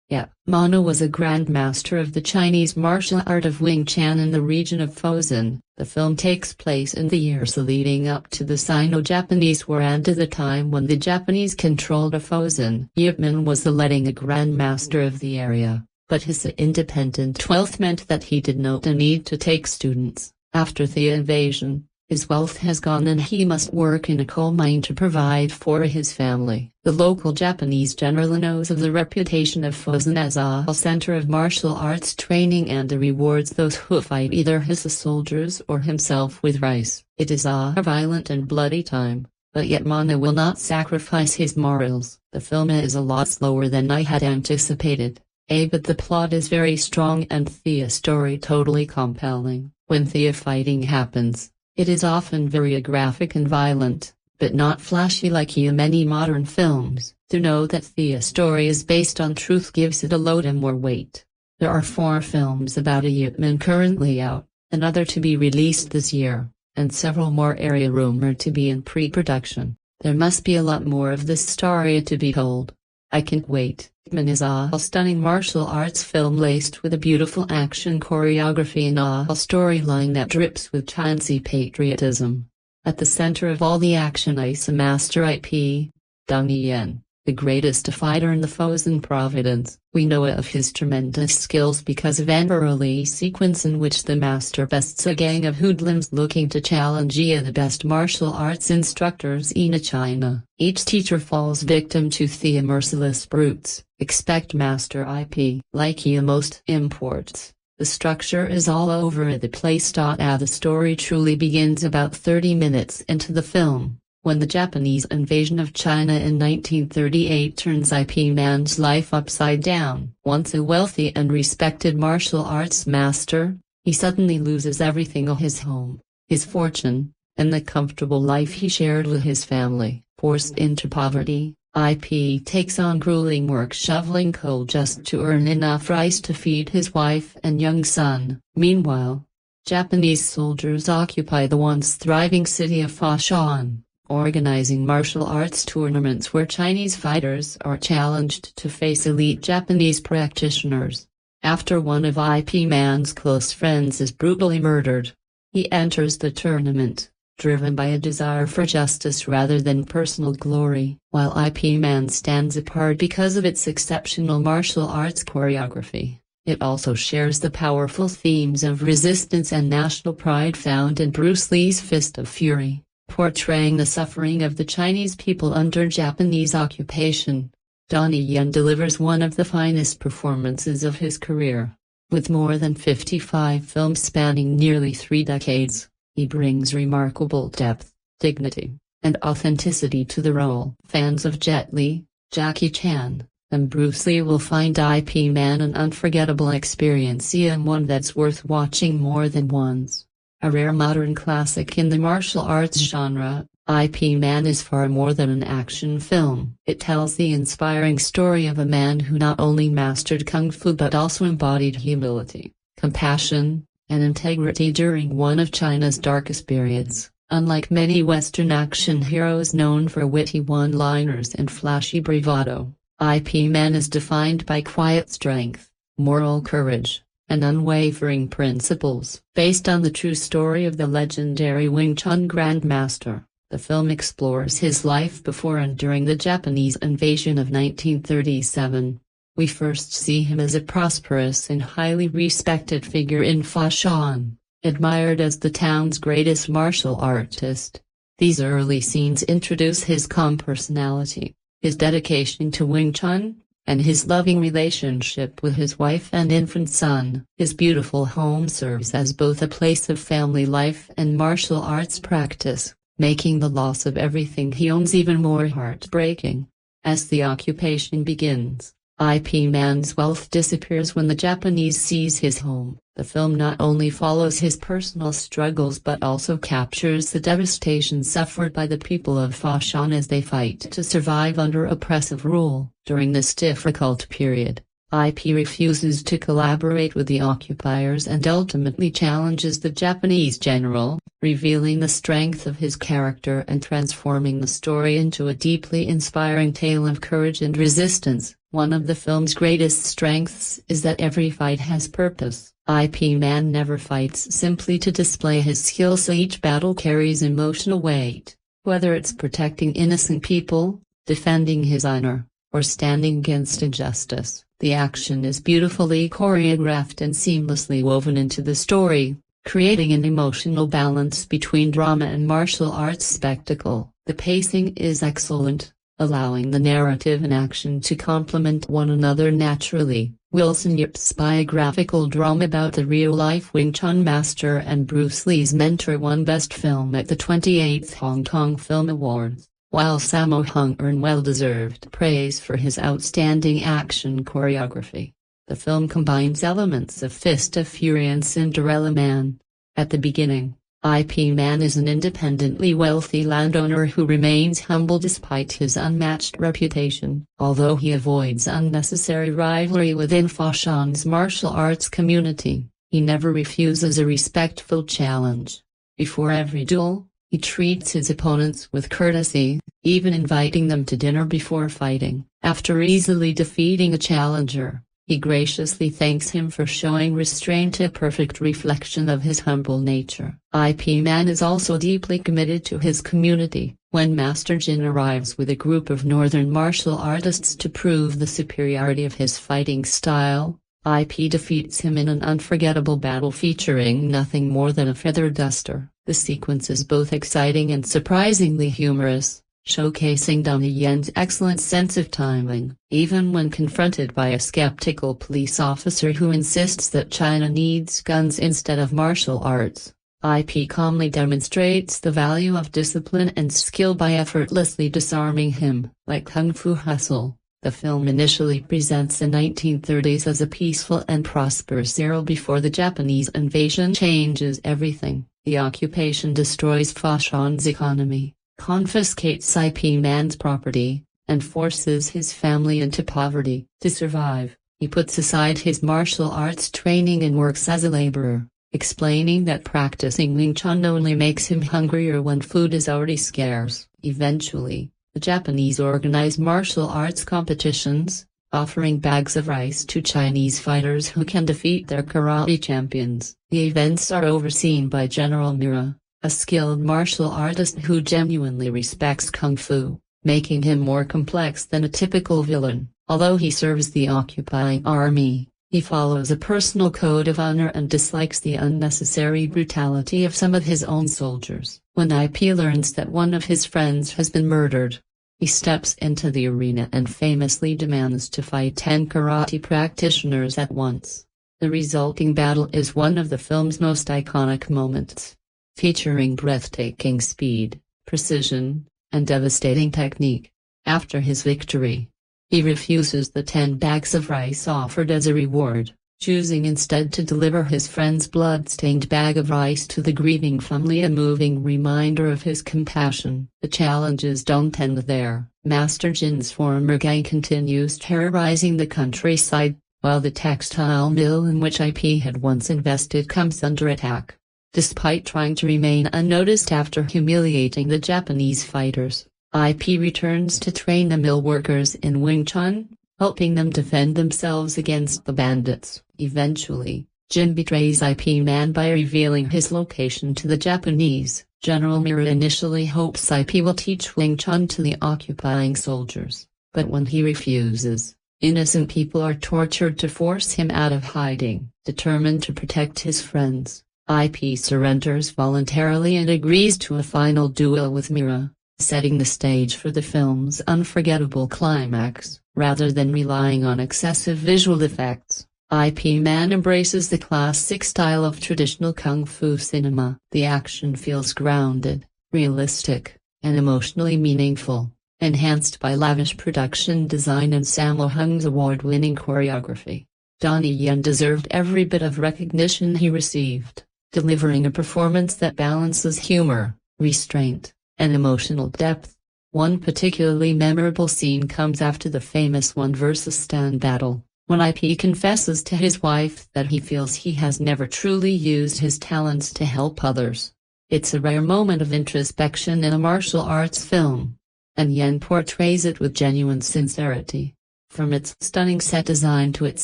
Mano was a grandmaster of the Chinese martial art of Wing Chun in the region of Fujian. The film takes place in the years leading up to the Sino-Japanese War and to the time when the Japanese controlled Fujian. Yip Man was the leading grandmaster of the area, but his independent wealth meant that he did not need to take students. After the invasion, his wealth has gone and he must work in a coal mine to provide for his family. The local Japanese general knows of the reputation of Fujian as a center of martial arts training and rewards those who fight either his soldiers or himself with rice. It is a violent and bloody time, but yet Mano will not sacrifice his morals. The film is a lot slower than I had anticipated, but the plot is very strong and the story totally compelling. When the fighting happens, it is often very graphic and violent, but not flashy like many modern films. To know that the story is based on truth gives it a load more weight. There are 4 films about a Yip Man currently out, another to be released this year, and several more rumored to be in pre-production. There must be a lot more of this story to be told. I can't wait. Yip Man is a stunning martial arts film laced with a beautiful action choreography and a storyline that drips with Chinese patriotism. At the center of all the action is a master IP, Donnie Yen, the greatest fighter in the Fujian province. We know of his tremendous skills because of an early sequence in which the master bests a gang of hoodlums looking to challenge the best martial arts instructors in China. Each teacher falls victim to the merciless brutes. Expect master IP. Like most imports, the structure is all over the place. The story truly begins about 30 minutes into the film, when the Japanese invasion of China in 1938 turns IP Man's life upside down. Once a wealthy and respected martial arts master, he suddenly loses everything: his home, his fortune, and the comfortable life he shared with his family. Forced into poverty, IP takes on grueling work shoveling coal just to earn enough rice to feed his wife and young son. Meanwhile, Japanese soldiers occupy the once thriving city of Foshan, organizing martial arts tournaments where Chinese fighters are challenged to face elite Japanese practitioners. After one of IP Man's close friends is brutally murdered, he enters the tournament, driven by a desire for justice rather than personal glory. While IP Man stands apart because of its exceptional martial arts choreography, it also shares the powerful themes of resistance and national pride found in Bruce Lee's Fist of Fury. portraying the suffering of the Chinese people under Japanese occupation. Donnie Yen delivers one of the finest performances of his career. With more than 55 films spanning nearly 3 decades, he brings remarkable depth, dignity, and authenticity to the role. Fans of Jet Li, Jackie Chan, and Bruce Lee will find Ip Man an unforgettable experience and one that's worth watching more than once. A rare modern classic in the martial arts genre, Ip Man is far more than an action film. It tells the inspiring story of a man who not only mastered kung fu but also embodied humility, compassion, and integrity during one of China's darkest periods. Unlike many Western action heroes known for witty one-liners and flashy bravado, Ip Man is defined by quiet strength, moral courage, and unwavering principles. Based on the true story of the legendary Wing Chun Grandmaster, the film explores his life before and during the Japanese invasion of 1937. We first see him as a prosperous and highly respected figure in Foshan, admired as the town's greatest martial artist. These early scenes introduce his calm personality, his dedication to Wing Chun, and his loving relationship with his wife and infant son. His beautiful home serves as both a place of family life and martial arts practice, making the loss of everything he owns even more heartbreaking. As the occupation begins, Ip Man's wealth disappears when the Japanese seize his home. The film not only follows his personal struggles but also captures the devastation suffered by the people of Foshan as they fight to survive under oppressive rule. During this difficult period, Ip refuses to collaborate with the occupiers and ultimately challenges the Japanese general, revealing the strength of his character and transforming the story into a deeply inspiring tale of courage and resistance. One of the film's greatest strengths is that every fight has purpose. Ip Man never fights simply to display his skills. Each battle carries emotional weight, whether it's protecting innocent people, defending his honor, or standing against injustice. The action is beautifully choreographed and seamlessly woven into the story, creating an emotional balance between drama and martial arts spectacle. The pacing is excellent, allowing the narrative and action to complement one another naturally. Wilson Yip's biographical drama about the real-life Wing Chun master and Bruce Lee's mentor won Best Film at the 28th Hong Kong Film Awards, while Sammo Hung earned well-deserved praise for his outstanding action choreography. The film combines elements of Fist of Fury and Cinderella Man. At the beginning, Ip Man is an independently wealthy landowner who remains humble despite his unmatched reputation. Although he avoids unnecessary rivalry within Foshan's martial arts community, he never refuses a respectful challenge. Before every duel, he treats his opponents with courtesy, even inviting them to dinner before fighting. After easily defeating a challenger, he graciously thanks him for showing restraint, a perfect reflection of his humble nature. Ip Man is also deeply committed to his community. When Master Jin arrives with a group of northern martial artists to prove the superiority of his fighting style, Ip defeats him in an unforgettable battle featuring nothing more than a feather duster. The sequence is both exciting and surprisingly humorous, showcasing Donnie Yen's excellent sense of timing. Even when confronted by a skeptical police officer who insists that China needs guns instead of martial arts, Ip calmly demonstrates the value of discipline and skill by effortlessly disarming him. Like Kung Fu Hustle, the film initially presents the 1930s as a peaceful and prosperous era before the Japanese invasion changes everything. The occupation destroys Foshan's economy, confiscates Ip Man's property, and forces his family into poverty. To survive, he puts aside his martial arts training and works as a laborer, explaining that practicing Wing Chun only makes him hungrier when food is already scarce. Eventually, the Japanese organize martial arts competitions, offering bags of rice to Chinese fighters who can defeat their karate champions. The events are overseen by General Mira, a skilled martial artist who genuinely respects Kung Fu, making him more complex than a typical villain. Although he serves the occupying army, He follows a personal code of honor and dislikes the unnecessary brutality of some of his own soldiers. When IP learns that one of his friends has been murdered, he steps into the arena and famously demands to fight 10 karate practitioners at once. The resulting battle is one of the film's most iconic moments, featuring breathtaking speed, precision, and devastating technique. After his victory, he refuses the 10 bags of rice offered as a reward, choosing instead to deliver his friend's blood-stained bag of rice to the grieving family, a moving reminder of his compassion. The challenges don't end there. Master Jin's former gang continues terrorizing the countryside, while the textile mill in which IP had once invested comes under attack. Despite trying to remain unnoticed after humiliating the Japanese fighters, IP returns to train the mill workers in Wing Chun, helping them defend themselves against the bandits. Eventually, Jin betrays IP Man by revealing his location to the Japanese. General Mira initially hopes IP will teach Wing Chun to the occupying soldiers, but when he refuses, innocent people are tortured to force him out of hiding. Determined to protect his friends, IP surrenders voluntarily and agrees to a final duel with Mira, setting the stage for the film's unforgettable climax. Rather than relying on excessive visual effects, IP Man embraces the classic style of traditional kung fu cinema. The action feels grounded, realistic, and emotionally meaningful, enhanced by lavish production design and Sammo Hung's award-winning choreography. Donnie Yen deserved every bit of recognition he received, delivering a performance that balances humor, restraint, and emotional depth. One particularly memorable scene comes after the famous 1 vs. 10 battle, when IP confesses to his wife that he feels he has never truly used his talents to help others. It's a rare moment of introspection in a martial arts film, and Yen portrays it with genuine sincerity. From its stunning set design to its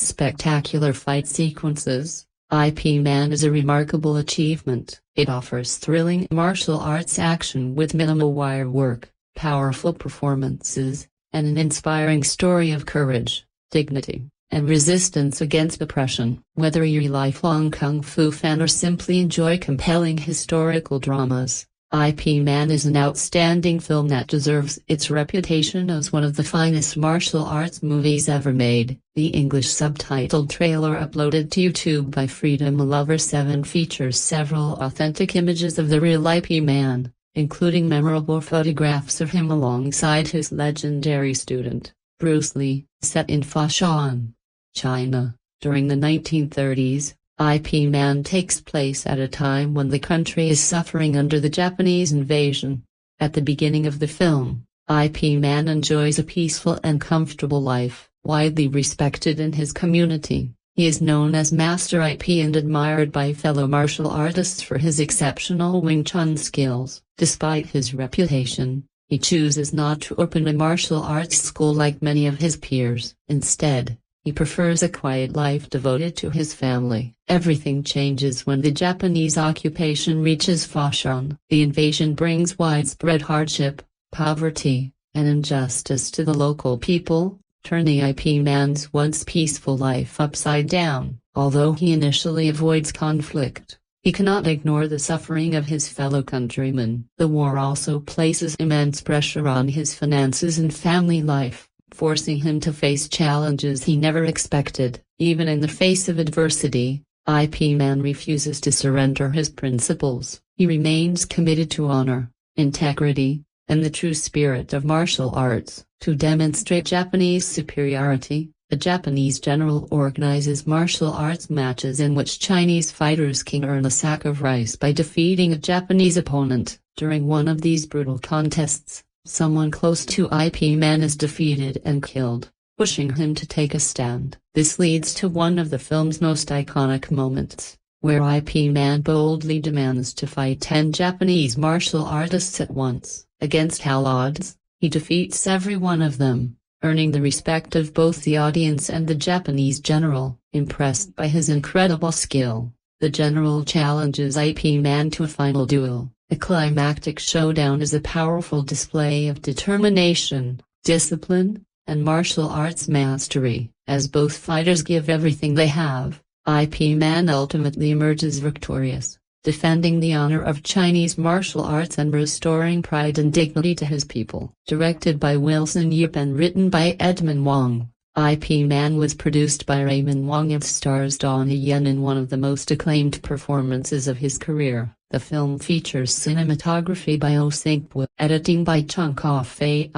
spectacular fight sequences, IP Man is a remarkable achievement. It offers thrilling martial arts action with minimal wire work, powerful performances, and an inspiring story of courage, dignity, and resistance against oppression. Whether you're a lifelong kung fu fan or simply enjoy compelling historical dramas, IP Man is an outstanding film that deserves its reputation as one of the finest martial arts movies ever made. The English subtitled trailer uploaded to YouTube by Freedom Lover 7 features several authentic images of the real IP Man, including memorable photographs of him alongside his legendary student, Bruce Lee. Set in Foshan, China, during the 1930s, IP Man takes place at a time when the country is suffering under the Japanese invasion. At the beginning of the film, IP Man enjoys a peaceful and comfortable life, widely respected in his community. He is known as Master IP and admired by fellow martial artists for his exceptional Wing Chun skills. Despite his reputation, he chooses not to open a martial arts school like many of his peers. Instead, he prefers a quiet life devoted to his family. Everything changes when the Japanese occupation reaches Foshan. The invasion brings widespread hardship, poverty, and injustice to the local people, turning IP Man's once peaceful life upside down. Although he initially avoids conflict, he cannot ignore the suffering of his fellow countrymen. The war also places immense pressure on his finances and family life, forcing him to face challenges he never expected. Even in the face of adversity, IP Man refuses to surrender his principles. He remains committed to honor, integrity, and the true spirit of martial arts. To demonstrate Japanese superiority, a Japanese general organizes martial arts matches in which Chinese fighters can earn a sack of rice by defeating a Japanese opponent. During one of these brutal contests, someone close to IP Man is defeated and killed, pushing him to take a stand. This leads to one of the film's most iconic moments, where IP Man boldly demands to fight 10 Japanese martial artists at once. Against all odds, he defeats every one of them, earning the respect of both the audience and the Japanese general. Impressed by his incredible skill, the general challenges IP Man to a final duel. The climactic showdown is a powerful display of determination, discipline, and martial arts mastery. As both fighters give everything they have, Ip Man ultimately emerges victorious, defending the honor of Chinese martial arts and restoring pride and dignity to his people. Directed by Wilson Yip and written by Edmund Wong, Ip Man was produced by Raymond Wong and stars Donnie Yen in one of the most acclaimed performances of his career. The film features cinematography by Oh Sing-woo, editing by Chung Ka-fei,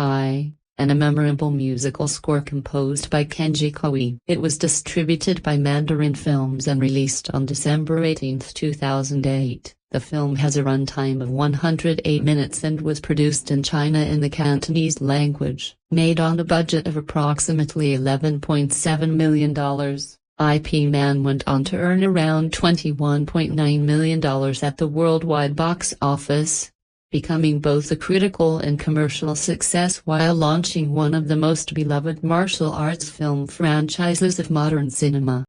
and a memorable musical score composed by Kenji Kawai. It was distributed by Mandarin Films and released on December 18, 2008. The film has a runtime of 108 minutes and was produced in China in the Cantonese language. Made on a budget of approximately $11.7 million, Ip Man went on to earn around $21.9 million at the worldwide box office, becoming both a critical and commercial success while launching one of the most beloved martial arts film franchises of modern cinema.